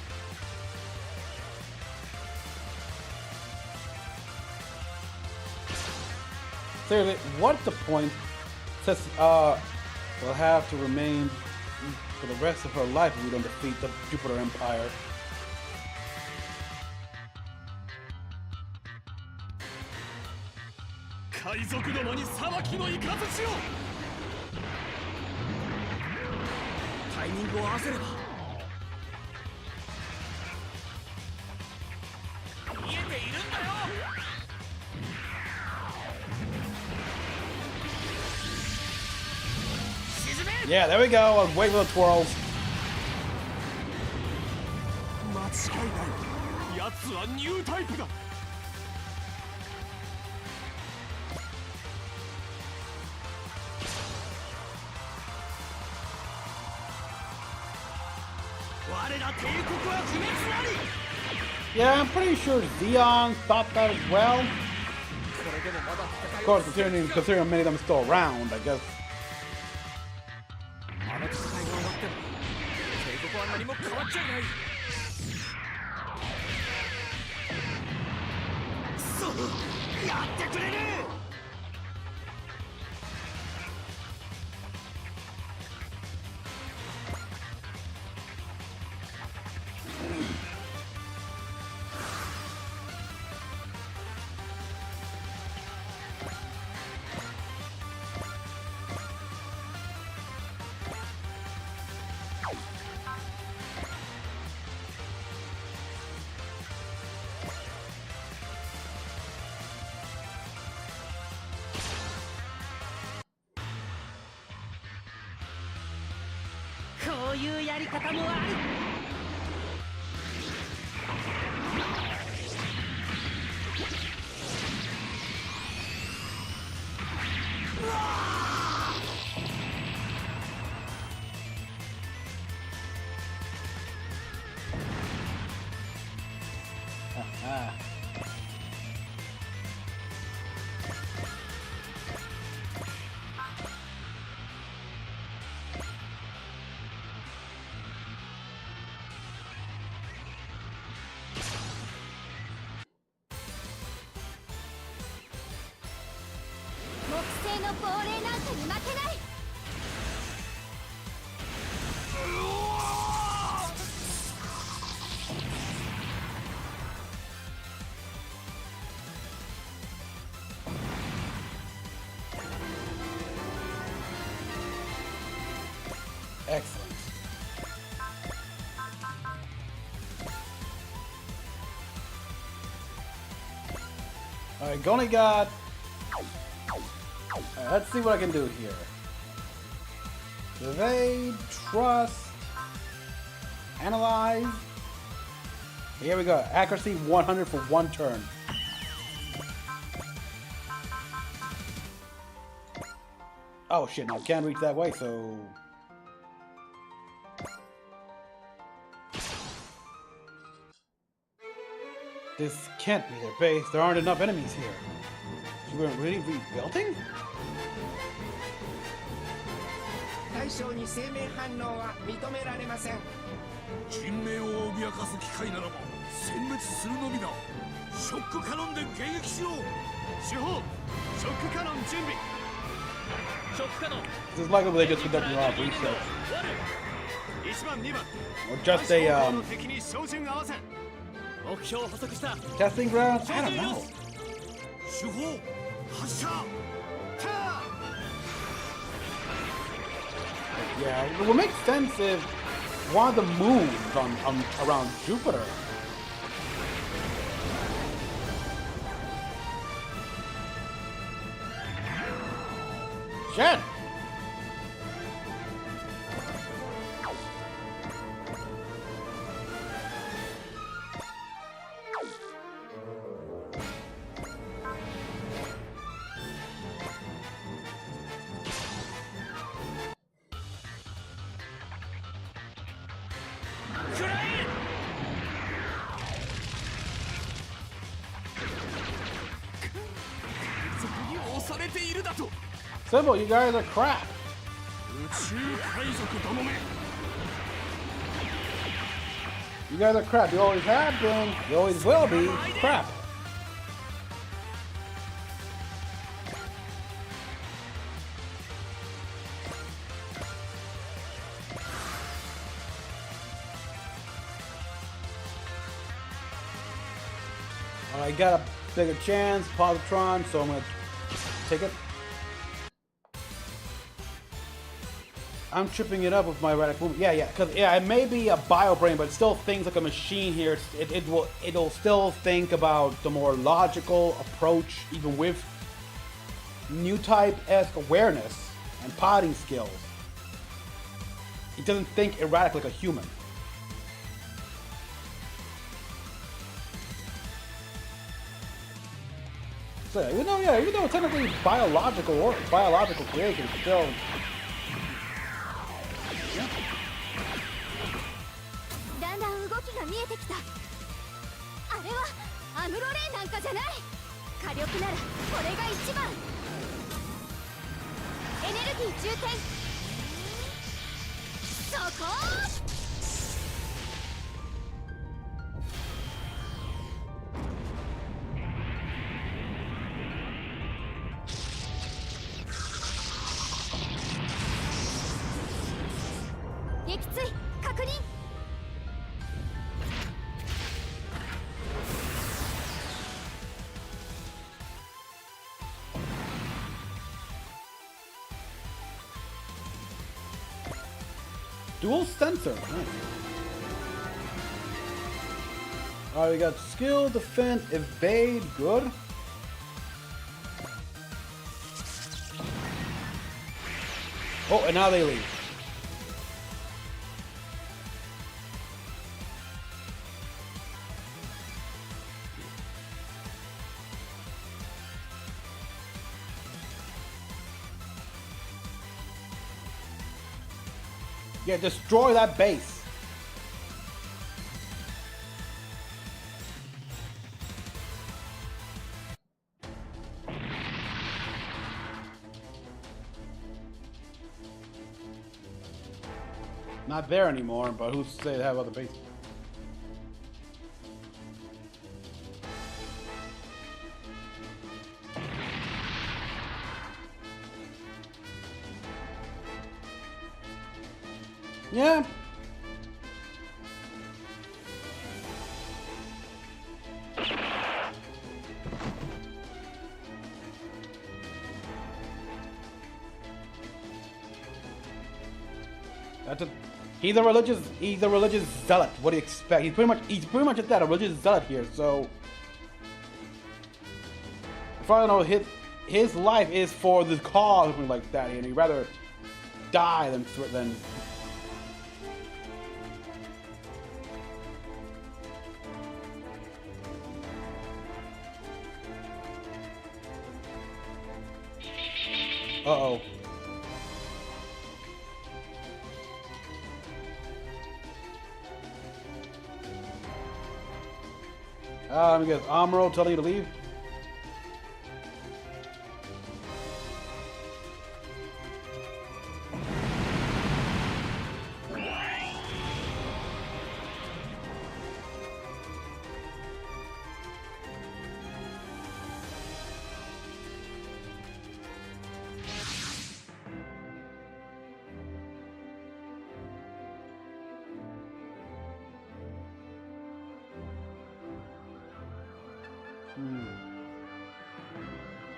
Seriously, what's the point? Says, will have to remain for the rest of her life if we don't defeat the Jupiter Empire. Yeah, there we go. Wait for the twirls. 間違いない奴はニュータイプだ我ら帝国は不滅なり Yeah, I'm pretty sure Zeon thought that as well. Of course, considering many of them are still around, I guess. あの戦いが終わっても帝国は何も変わっちゃいないそうやってくれるいうやり方もある。木製の亡霊なんかに負けない。Excellent. Alright, only got... Alright, let's see what I can do here. Evade, trust, analyze. Here we go. Accuracy 100 for 1 turn. Oh shit, no, can't reach that way, so... This can't be their base. There aren't enough enemies here. You weren't really rebuilding? 対象に生命反応は認められません。人命を脅かす機械ならば殲滅するのみだ。ショックカノンで迎撃しろ。手法ショックカノン準備。ショックカノン This is likely they just conducted a lot of research. 1番2番 Or just a, の敵に照準合わせ。目標を補足した。 testing ground? I don't know. 手法発射。 Yeah, it would make sense if one of the moons around Jupiter. Shit! Sybil, you guys are crap. 宇宙海賊どもめ。 You guys are crap. You always have been. You always will be. Crap. I got a bigger chance, positron, so I'm gonna take it. I'm tripping it up with my erratic movement. Yeah, because it may be a bio brain, but it still thinks like a machine here. It'll still think about the more logical approach, even with new type-esque awareness and potting skills. It doesn't think erratic like a human. So even though it's technically biological creation, it's still. Yeah. だんだん動きが見えてきた。あれはアムロレイなんかじゃない。火力ならこれが一番。エネルギー充填。そこ。撃墜確認。Dual sensor. Nice. Alright, we got skill, defense, evade. Good. Oh, and now they leave. Yeah, destroy that base. Not there anymore, but who's to say they have other bases? Yeah. That's a, he's a religious zealot. What do you expect? He's pretty much at that, a religious zealot here. So, if I don't know, his life is for the cause, something like that, and he'd rather die than. Uh-oh. Let me guess. Amuro telling you to leave?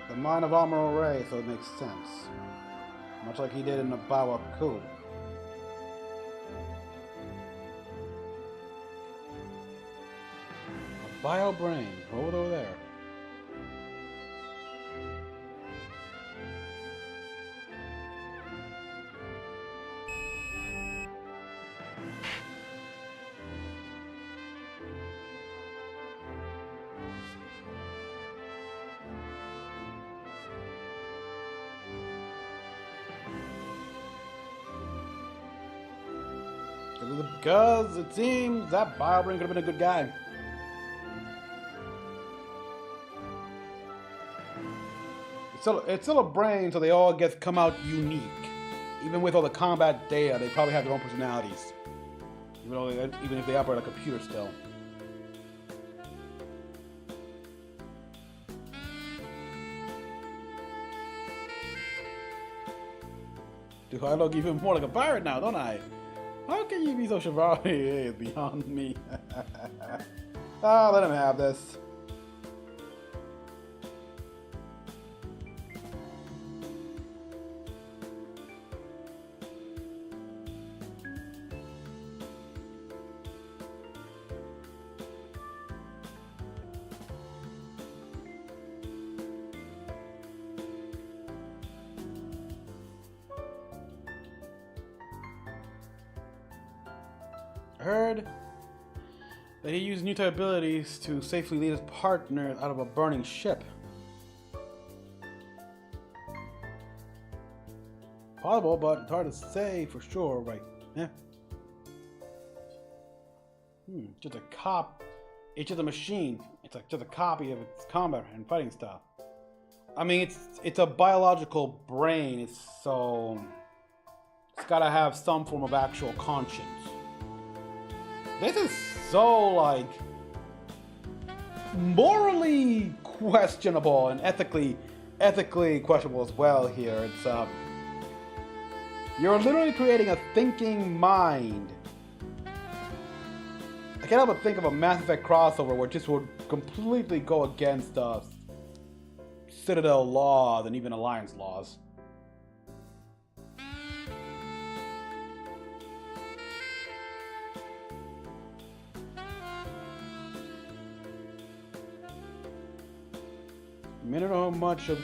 The mind of Amuro Ray, so it makes sense. Much like he did in the Bawa Coup. A bio brain, over there. Because it seems that bio brain could have been a good guy. It's still a brain, so they all come out unique. Even with all the combat data, they probably have their own personalities. Even if they operate like a computer still. Do I look even more like a pirate now, don't I? How can you be so chivalry? It's beyond me. Let him have this. Heard that he used new type abilities to safely lead his partner out of a burning ship. Possible, but it's hard to say for sure, right? Yeah. Just a cop. It's just a machine. It's like just a copy of its combat and fighting style. I mean, it's a biological brain. It's gotta have some form of actual conscience. This is so, like, morally questionable and ethically questionable as well here. It's, you're literally creating a thinking mind. I can't help but think of a Mass Effect crossover where this would completely go against, Citadel laws and even Alliance laws. You may not know how much of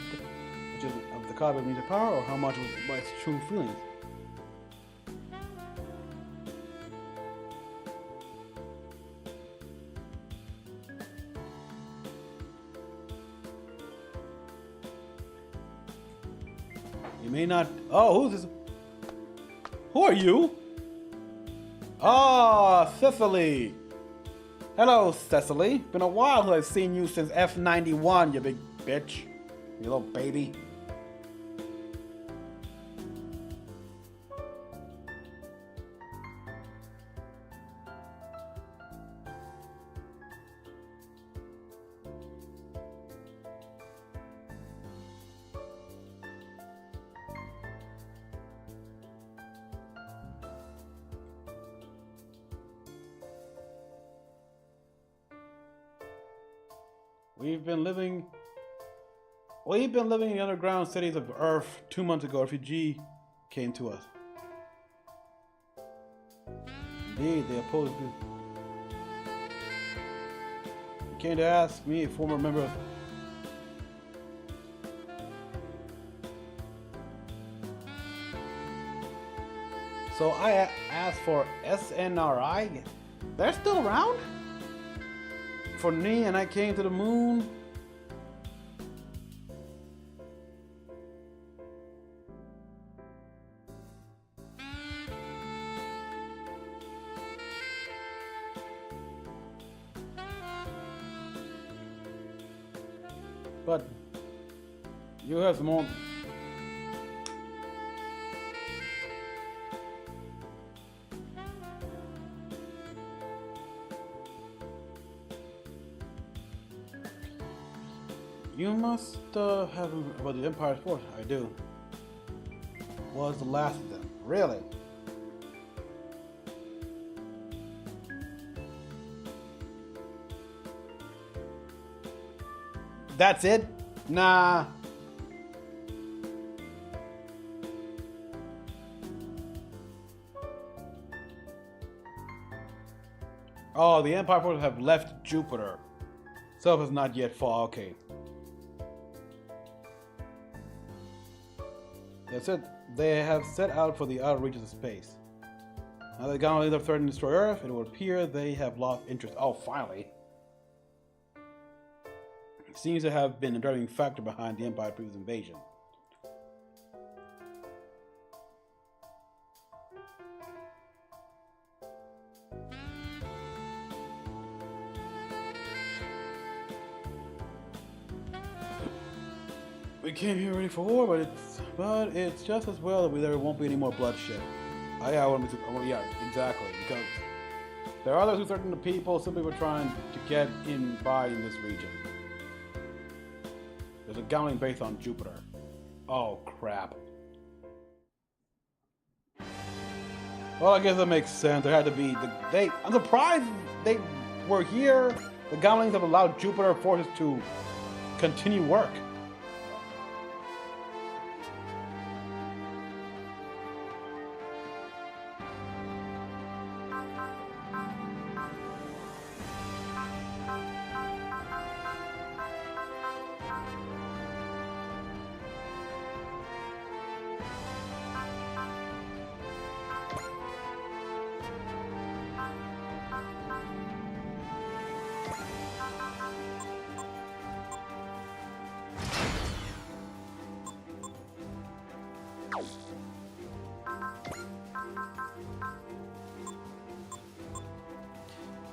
the copy means of power, or how much by its true feelings. You may not. Oh, who's this? Who are you? Ah, Cecily. Hello, Cecily. Been a while since I've seen you since F91, you big bitch. You little baby. We've been living in the underground cities of Earth. 2 months ago, a refugee came to us. Indeed, they opposed me. He came to ask me, a former member of... So I asked for SNRI. They're still around? For me, and I came to the moon. But you have more. You must have about the Empire's force. I do. Was the last of them. Really? That's it? Nah. Oh, the Empire forces have left Jupiter. Self has not yet fall. Okay. That's it. They have set out for the outer reaches of space. Now that Gamaliels are threatening to destroy Earth, it would appear they have lost interest. Oh, finally. It seems to have been a driving factor behind the Empire's previous invasion. We came here ready for war, but it's just as well that there won't be any more bloodshed. Yeah, exactly, because there are others who threaten the people simply for trying to get in this region. There's a Gauntling base on Jupiter. Oh crap. Well, I guess that makes sense. There had to be I'm surprised they were here. The Gauntlings have allowed Jupiter forces to continue work.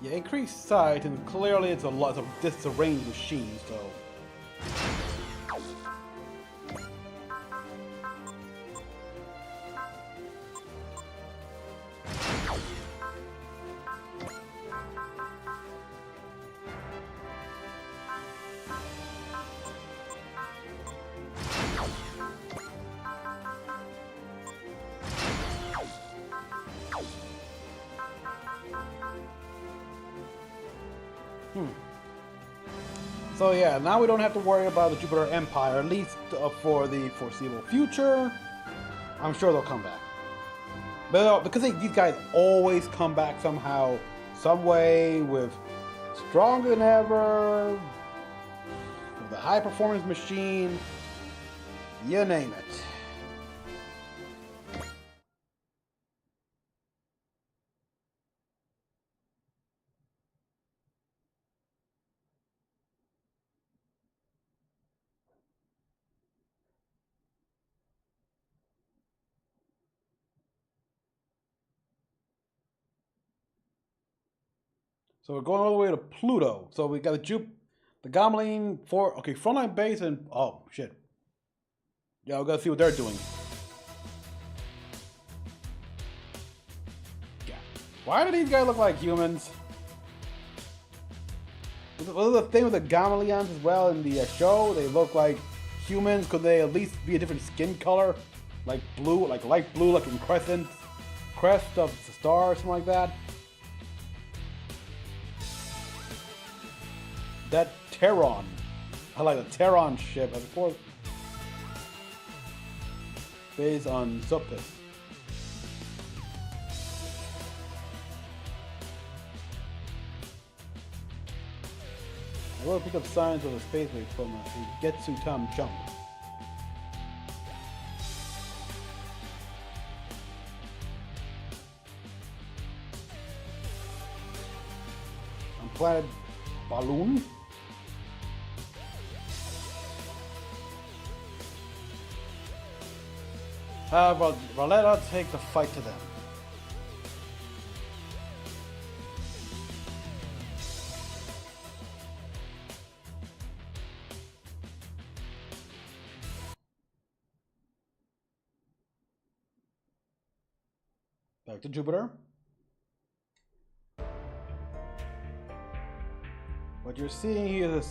Yeah, increased size, and clearly it's a lot of range machine, so. So yeah, now we don't have to worry about the Jupiter Empire, at least for the foreseeable future. I'm sure they'll come back. But because these guys always come back somehow, some way, with stronger than ever, with a high performance machine, you name it. So we're going all the way to Pluto. So we got the Gameline frontline base, and oh shit. Yeah, we gotta see what they're doing. Yeah. Why do these guys look like humans? Was the thing with the Gamaleons as well in the show? They look like humans. Could they at least be a different skin color? Like blue, like light blue, like in crest of the star or something like that? That Terron. I like the Terron ship, of course. Based on Zopis. I will pick up signs of the space wave from a Getsu Tom jump. On planet Balloon. Valletta take the fight to them. Back to Jupiter. What you're seeing here is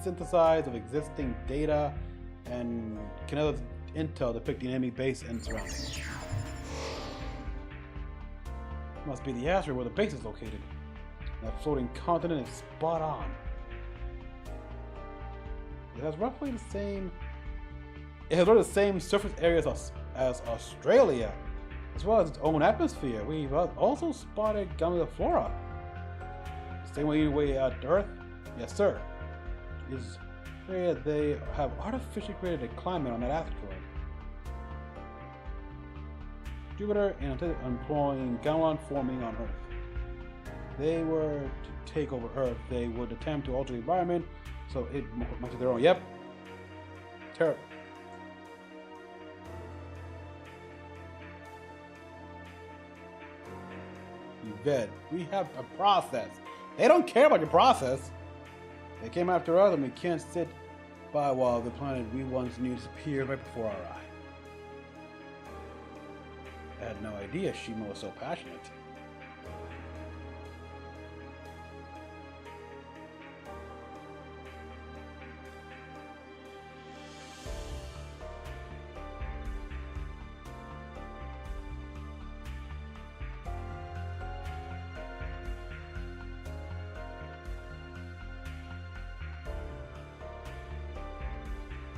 synthesized of existing data and kinetic intel depicting enemy base and surroundings. Must be the asteroid where the base is located. That floating continent is spot on. It has roughly the same. It has the same surface areas as Australia, as well as its own atmosphere. We've also spotted Gamma flora. Same way at Earth? Yes, sir. They have artificially created a climate on that asteroid. Jupiter and employing Gamelon forming on Earth. They were to take over Earth. They would attempt to alter the environment so it much of their own. Yep. Terrible. Yvette, we have a process. They don't care about your process. They came after us and we can't sit by while the planet we once knew disappeared right before our eye. I had no idea Shima was so passionate.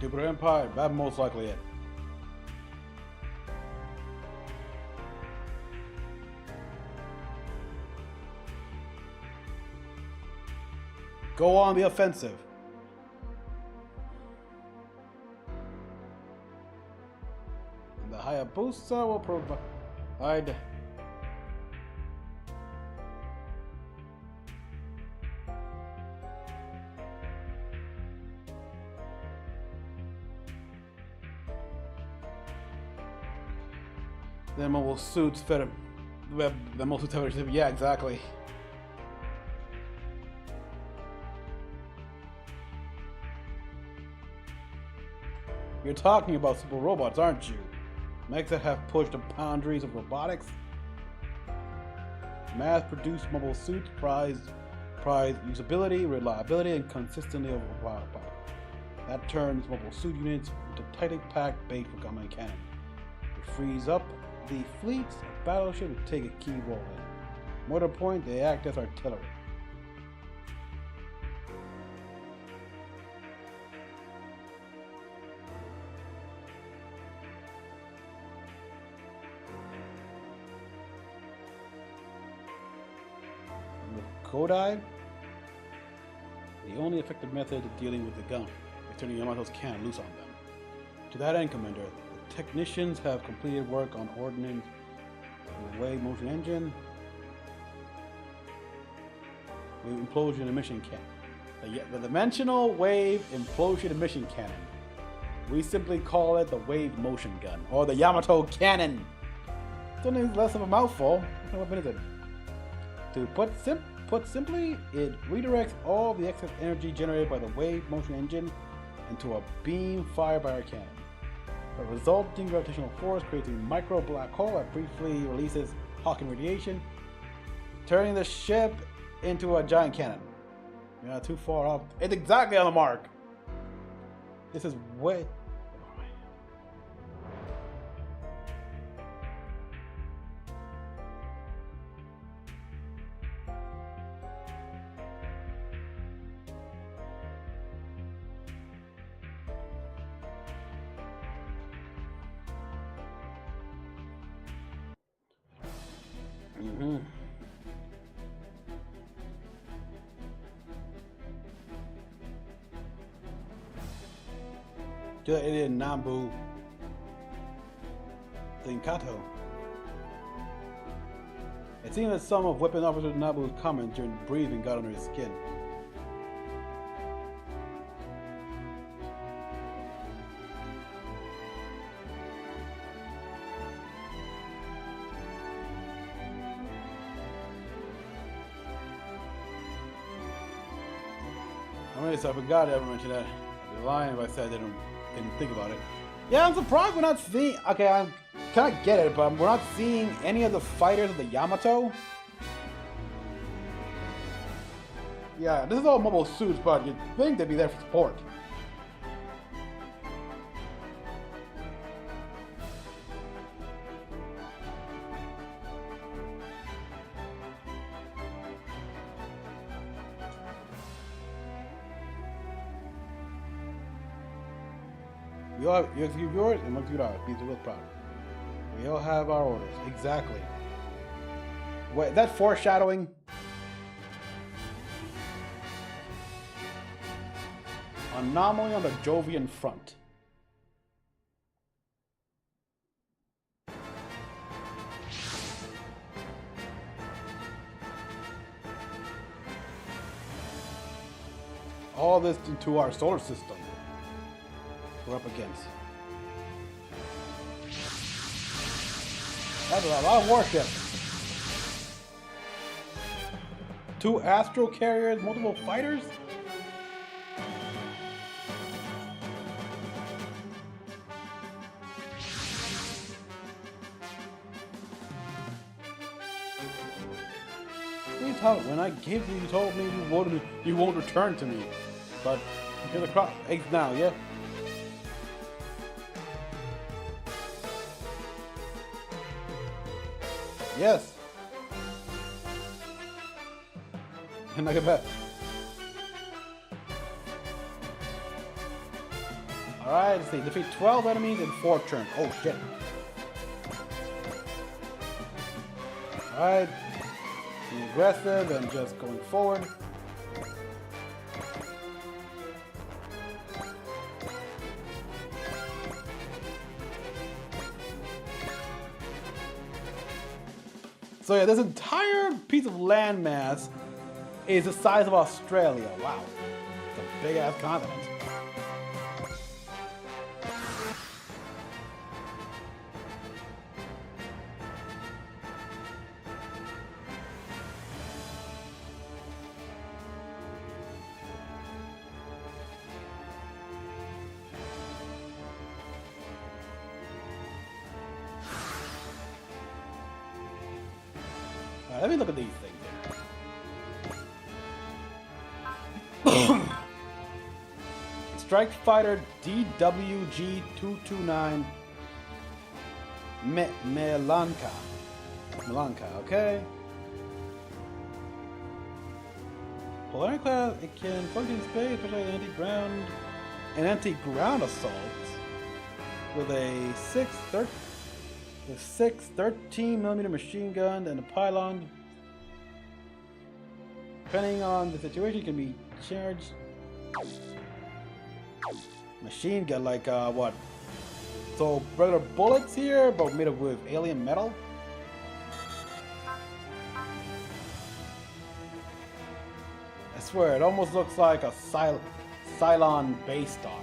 Jupiter Empire, that's most likely it. Go on the offensive. And the Hayabusa will provide. The mobile suits fit him. The mobile suits fit him. Yeah, exactly. You're talking about super robots, aren't you? Mechas have pushed the boundaries of robotics. Mass-produced mobile suits prize usability, reliability, and consistently over power. That turns mobile suit units into tightly packed bait for Gamma cannon. It frees up the fleets of battleship to take a key role in. More to the point, they act as artillery. With Kodai, the only effective method of dealing with the gun is turning Yamato's cannon loose on them. To that end, Commander, technicians have completed work on ordnance, the wave motion engine, wave implosion emission cannon. The dimensional wave implosion emission cannon. We simply call it the wave motion gun, or the Yamato cannon. It's only less of a mouthful. What weapon is it? To put simply, it redirects all the excess energy generated by the wave motion engine into a beam fired by our cannon. The resulting gravitational force creates a micro black hole that briefly releases Hawking radiation, turning the ship into a giant cannon. You're not too far off. It's exactly on the mark. This is way... Mm-hmm. Just it is Nambu Linkato. It seemed that some of Weapon Officer Nabu's comments during the briefing got under his skin. So I forgot to ever mention that. I'd be lying if I said I didn't think about it. Yeah, I'm surprised we're not seeing... Okay, I kind of get it, but we're not seeing any of the fighters of the Yamato. Yeah, this is all mobile suits, but you'd think they'd be there for support. We all have, you execute yours and look through ours. Be with proud. We all have our orders. Exactly. Wait, that foreshadowing? Anomaly on the Jovian front. All this into our solar system. We're up against. That's a lot of warships. 2 astro carriers, multiple fighters. When I gave you, you told me you won't return to me. But you're the crop eggs now, yeah? Yes. And I can bet. Alright, let's see. Defeat 12 enemies in 4 turns. Oh shit. Alright. Be aggressive and just going forward. So yeah, this entire piece of landmass is the size of Australia. Wow. It's a big ass continent. Let me look at these things. Strike Fighter DWG-229 Melanka, okay. Polar class, it can function in space, especially an anti-ground assault with a 13mm machine gun and a pylon. Depending on the situation, can be charged. Machine gun, like what? So regular bullets here, but made of with alien metal. I swear, it almost looks like a Cylon base star.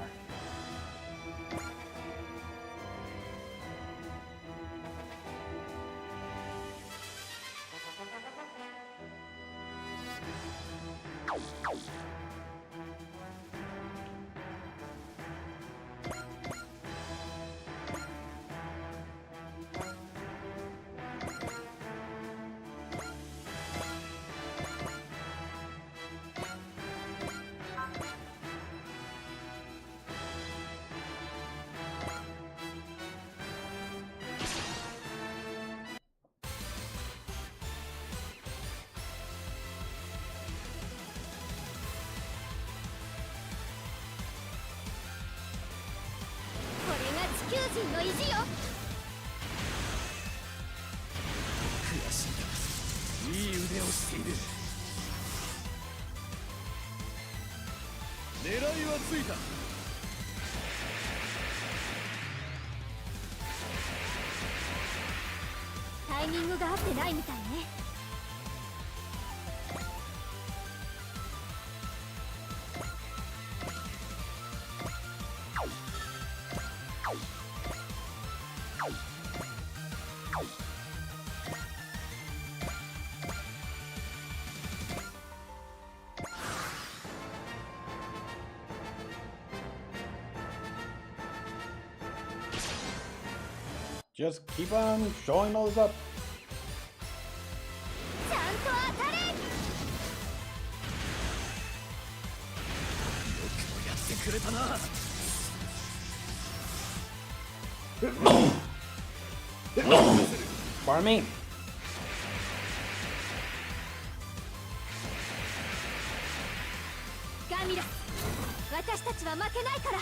神の意地よ。悔しいがいい腕をしている。狙いはついた。タイミングが合ってないみたいね。Just keep on showing those up. ちゃんと当たれ。よくもやってくれたな。Pardon me. ガミラ、私たちは負けないから。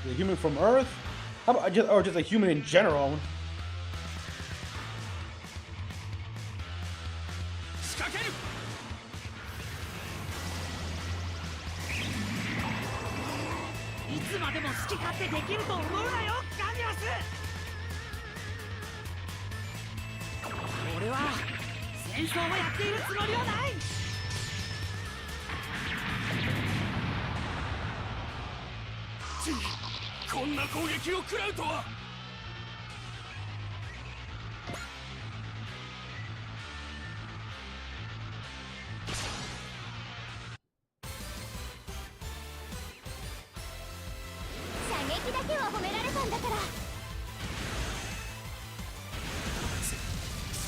A human from Earth? How about just a human in general? 仕掛ける。いつまでも好き勝手できると思うなよ、ガミラス。俺は戦争をやっているつもりはない。こんな攻撃を食らうとは。射撃だけは褒められたんだから。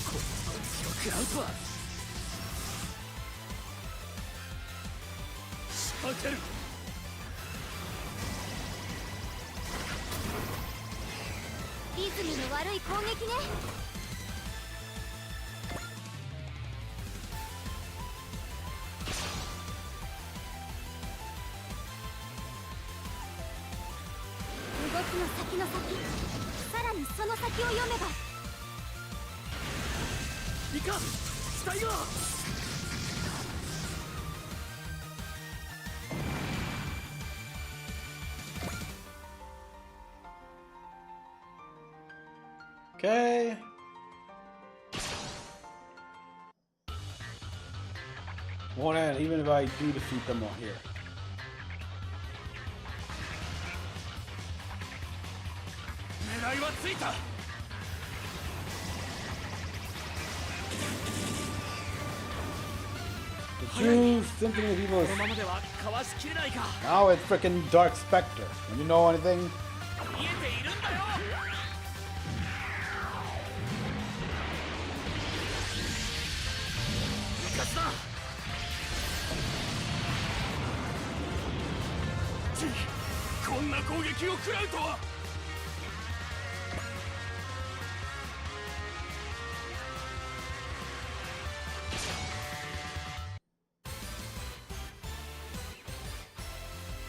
こんな攻撃を食らうとは。仕掛ける。リズムの悪い攻撃ね。動きの先の先、さらにその先を読めば。いかん、死体が。Okay. Won't end even if I do defeat them all here. 狙いはついた。The true symphony of evil この is ままではかわしきれないか。 now it's freaking Dark Spectre. You know anything? 見えているんだよ。部活だ。こんな攻撃を食らうとは。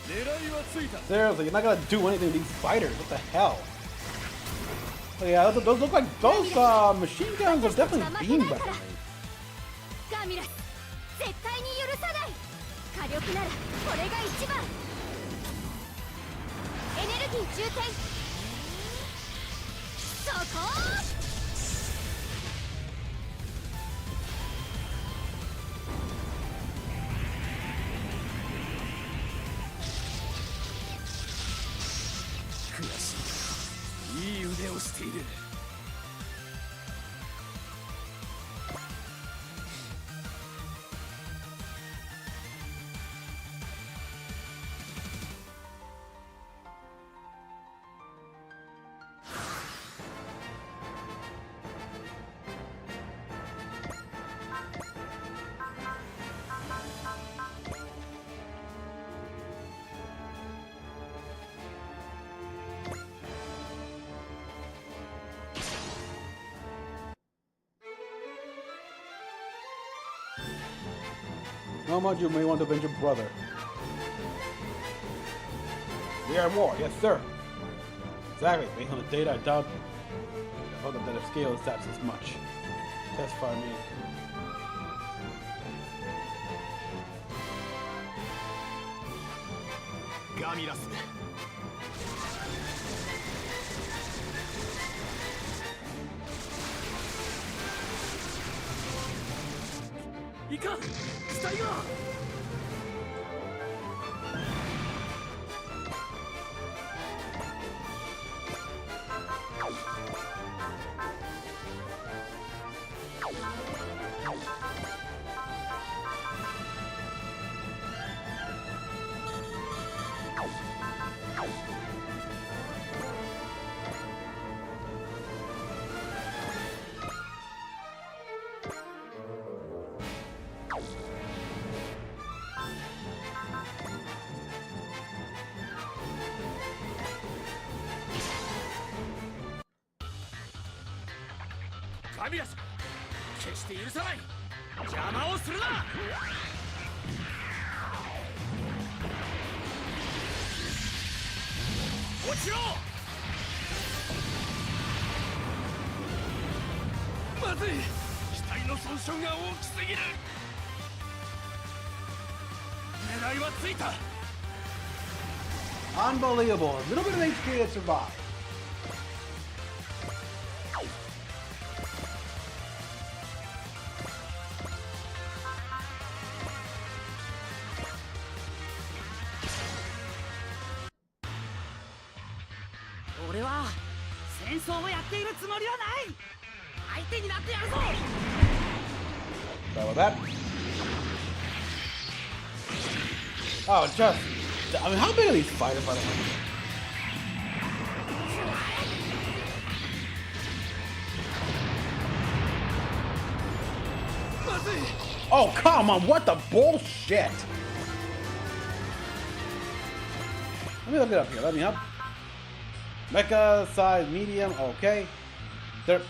狙いはついた。 Seriously, you're not gonna do anything to these fighters. What the hell? Oh, yeah, those look like those machine guns are definitely beam weaponry. ガミラス、絶対に許さない。火力ならこれが一番。エネルギー充填。そこ。悔しい。いい腕をしている。How much you may want to avenge your brother. We are more, yes sir. Exactly, based on the data I doubt. I hope that if scale is that's as much. Testify me. Gamiras. いかん死体がガミラス決して許さない邪魔をするな落ちろまずい機体の損傷が大きすぎる狙いはついた Unbelievable. A little bit of HP to survive. Sorry about that. Oh, just... I mean, how big are these fighters, by the way? Oh, come on, what the bullshit? Let me look it up here, let me up. Mecha, size, medium, okay. There...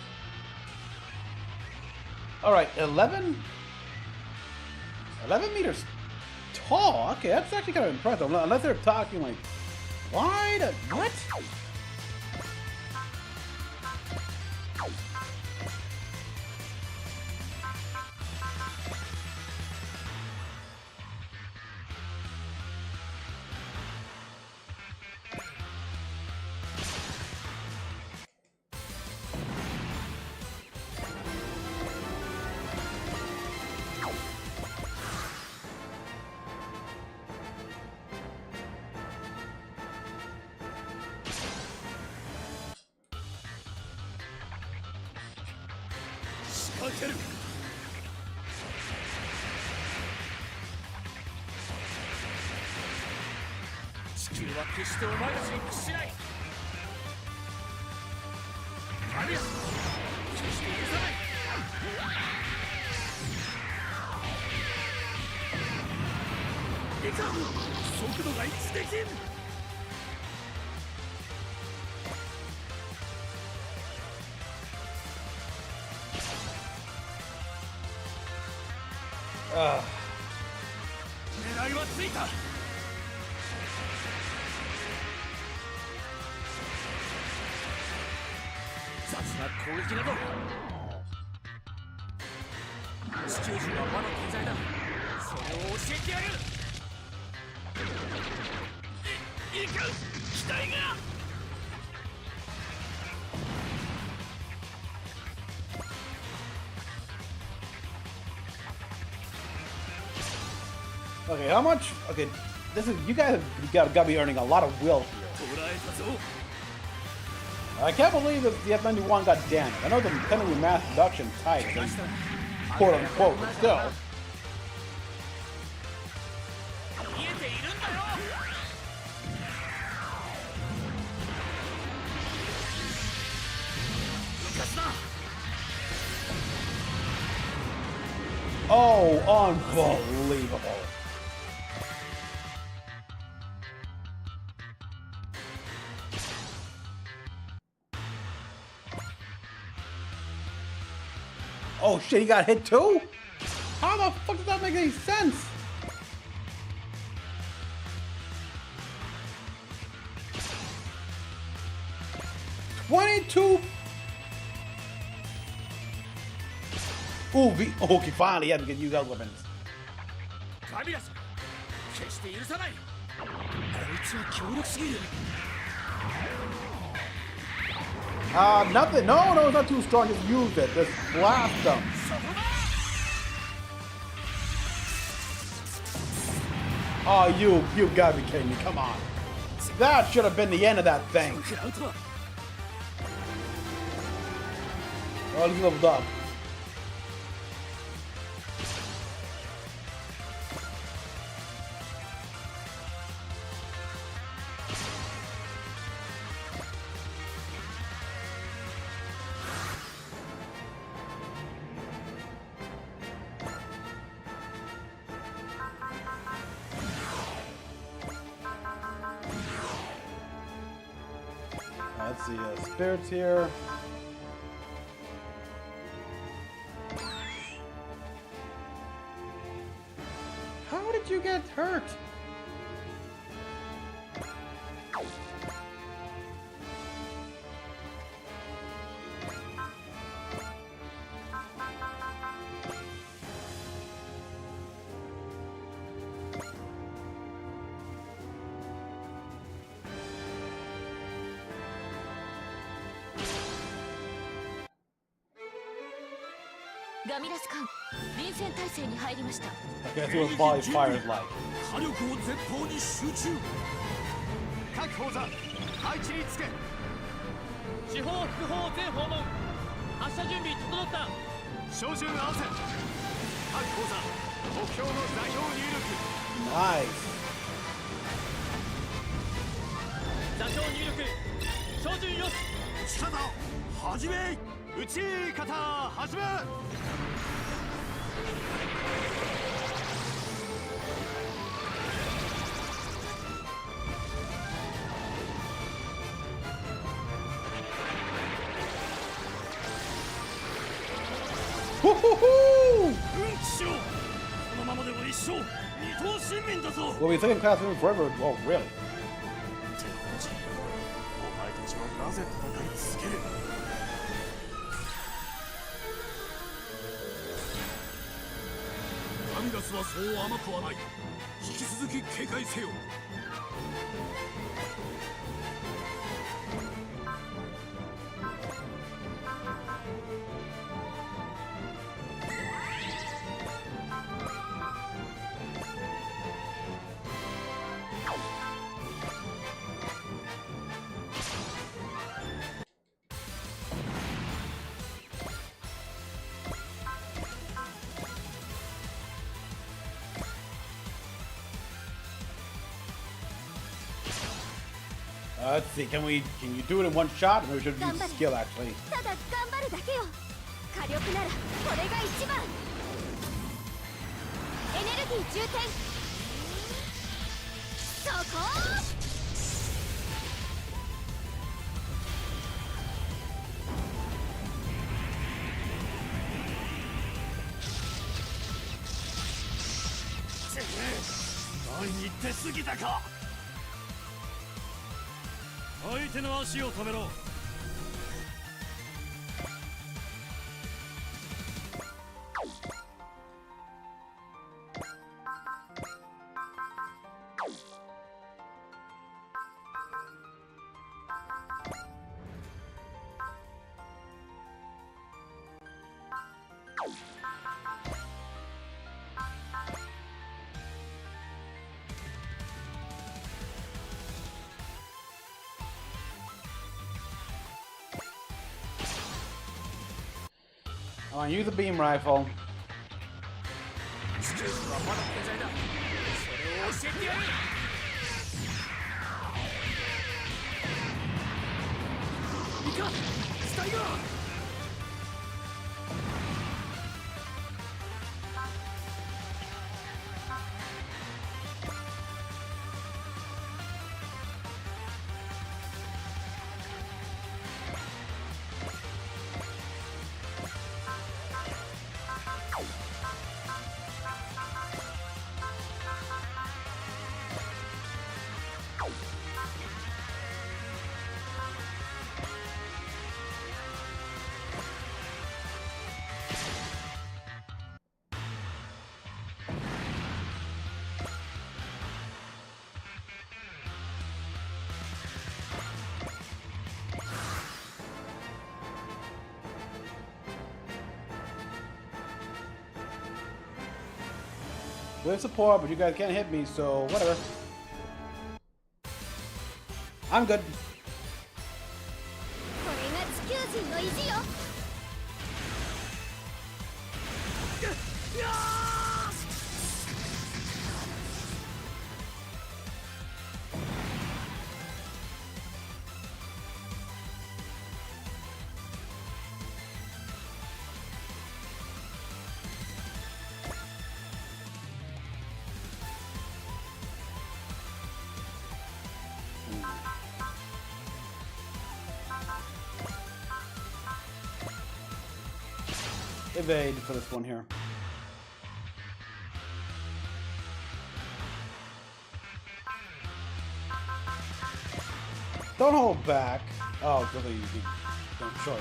Alright, 11 meters tall. Okay, that's actually kind of impressive. Unless they're talking like wide. What?狙いはついた雑な攻撃など地球人は魔の天才だそれを教えてやるいかん機体がOkay, how much? Okay, this is you guys gotta be earning a lot of will here. I can't believe that the F91 got damaged. I know the penalty mass reduction tight, quote unquote, but still. Oh, unbelievable. Oh shit, he got hit too? How the fuck does that make any sense? 22. Ooh, okay, finally, yeah, we can use other weapons. ガビラス決して許さない。こいつは強力すぎる。 Nothing. No, it's not too strong. Just use it. Just blast them. Oh, you gotta be kidding me. Come on. That should have been the end of that thing. Oh, he's leveled up. Let's see, spirits here. How did you get hurt? Okay, that's what volley fire is like. 火力を前方に集中。各砲座配置につけ。四方副砲全訪問。発射準備整った。照準合わせ。各砲座目標の座標入力。 Nice. 座標入力。照準よし。撃ち方始め。撃ち方始め。 Woo-hoo-hoo! 奮起しろ。このままでは一生二等親民だぞ。 Well, we think past him forever. Oh, really? テコンジ、お前たちはなぜ戦い続ける。ガミラスはそう甘くはない。引き続き警戒せよ。 Let's see. Can you do it in one shot? Or we should use skill actually. ただ頑張るだけよ。火力ならこれが一番。エネルギー充填。そこ。前に出過ぎたか。 相手の足を止めろ。I want to use the beam rifle. 地球はまだ健在だ。それを教えてやる。いか、死体が。 Nice. Good support, but you guys can't hit me, so whatever. I'm good. これが地球人の意地よ。Evade for this one here. Don't hold back. Oh, really? No choice.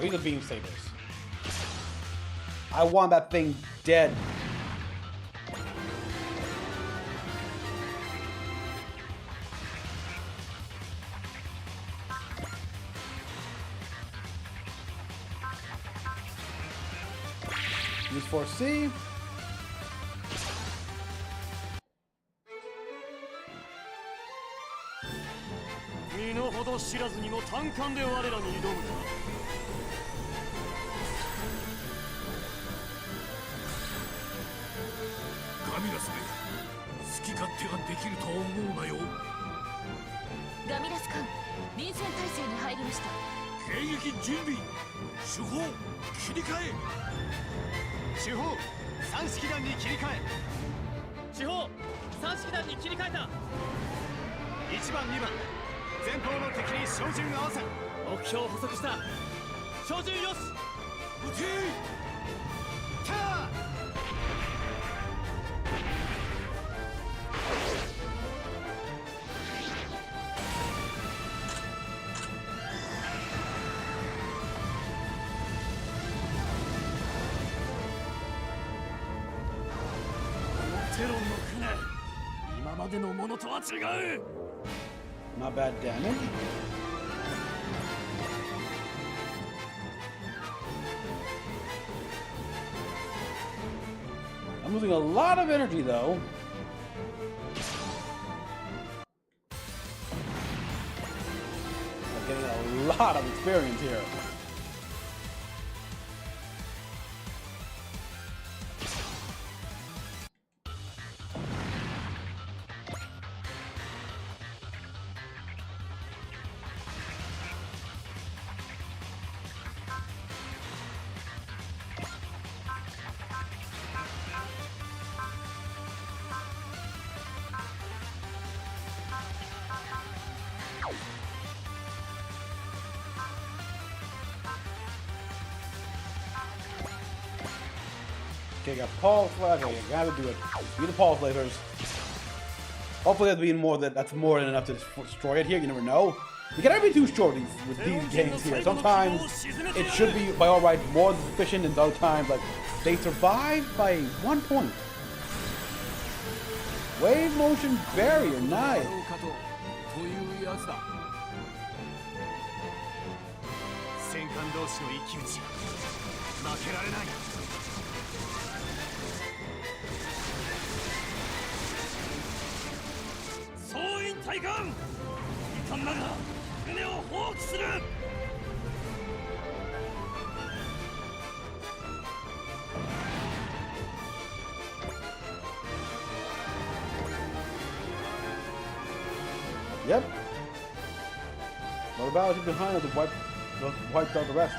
Or use the beam sabers. I want that thing dead. Use 4C. 身の程知らずにも単管で我らに挑むか。ガミラスめ、好き勝手ができるとは思うなよ。ガミラス艦臨戦態勢に入りました。迎撃準備。手法切り替え。手法三式弾に切り替え。手法三式弾に切り替えた。1番2番前方の敵に照準合わせ。目標捕捉した。照準よし。撃て。キャー。テロンの船、今までのものとは違う。 Not bad damage. I'm losing a lot of energy though. I'm getting a lot of experience here. Okay, got pulse. Okay, you gotta do it. Use the pulse lasers. Hopefully that's more than enough to destroy it here. You never know. You can never be too short with these games here. Sometimes it should be, by all right, more than sufficient, and other times, like, they survive by 1 point. Wave motion barrier, nice. 戦艦同士の一騎打ち、負けられない。総員対艦、遺憾ながら船を放棄する。Yep. What about behind us wiped out the rest?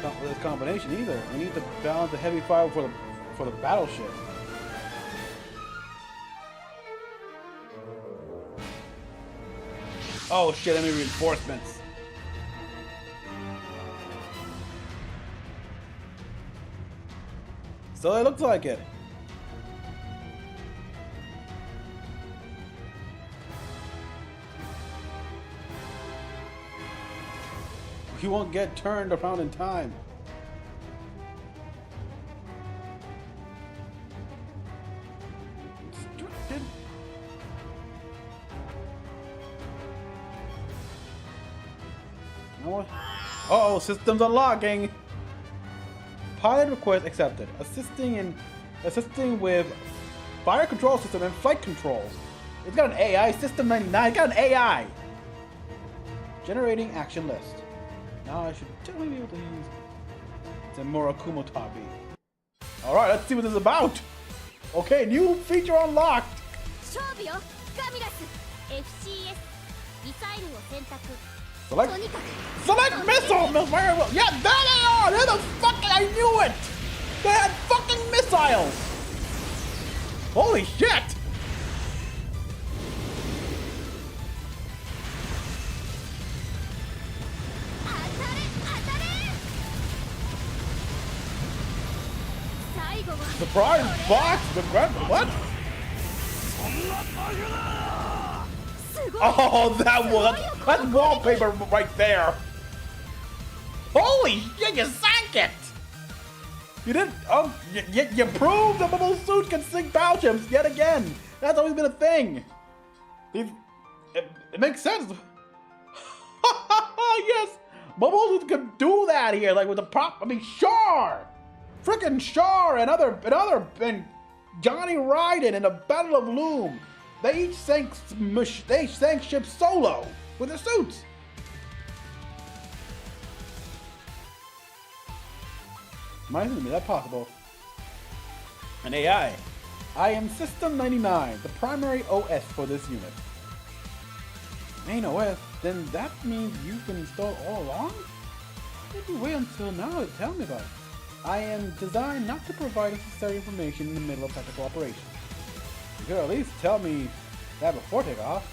Not with this combination either. We need to balance the heavy fire for the battleship. Oh shit, enemy reinforcements. So it looks like it. He won't get turned around in time. Uh-oh, systems unlocking. Pilot request accepted. Assisting with fire control system and flight controls. It's got an AI. System 99. It's got an AI. Generating action list. Now I should definitely be able to use Murakumo Tabi. Alright, let's see what this is about. Okay, new feature unlocked. Select missile! Yeah, there they are! They're the fucking, I knew it! They had fucking missiles! Holy shit! Surprise box! The grand what? Oh, that's wallpaper right there. Holy shit! You sank it. You didn't. You proved the bubble suit can sink battle ships yet again. That's always been a thing. It makes sense. Yes, bubble suits can do that here, like with the prop. I mean, sure. Frickin' Char and Johnny Raiden in the Battle of Loom. They each sank ships solo with their suits. Mind me, that possible? An AI. I am System 99, the primary OS for this unit. Main OS? Then that means you've been installed all along? Why did you wait until now to tell me about it? I am designed not to provide necessary information in the middle of technical operations. You could at least tell me that before takeoff.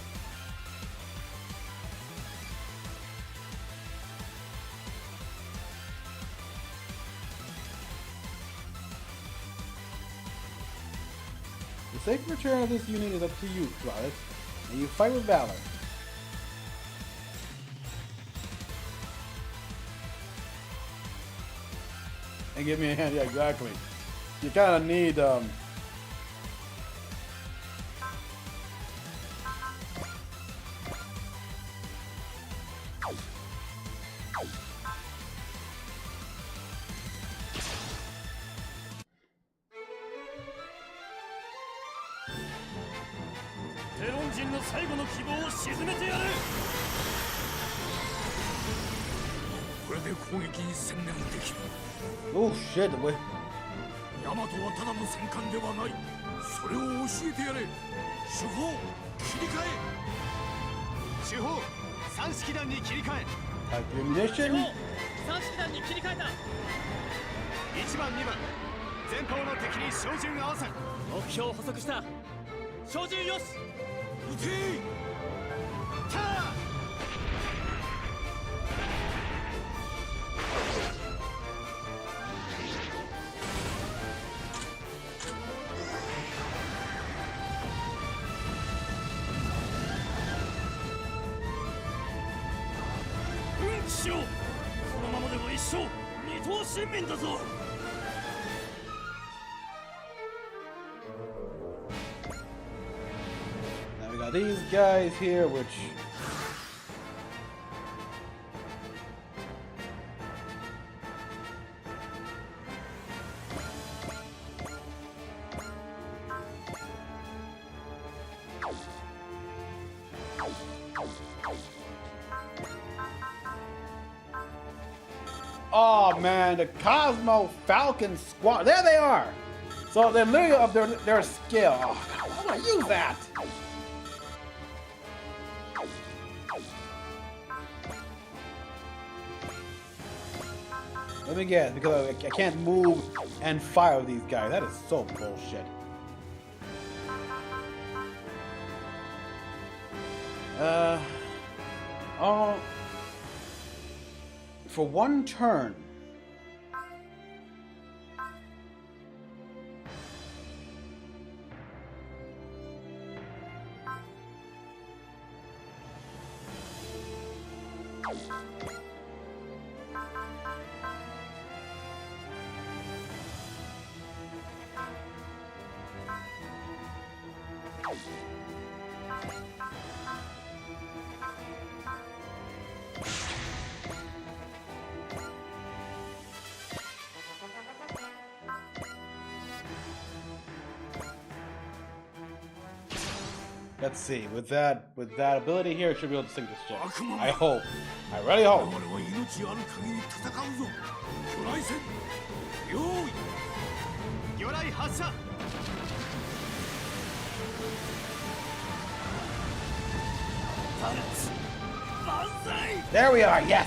The safe return of this unit is up to you, Flawless, and you fight with valor. And give me a hand, yeah, exactly. You kind of need, Oh shit, wait. ヤマトはただの戦艦ではない。それを教えてやれ。手法切り替え。手法三式弾に切り替え。Type ammunition. 三式弾に切り替えた。1番2番前方の敵に照準合わせ。目標を捕捉した。照準よし。撃て。キャー。このままでも一生二等新民だぞ。Now we got these guys here, which oh man, the Cosmo Falcon Squad. There they are. So they're literally of their skill. Oh, how do I use that? Let me guess, because I can't move and fire with these guys. That is so bullshit. Oh. For one turn. Let's see. With that ability here, it should be able to sink this ship. I hope. I really hope. 我々は命ある限り戦うぞ魚雷戦用意魚雷発射 There we are. Yes.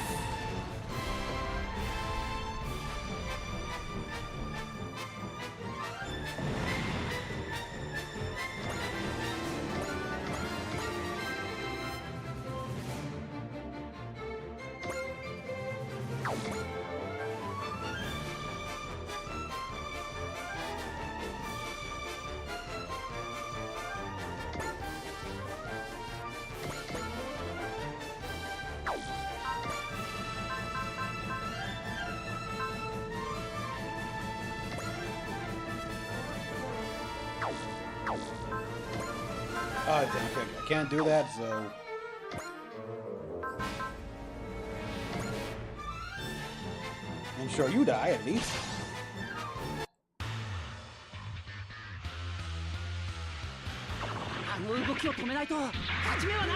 Oh, damn, okay. I can't do that, so... I'm sure you die, at least. あの動きを止めないと勝ち目はない。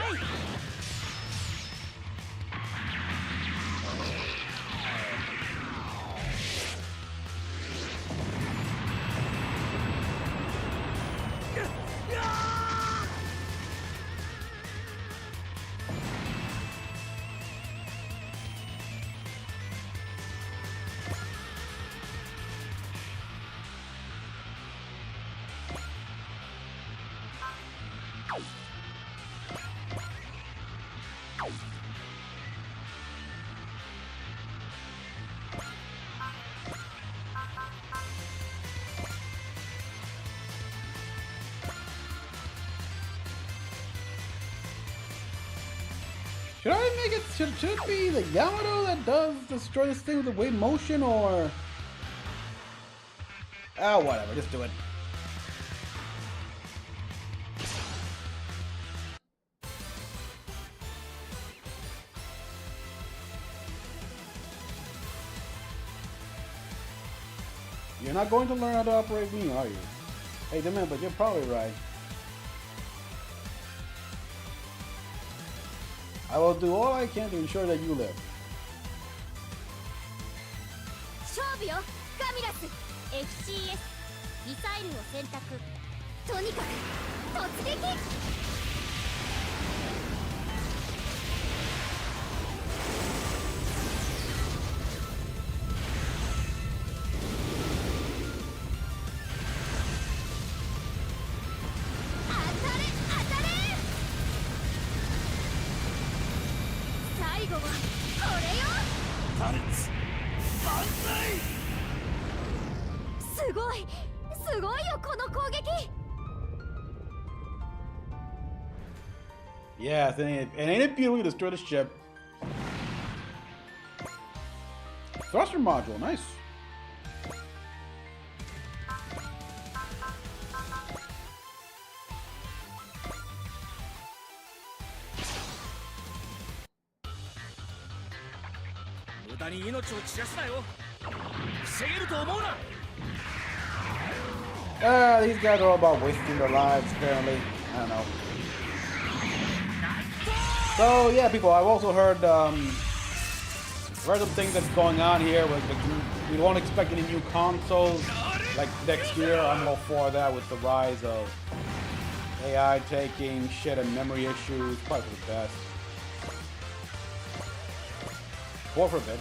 Should I make it? Should it be the Yamato that does destroy this thing with the wave motion, or? Oh, whatever. Just do it. You're not going to learn how to operate me, are you? Hey, Demon, but you're probably right. I will do all I can to ensure that you live. 勝負よガミラス FCS ミサイルを選択とにかく突撃 すごいよこの攻撃 Yeah, and ain't it beautiful to destroy the ship? Thruster module, nice. These guys are all about wasting their lives, apparently. I don't know. So yeah, people, I've also heard some things that's going on here. We won't expect any new consoles like next year. I'm all for that with the rise of AI taking shit and memory issues. Probably for the best. Or for a bit.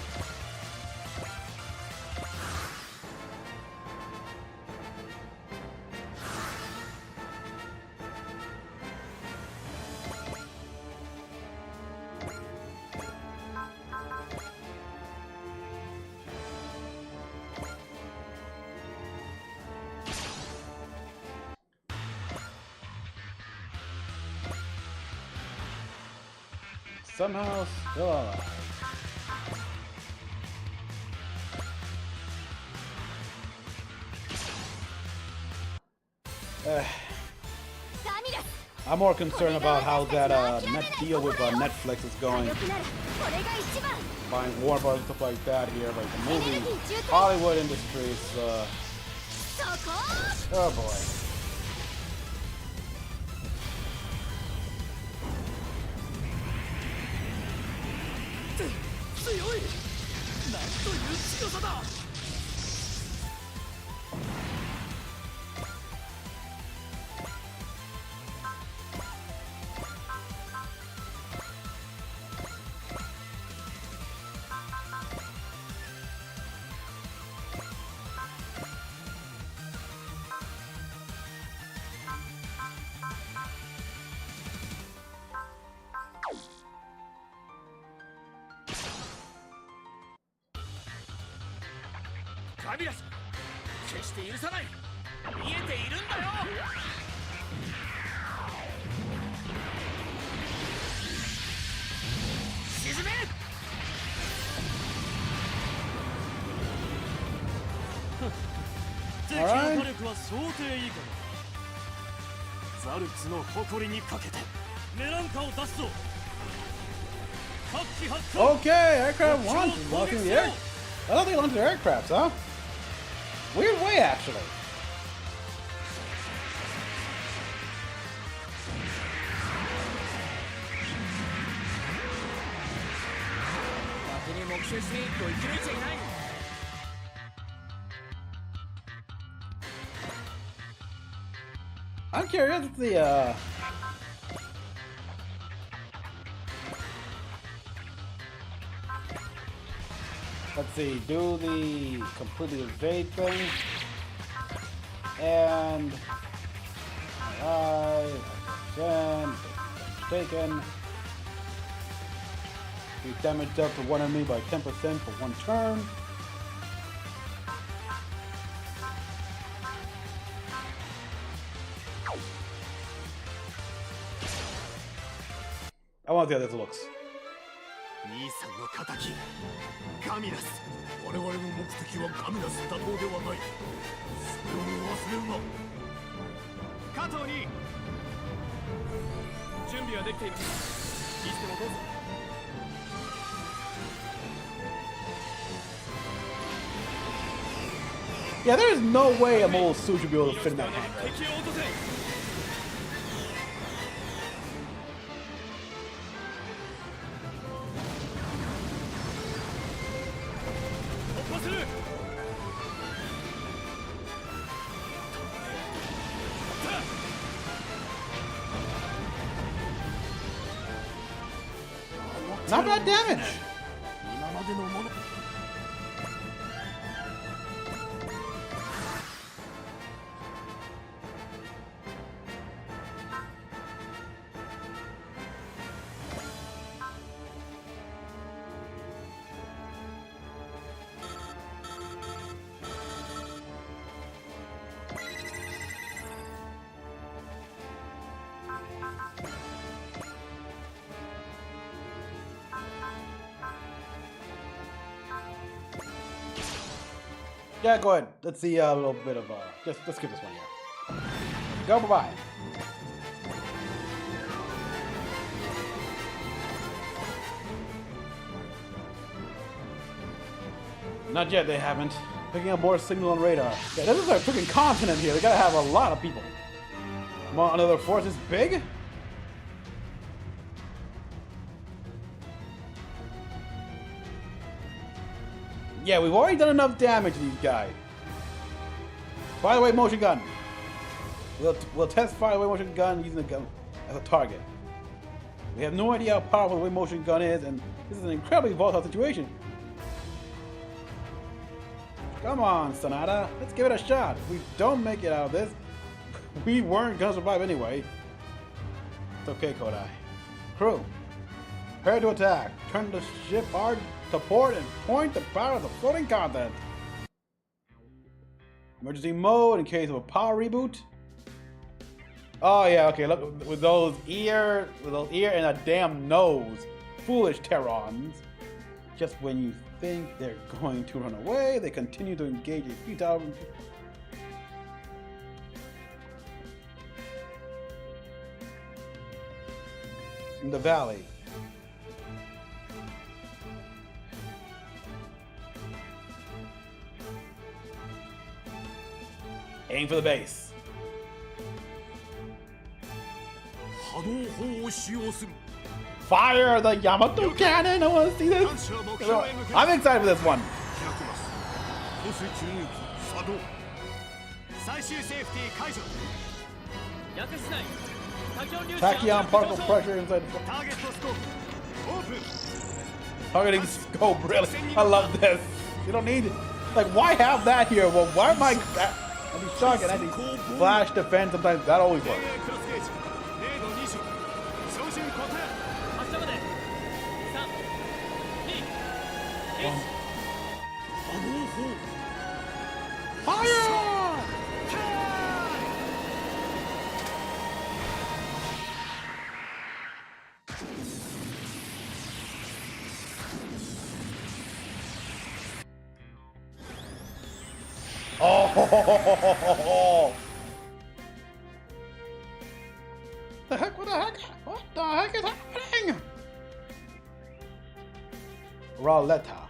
Somehow still alive. I'm more concerned about how that net deal with Netflix is going. Buying Warner Bros. Stuff like that here, like the movie Hollywood industries. Oh boy. 強い。なんという強さだ。カビラス、決して許さない。見えているんだよ。沈め。敵の火力は想定以下だ。ザルツの誇りにかけてメランカを出すぞ。 Okay, aircraft launch, launching the air. I thought they launched their aircrafts, huh? Weird way, actually. I'm curious if the let's see, do the completely evade thing. And again, taken. We damaged up for one enemy by 10% for one turn. I want to see how this looks. 兄さんの敵、ガミラス。我々の目的はガミラス打倒ではない。それを忘れるな。加藤に準備はできています。いつでもどうぞ。Yeah, there's no way a mobile suit should be able to fit in that hangar. 敵を落とせ。 Not bad damage. Yeah, go ahead. Let's see a little bit of just let's skip this one here. Go bye-bye. Not yet, they haven't. Picking up more signal on radar. Yeah, this is a freaking continent here. They gotta have a lot of people. Another force is big? Yeah, we've already done enough damage to these guys. Fire away motion gun. We'll test fire away motion gun using the gun as a target. We have no idea how powerful the way motion gun is, and this is an incredibly volatile situation. Come on, Sonata. Let's give it a shot. If we don't make it out of this, we weren't gonna survive anyway. It's okay, Kodai. Crew, prepare to attack. Turn the ship hard to port and point the power of the floating continent. Emergency mode in case of a power reboot. Oh yeah, okay. Look, with those ear and a damn nose, foolish Terrans. Just when you think they're going to run away, they continue to engage a futile. In the valley. Aim for the base. 波動砲を使用する。fire the Yamato cannon. I want to see this. I'm excited for this one. 放水注入機作動最終セーフティー解除薬室内多強粒子 Tachyon particle pressure inside the ターゲットスコープオープン targeting scope. Really, I love this. You don't need it. Like, why have that here? Well, why am I? I'd be shocked. And actually, flash defense sometimes that always works. クロスゲージ0度2所照準固定発射まで3 2 1 Fire! Oh! The heck? What the heck? What the heck is happening? Rowletta.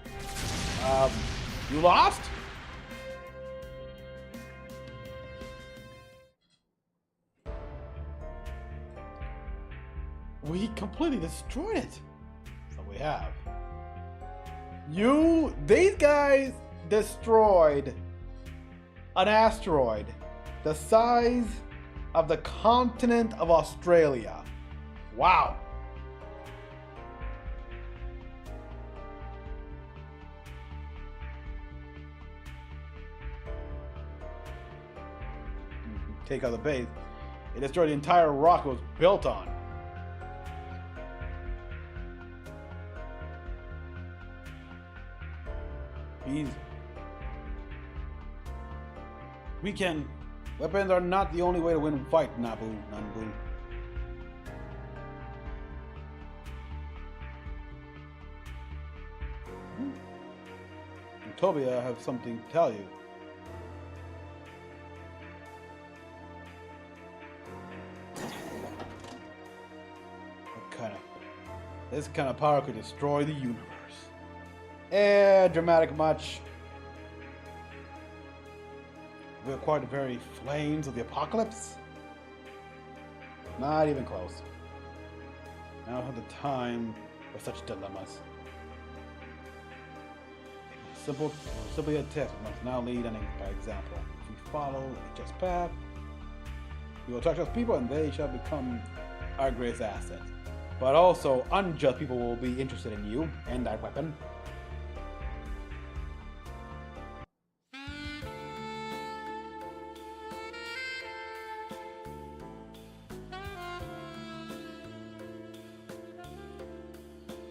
You lost? We completely destroyed it. So we have. These guys destroyed an asteroid the size of the continent of Australia. Wow. Take out the base. It destroyed the entire rock it was built on. Weapons are not the only way to win a fight, Nanbu. Utopia, I have something to tell you. This kind of power could destroy the universe. Dramatic much. We acquired the very flames of the apocalypse? Not even close. I don't have the time for such dilemmas. Simply a test. We must now lead by example. If we follow a just path, we will attract just people and they shall become our greatest asset. But also, unjust people will be interested in you and that weapon.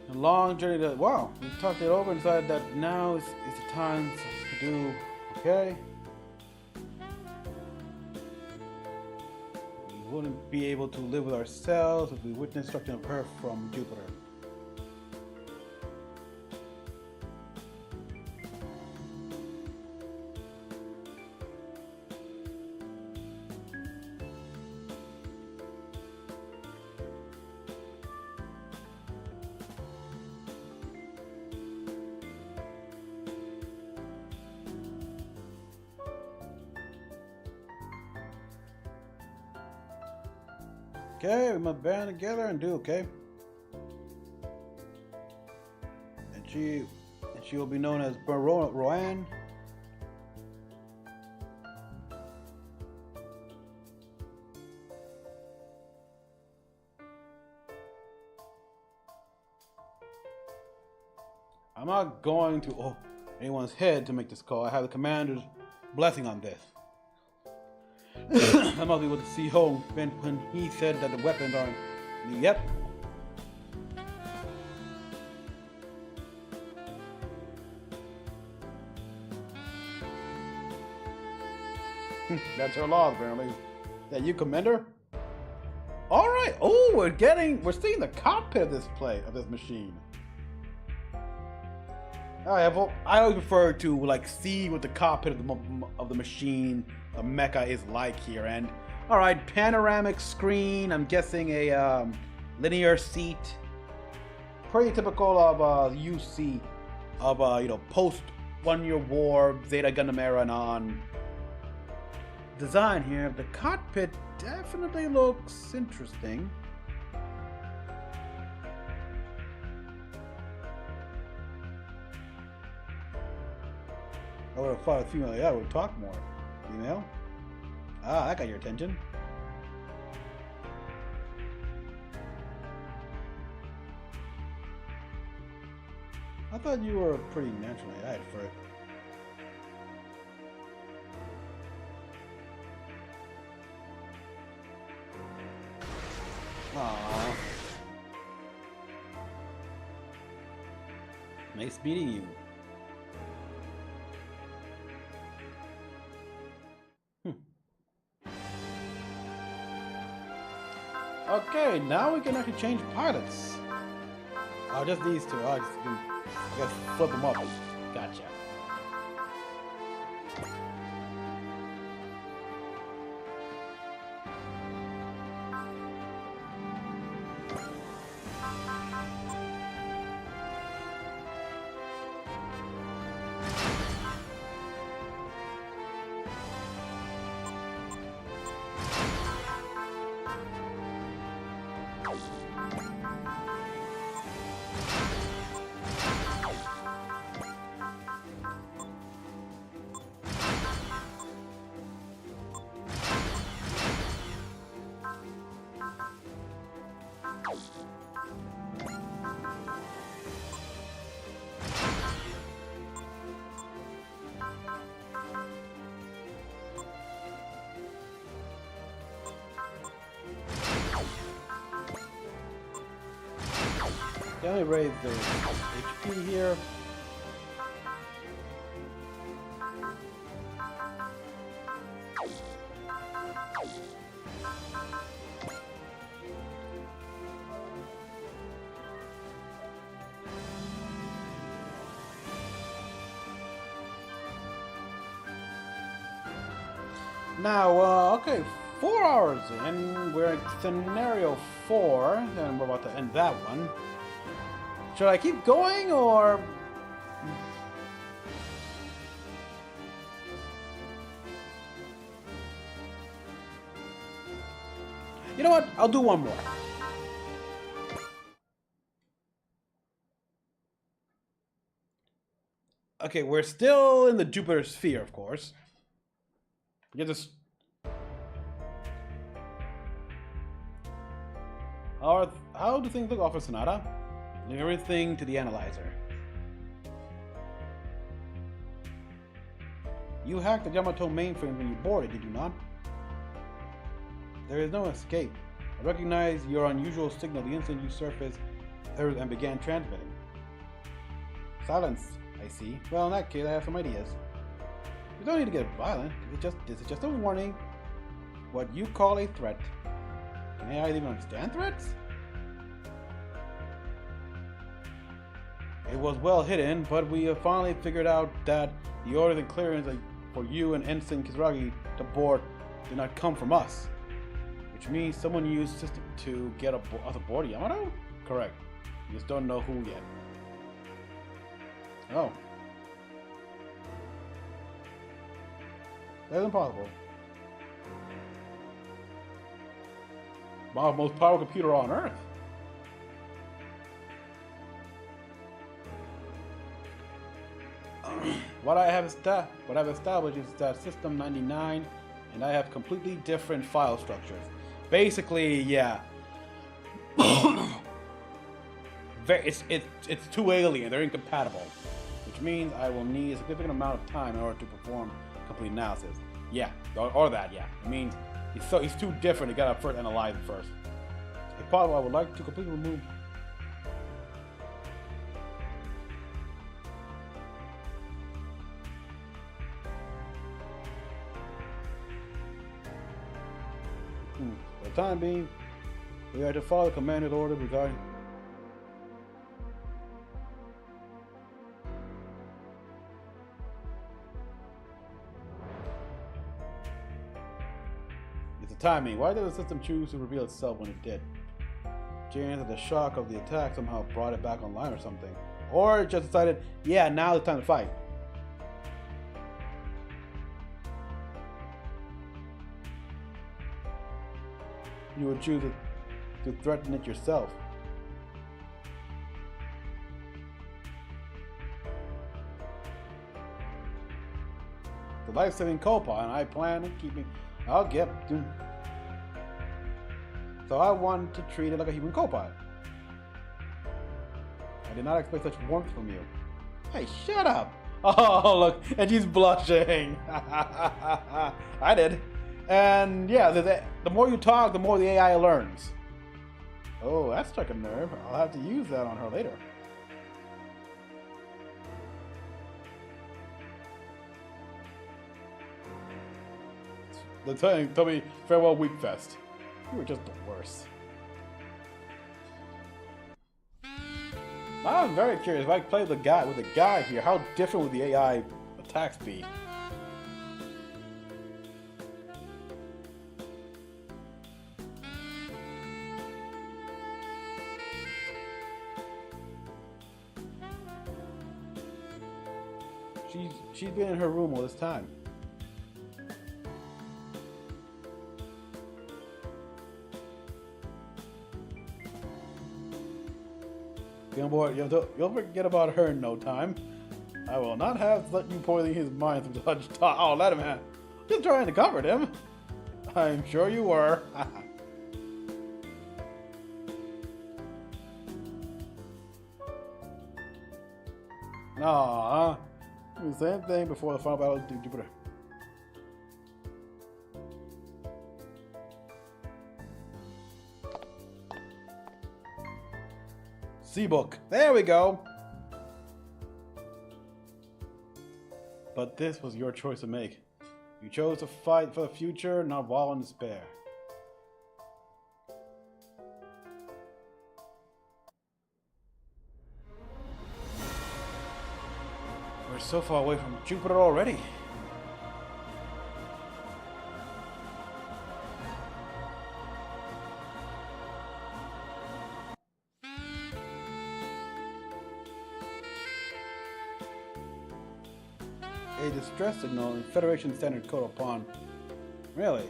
A long journey to... Wow, we talked it over and decided that now is the time to do... Okay. Wouldn't be able to live with ourselves if we witnessed destruction of Earth from Jupiter. Okay, we must band together and do okay. And she will be known as Roanne. I'm not going to anyone's head to make this call. I have the commander's blessing on this. I must be able to see home when he said that the weapons aren't. Yep. That's her law, apparently. Yeah, you commander? Alright. Oh, we're seeing the cockpit of this machine. I always prefer to like see what the cockpit of the machine, the mecha, is like here. And all right, panoramic screen. I'm guessing a linear seat. Pretty typical of UC of post 1 Year War Zeta Gundam era and on. Design here. The cockpit definitely looks interesting. I would have thought a female AI would talk more. Female? Ah, that got your attention. I thought you were pretty naturally AI at first. Aww. Nice meeting you. Okay, now we can actually change pilots. Oh, just these two. I guess flip them up. Gotcha. Let me raise the HP here. Now, okay, 4 hours in, we're in scenario 4, and we're about to end that one. Should I keep going, or... You know what? I'll do one more. Okay, we're still in the Jupiter sphere, of course. Get this. How do things look, Officer Sonata? Leave everything to the analyzer. You hacked the Yamato mainframe when you boarded, did you not? There is no escape. I recognize your unusual signal the instant you surfaced Earth and began transmitting. Silence, I see. Well, in that case, I have some ideas. You don't need to get violent. This is just a warning. What you call a threat. Can AI even understand threats? It was well hidden, but we have finally figured out that the orders and clearance for you and Ensign Kisaragi to board did not come from us. Which means someone used system to get us aboard Yamato? Correct. You just don't know who yet. Oh. That's impossible. Wow, most powerful computer on Earth. What I have established is that System 99 and I have completely different file structures. Basically, yeah. It's too alien. They're incompatible, which means I will need a significant amount of time in order to perform complete analysis. Yeah, or that. Yeah, it means he's too different. You gotta first analyze it first. If possible, I would like to completely remove. For the time being, we are to follow the commander's order regarding. It's the timing. Why did the system choose to reveal itself when it did? Chance that the shock of the attack somehow brought it back online or something. Or it just decided, yeah, now it's time to fight. You would choose to threaten it yourself. the life-saving co-pilot, and I plan on keeping. I'll get. So I want to treat it like a human co-pilot. I did not expect such warmth from you. Hey, shut up! Oh, look, and she's blushing. I did. And yeah, the more you talk, the more the AI learns. Oh, that struck a nerve. I'll have to use that on her later. Tell me farewell, Weep Fest. You were just the worst. Now I'm very curious, if I play with the guy here, how different would the AI attacks be? She's been in her room all this time. Young boy, you'll forget about her in no time. I will not have let you poison his mind through such talk. Oh, let him have. Just trying to comfort him. I'm sure you were. Aww. The same thing before the final battle of Jupiter. C-book. There we go. But this was your choice to make. You chose to fight for the future, not wallow in despair. We're so far away from Jupiter already. A distress signal in Federation Standard Code upon. Really?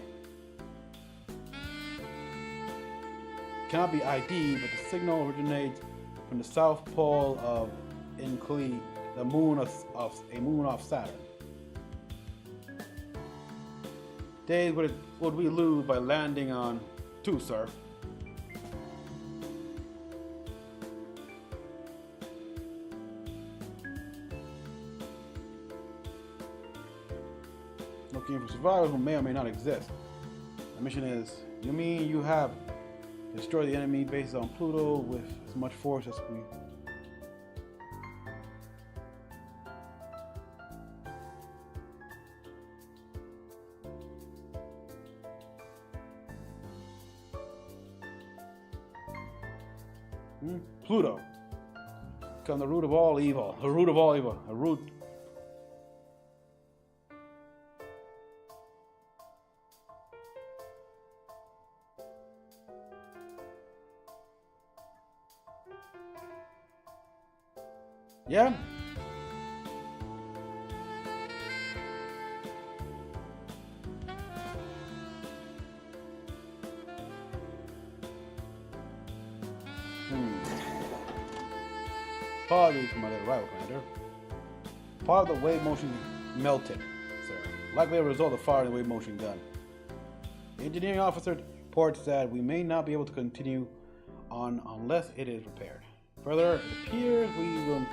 Cannot be ID, but the signal originates from the south pole of Incli, the moon of Saturn. Days would we lose by landing on 2, sir? Looking for survivors who may or may not exist. The mission is, you mean you have destroyed the enemy bases on Pluto with as much force as we... Pluto. Become the root of all evil. The root of all evil. A root. Yeah. Apologies for my little rival, Commander. Part of the wave motion melted, sir. Likely a result of firing the wave motion gun. The engineering officer reports that we may not be able to continue on unless it is repaired. Further, it appears we will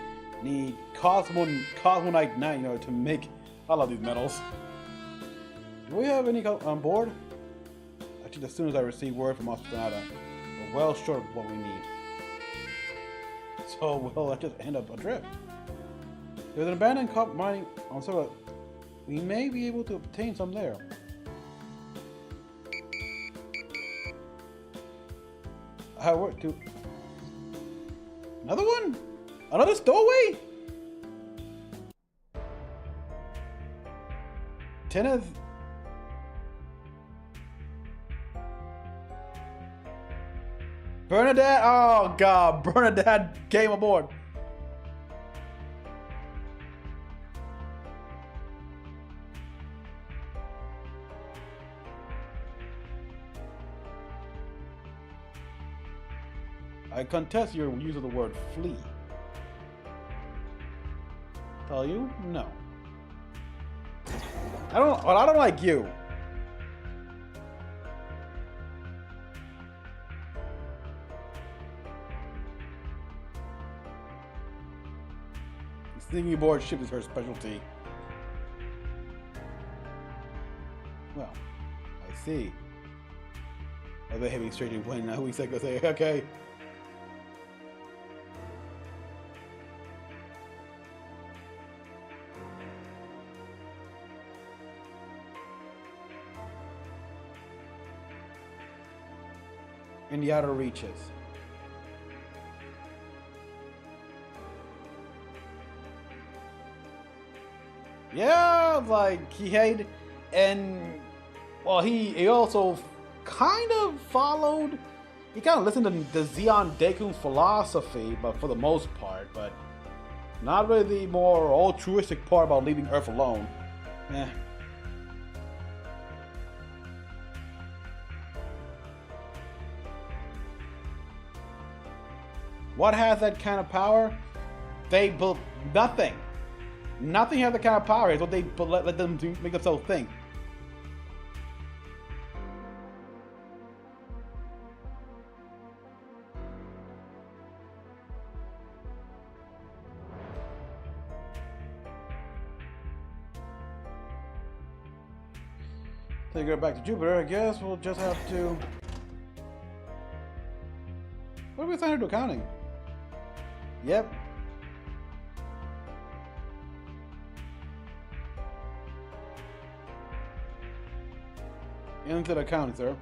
need Cosmonite 9 to make. I love these metals. Do we have any on board? Actually, as soon as I receive word from Ostranada, we're well short of what we need. So we'll just end up adrift. There's an abandoned copper mining on Sora. We may be able to obtain some there. I work to. Another one? Another stowaway? Teneth. Bernadette? Oh god, Bernadette came aboard. I contest your use of the word flee. Tell you? No. I don't like you. Sneaking aboard ship is her specialty. Well, I see. Oh, they're heading straight to plane now. We said go say okay. In the outer reaches. Yeah, like he had, and well, he also kind of followed. He kind of listened to the Zeon Dekun's philosophy, but for the most part, but not really the more altruistic part about leaving Earth alone. Eh. What has that kind of power? They built nothing. Nothing has that kind of power. It's what they let them do, make themselves think. Take her back to Jupiter. I guess we'll just have to. What do we assign her to accounting? Yep. Into the accounting, sir.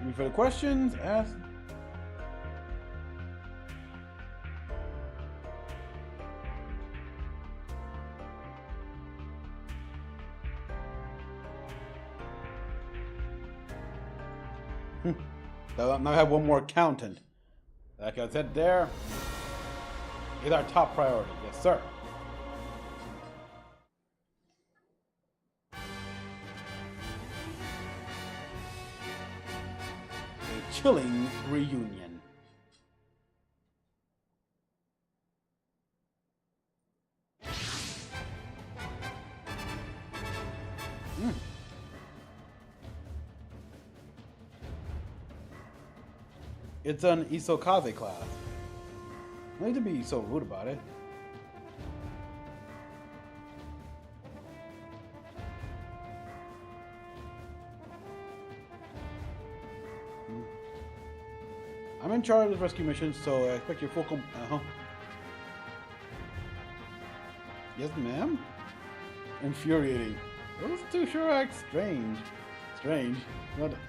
Any further questions? Ask. Now I have one more accountant. Like I said, there is our top priority. Yes, sir. A chilling reunion. It's an Isokaze class. No need to be so rude about it. I'm in charge of the rescue mission, so I expect your full Yes, ma'am? Infuriating. Those two sure act strange. Strange.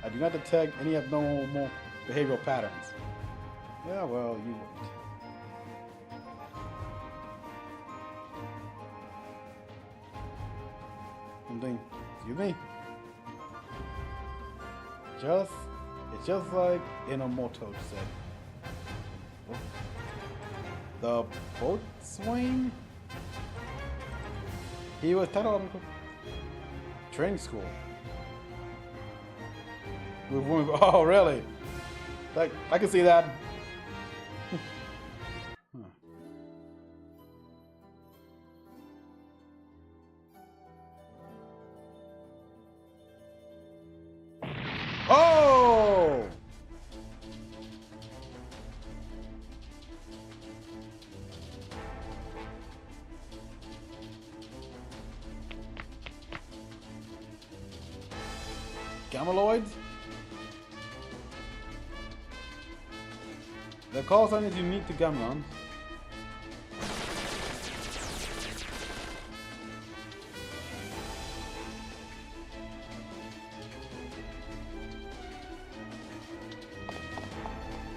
I do not detect any abnormal behavioral patterns. Yeah, well, you wait. Something. Excuse me. It's just like Inomoto said. Oh. The boatswain? He was titled training school. Oh, really? Like, I can see that. Oh! Gameloids? The call sign is unique to Gamelon.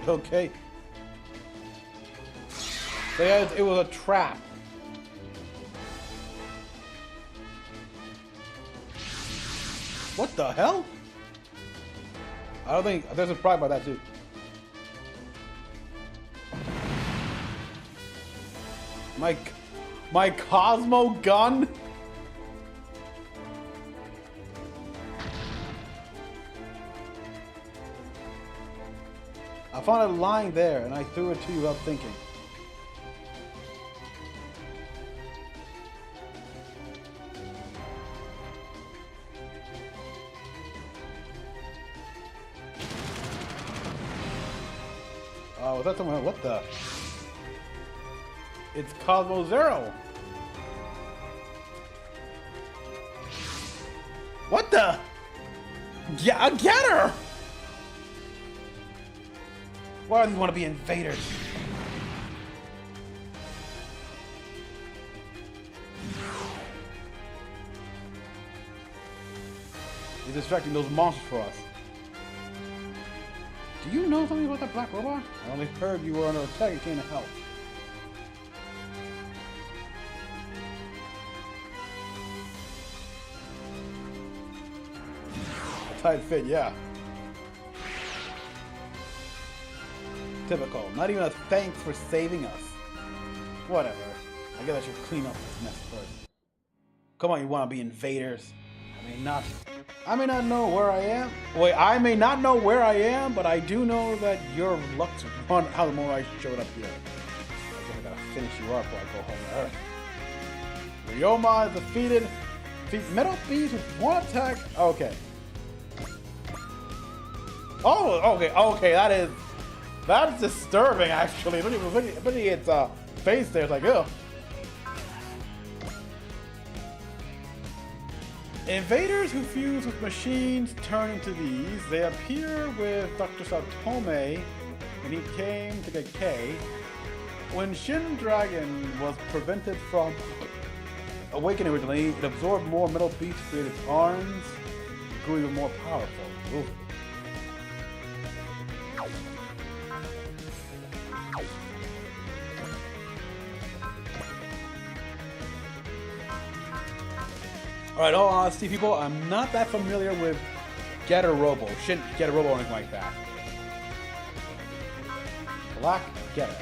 Okay. So yeah, it was a trap. What the hell? I don't think there's a surprised by that too. My Cosmo gun? I found it lying there, and I threw it to you without thinking. Oh, was that someone? What the? It's Cosmo Zero. What the? Yeah, a getter. Why do you want to be invaders? He's distracting those monsters for us. Do you know something about that black robot? I only heard you were under attack and came to help. A tight fit, yeah. Typical. Not even a thanks for saving us. Whatever. I guess I should clean up this mess first. Come on, you want to be invaders? I may not know where I am. Wait, I may not know where I am, but I do know that your luck's run out the more I showed up here. I guess I gotta finish you up before I go home to Earth. Ryoma is defeated. Defeat Metal Beast with one attack. Okay. Oh, okay, that's disturbing actually. Look at its face there, it's like, ugh. Invaders who fuse with machines turn into these. They appear with Dr. Satome when he came to get K. When Shin Dragon was prevented from awakening originally, it absorbed more Metal Beasts to create its arms, grew even more powerful. Ooh. Alright, all honesty, people, I'm not that familiar with Getter Robo. Shouldn't Getter Robo or anything like that. Black Getter.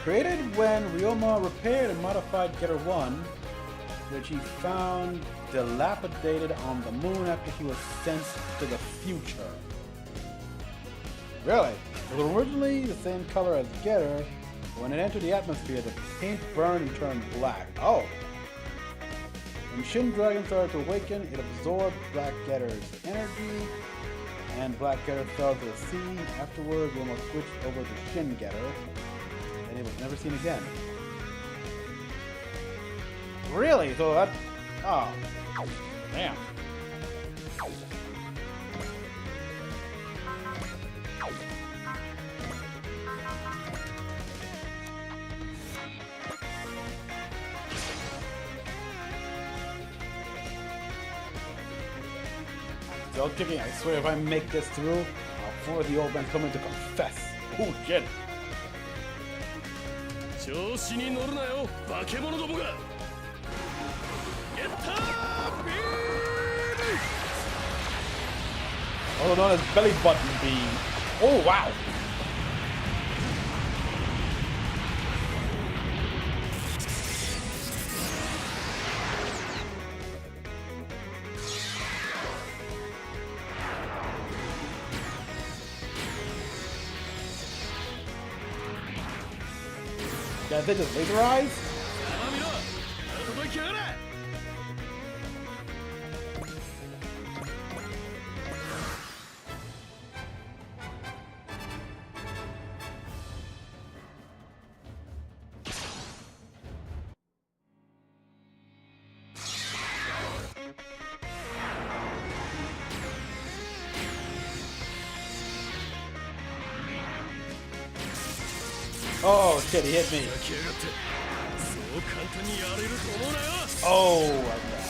Created when Ryoma repaired and modified Getter 1, which he found dilapidated on the moon after he was sent to the future. Really? It was originally the same color as Getter. When it entered the atmosphere, the paint burned and turned black. Oh! When Shin Dragon started to awaken, it absorbed Black Getter's energy, and Black Getter fell to the sea. Afterwards, Ryoma switched over to Shin Getter, and it was never seen again. Really? So that... Oh. Damn. Still kicking. I swear if I make this through, I'll force the old man coming to confess. Oh shit. Also known as belly button beam. Oh wow. Yeah, they just laser eyes? Oh shit, he hit me. Oh, like that.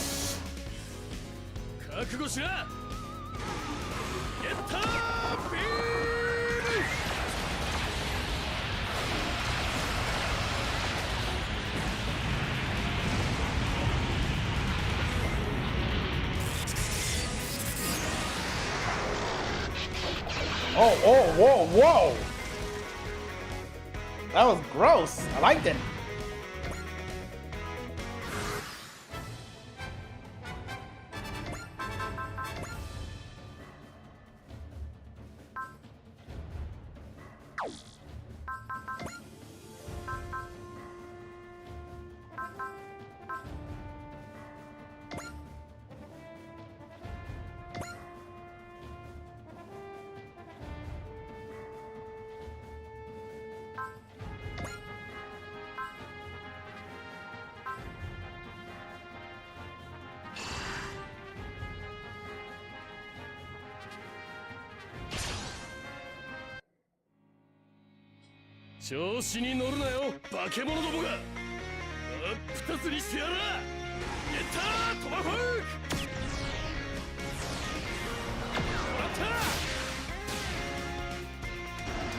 Oh, whoa. That was gross. I liked it. 調子に乗るなよ化け物どもが。真っ二つにしてやら。ゲッタートマホーク。もらっ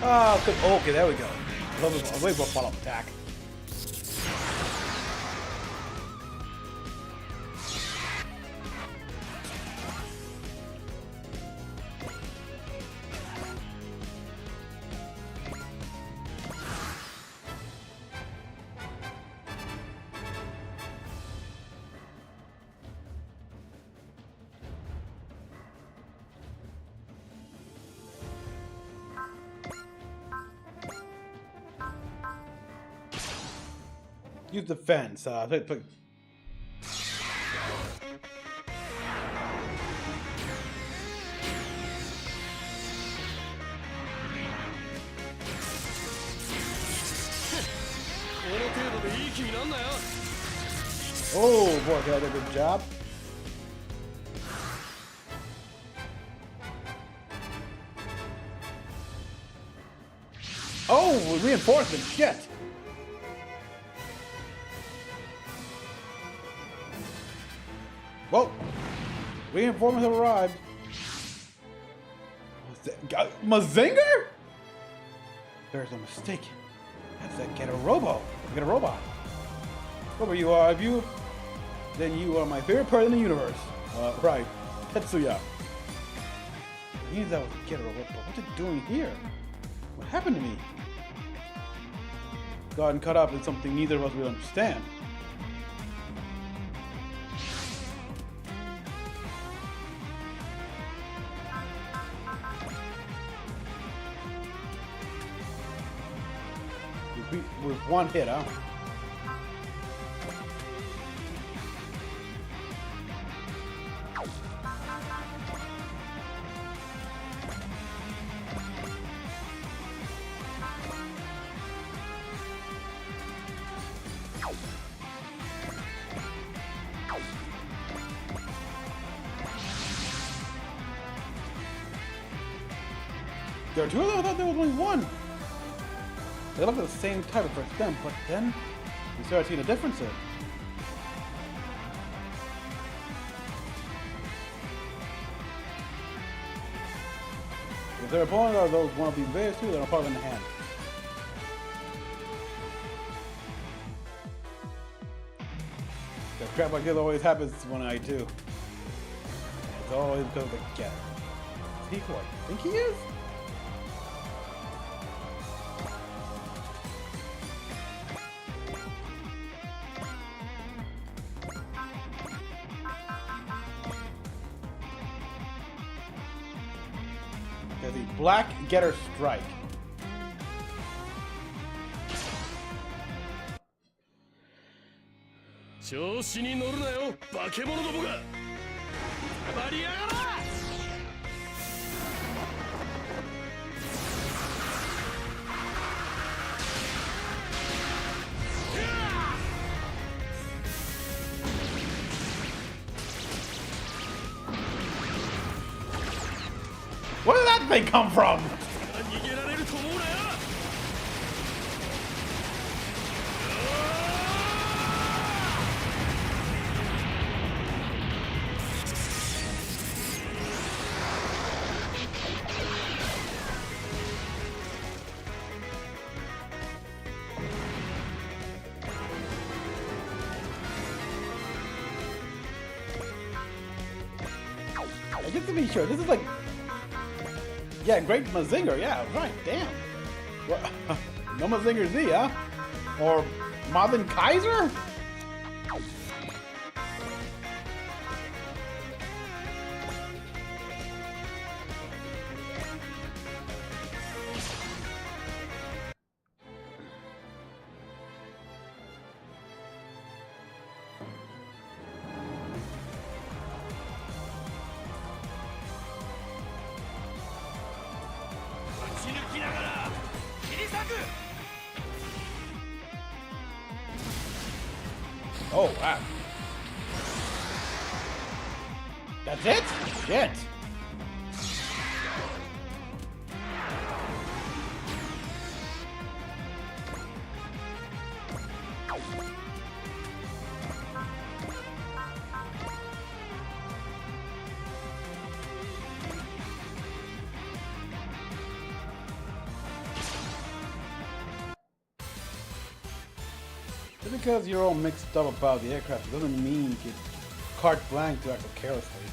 た。Ah, good. Okay, there we go. A way more follow-up attack. Use defense. Play. この程度でいい気になんなよ。 Oh boy, did I do a good job? Oh, reinforcement! Shit! Whoa! Reinforcements have arrived. Mazinger? There's a mistake. That's that Get a Robot. Whoever you are, if you, then you are my favorite person in the universe. Right, Tetsuya. I knew that was Get a Robot, but what's it doing here? What happened to me? Gotten caught up in something neither of us will understand. With one hit, huh? There are two of them? I thought there was only one. They look like the same type at first then, but then we started seeing a difference in. If their opponent are those one of the invaders too, then I'll probably in the hand. The crap like this always happens when I do. It's always because of the getter. Is he who I think he is? There's the Black Getter Strike. Where did that thing come from? Just to be sure, this is like... Yeah, Great Mazinger, yeah, right, damn. What? No Mazinger Z, huh? Or Marvin Kaiser? Oh, wow. That's it? Shit. Just because you're all mixed up about the aircraft, it doesn't mean you get carte blanche to act so carelessly.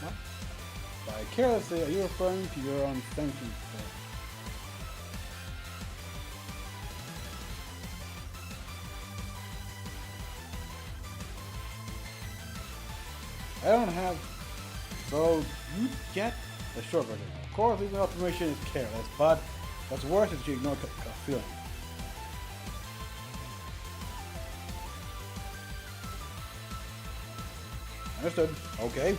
What? By carelessly, are you referring to your own thinking? I don't have... So, you get the short version. Of course, using automation is careless, but what's worse is you ignore a feeling. Understood. Okay.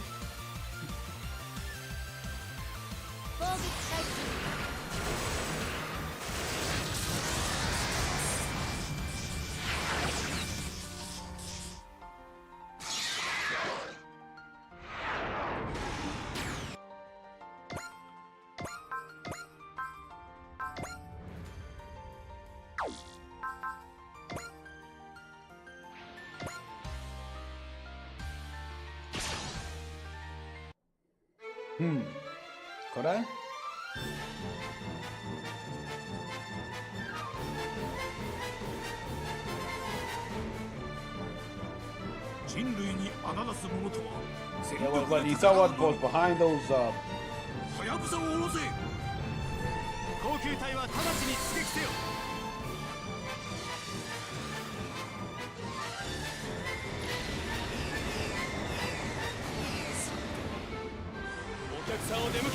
Could I? 人類に穴出すものとは全 Yeah, 力 but で you 戦 saw う what の was behind those, はやぶさを下ろせ航空隊は直ちに出撃せよお客さんを出迎える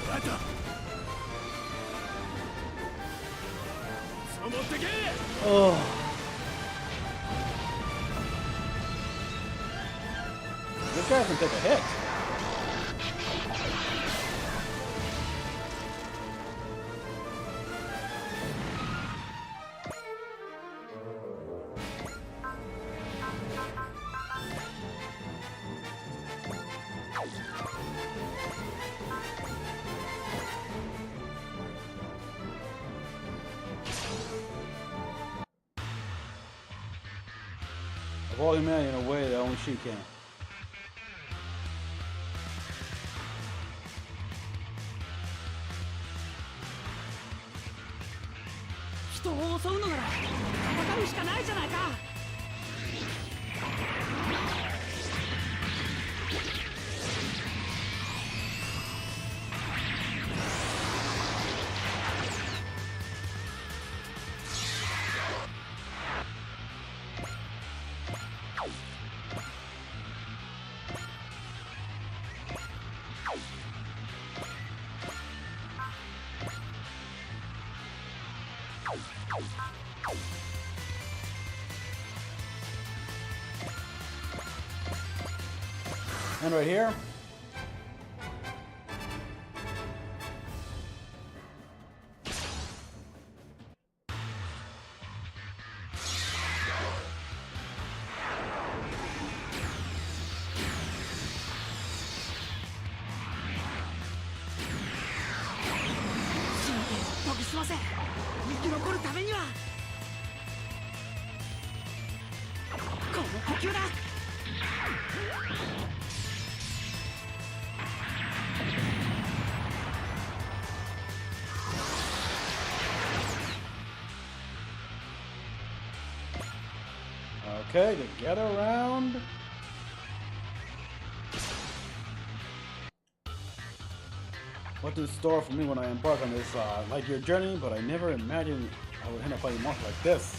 捉えたそう持ってけ oh. This guy can take a hit. Avoid humanity in a way that only she can. 人を襲うのなら戦うしかないじゃないか。And right here. Okay, to get around. What's in store for me when I embark on this light year journey, but I never imagined I would end up playing monster like this.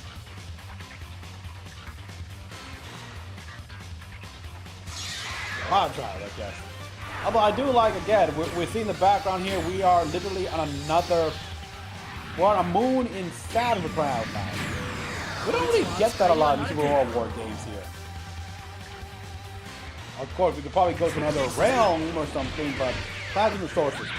I'll try it, I guess. Although I do like, again, we're seeing the background here, we are literally on another, we're on a moon in Saturn for crying out loud. We don't really get that a lot in Super World War games here. Of course, we could probably go to another realm or something, but plasma solar system.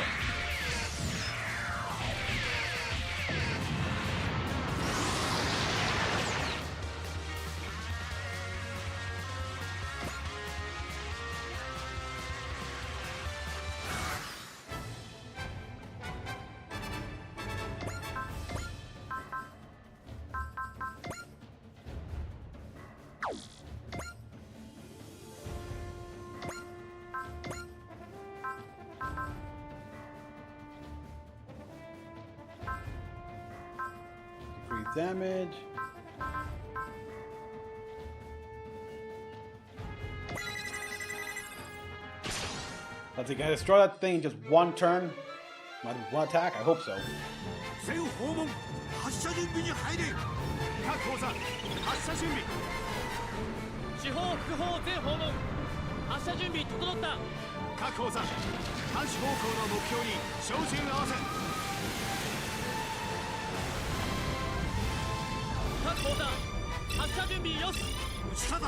increased damage. Let's see, can I destroy that thing in just one turn? Might be one attack? I hope so. 全訪問発射準備に入れ。各講座発射準備。主砲副砲全訪問発射準備整った。各講座監視方向の目標に照準合わせ。各講座発射準備よし。撃ち方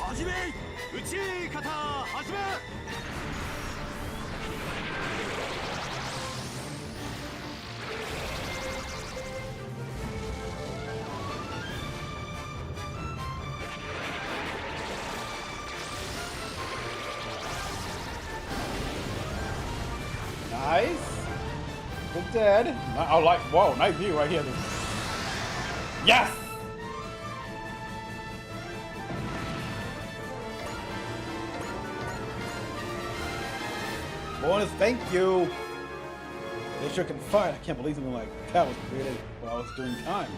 始め。撃ち方始め。Nice. They're dead. I like, whoa, nice view right here. Yes! Bonus, thank you. They sure can fight. I can't believe something like that was created while I was doing time.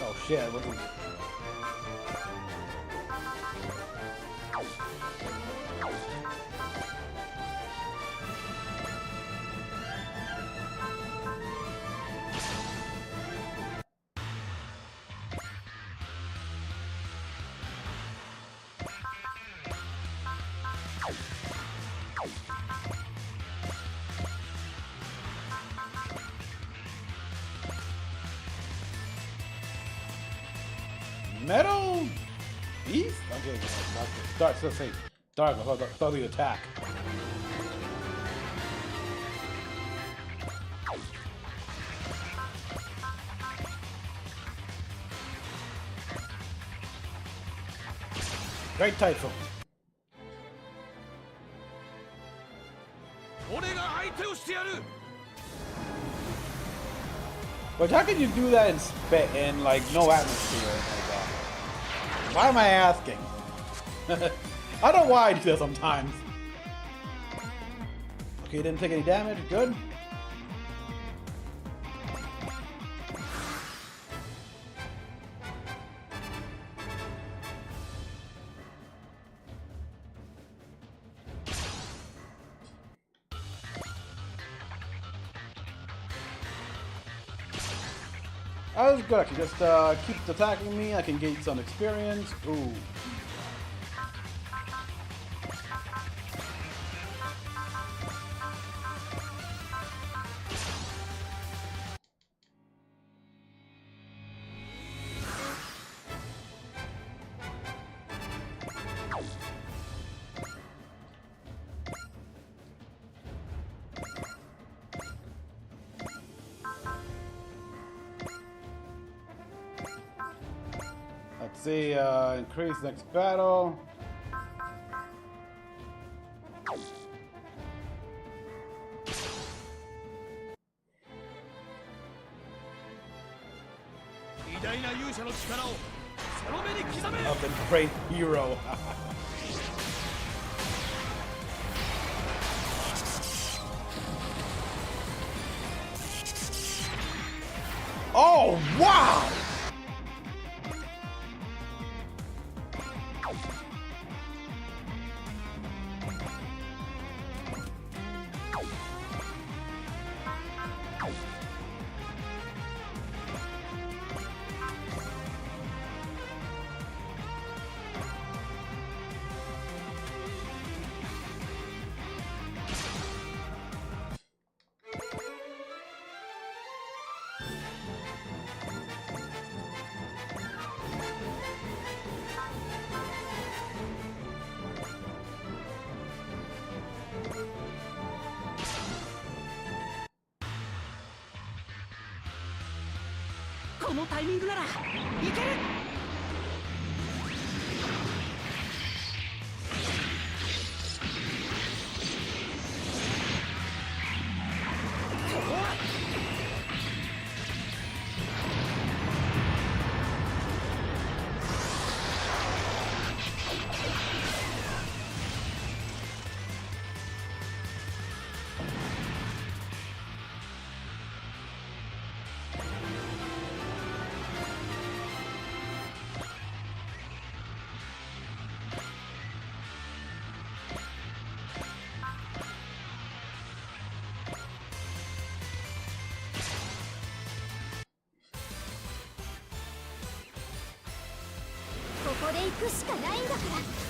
Oh shit, what is... Metal Beast? Okay, start to say start the attack. Great Typhoon. 俺が相手をしてやる。 But how can you do that in like no atmosphere? Why am I asking? I don't know why I do that sometimes. Okay, didn't take any damage. Good. Oh, that's good. I can just keep attacking me. I can gain some experience. Ooh. Let's see, increase next battle. Up and great hero. Oh, wow! このタイミングならいける。ここで行くしかないんだから。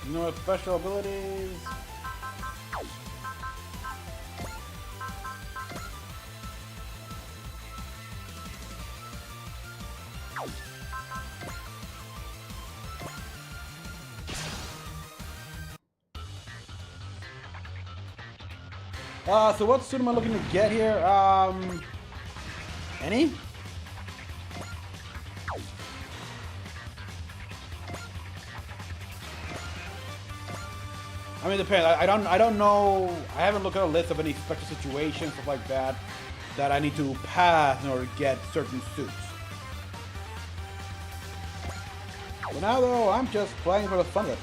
No special abilities. So what suit am I looking to get here? Any? I mean, it depends. I don't know. I haven't looked at a list of any special situations, stuff like that, that I need to pass in order to get certain suits. For now, though, I'm just playing for the fun of it.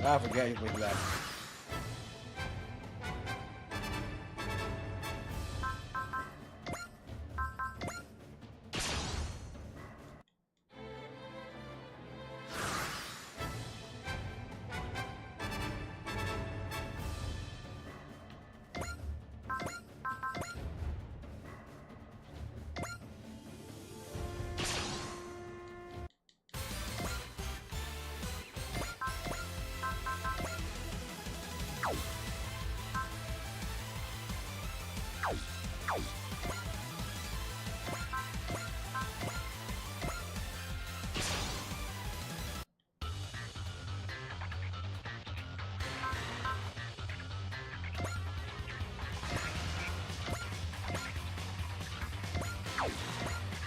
I forget you with that.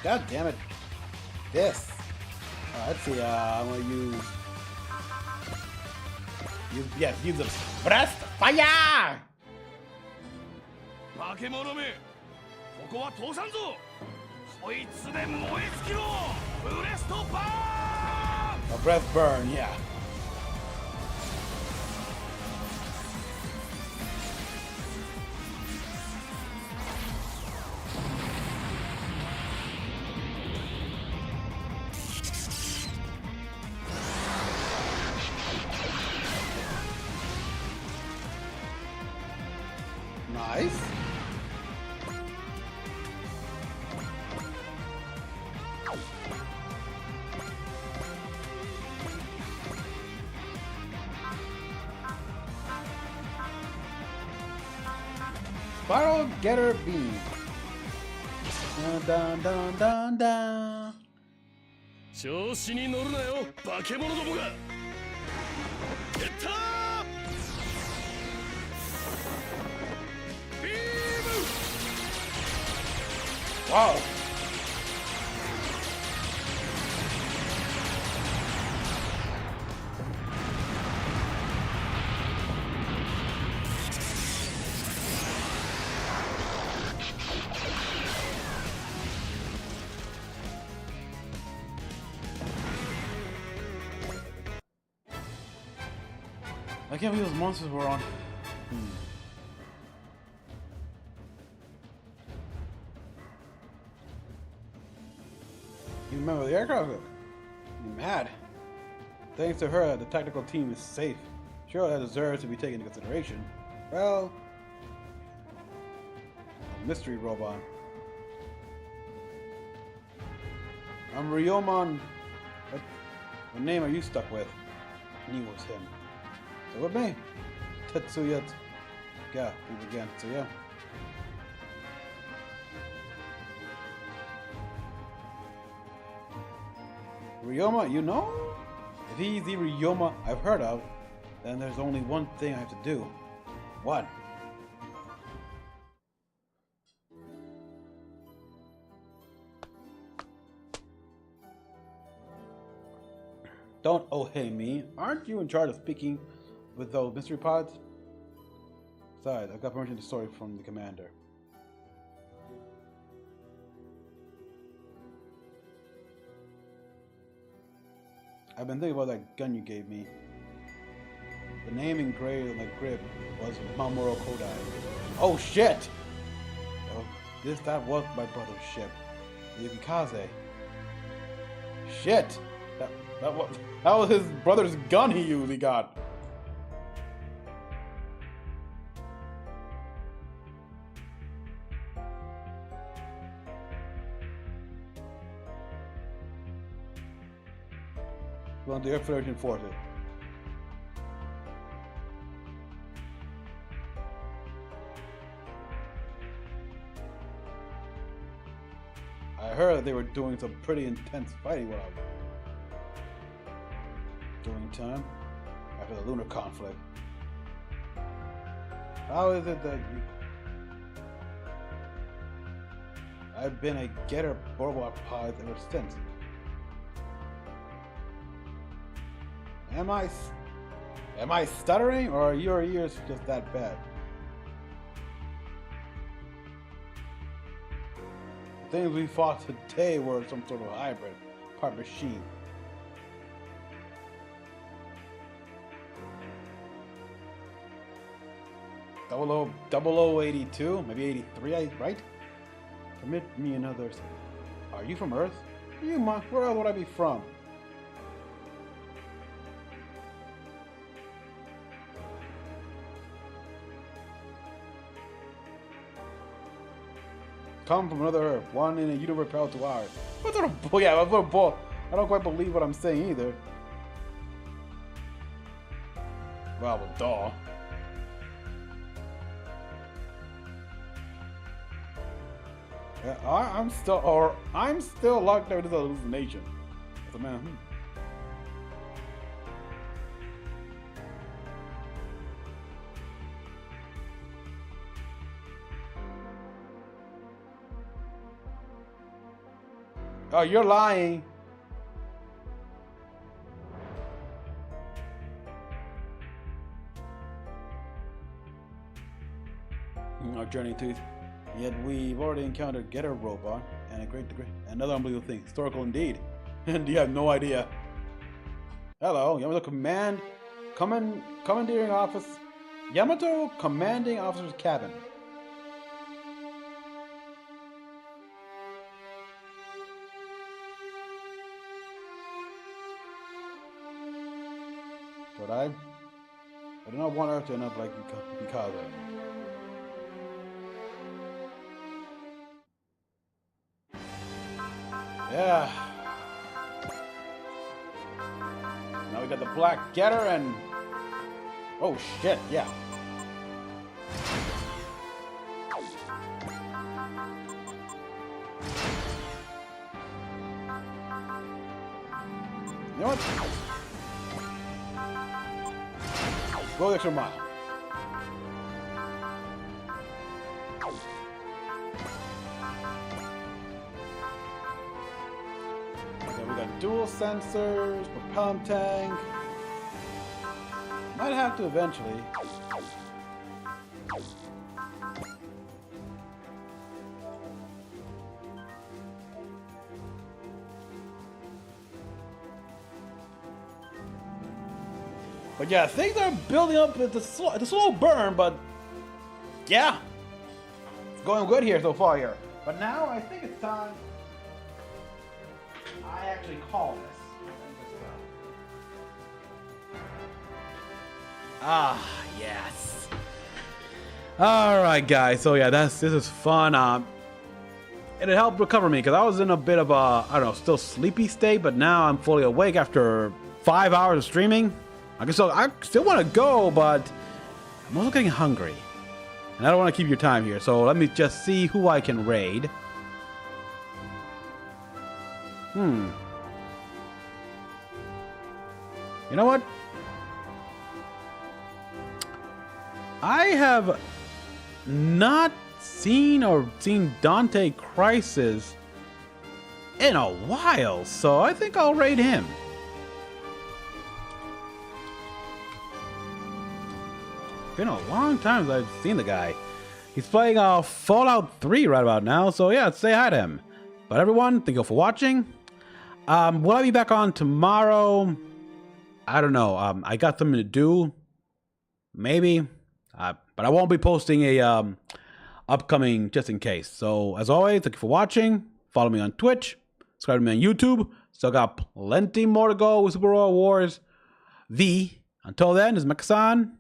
God damn it. This. Let's see, I'm gonna use the breast fire! 化け物め、ここは通さんぞ。こいつで燃え尽きろ。ブレストバーン。 A breath burn, yeah. Nice. Spiral Getter Beam. Dun dun dun dun dun. 調子に乗るなよ、化け物どもが。やったー！ Wow. I can't believe those monsters were on. You remember the aircraft? You're mad. Thanks to her, the tactical team is safe. Sure, that deserves to be taken into consideration. Well, a mystery robot. I'm Ryomon. What name are you stuck with? I knew it was him. So with me, Tetsuya. Yeah, again, Tetsuya. Ryoma, you know? If he's the Ryoma I've heard of, then there's only one thing I have to do. What? Don't oh hey me. Aren't you in charge of speaking with those mystery pods? Besides, I got permission to story from the commander. I've been thinking about that gun you gave me. The name engraved on the grip was Mamoru Kodai. Oh shit! Oh, that was my brother's ship, the Yukikaze. Shit! That was his brother's gun he got. Well, the Air Federation forces. I heard they were doing some pretty intense fighting while I was during time after the lunar conflict. How is it that you... I've been a getter robot pod ever since. Am I stuttering, or are your ears just that bad? The things we fought today were some sort of hybrid, part machine. Double O 82, maybe 83, right? Permit me another. Are you from Earth? Where else would I be from? Come from another Earth, one in a universe parallel to ours. What sort of bull? Yeah, what sort of bull? I don't quite believe what I'm saying either. Well, duh. Yeah, I'm still locked out as a hallucination. As a man. Oh, you're lying. Our journey to, yet we've already encountered Getter Robot and a great degree. Another unbelievable thing. Historical indeed. And you have no idea. Hello, Yamato Commandeering Office. Yamato Commanding Officer's Cabin. But I do not want Earth to end up like Yukikaze. Yeah. Now we got the Black Getter and... Oh shit, yeah. You know what? Go the extra mile. Okay, we got dual sensors, propellant tank. Might have to eventually. But yeah, things are building up at the slow burn, but yeah, it's going good here so far here. But now I think it's time. I actually call this. Yes. All right, guys. So yeah, this is fun. It helped recover me because I was in a bit of a, I don't know, still sleepy state, but now I'm fully awake after 5 hours of streaming. I still want to go, but I'm also getting hungry. And I don't want to keep your time here, so let me just see who I can raid. You know what? I have not seen Dante Crisis in a while, so I think I'll raid him. Been a long time since I've seen the guy. He's playing Fallout 3 right about now, so yeah, say hi to him. But everyone, thank you for watching. Will I be back on tomorrow? I don't know. I got something to do. Maybe. But I won't be posting a upcoming just in case. So as always, thank you for watching. Follow me on Twitch. Subscribe to me on YouTube. Still got plenty more to go with Super Royal Wars V. Until then, this is Mecha-san.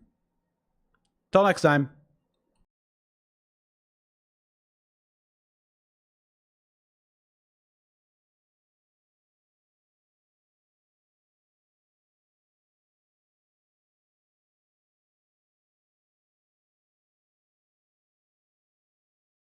Till next time.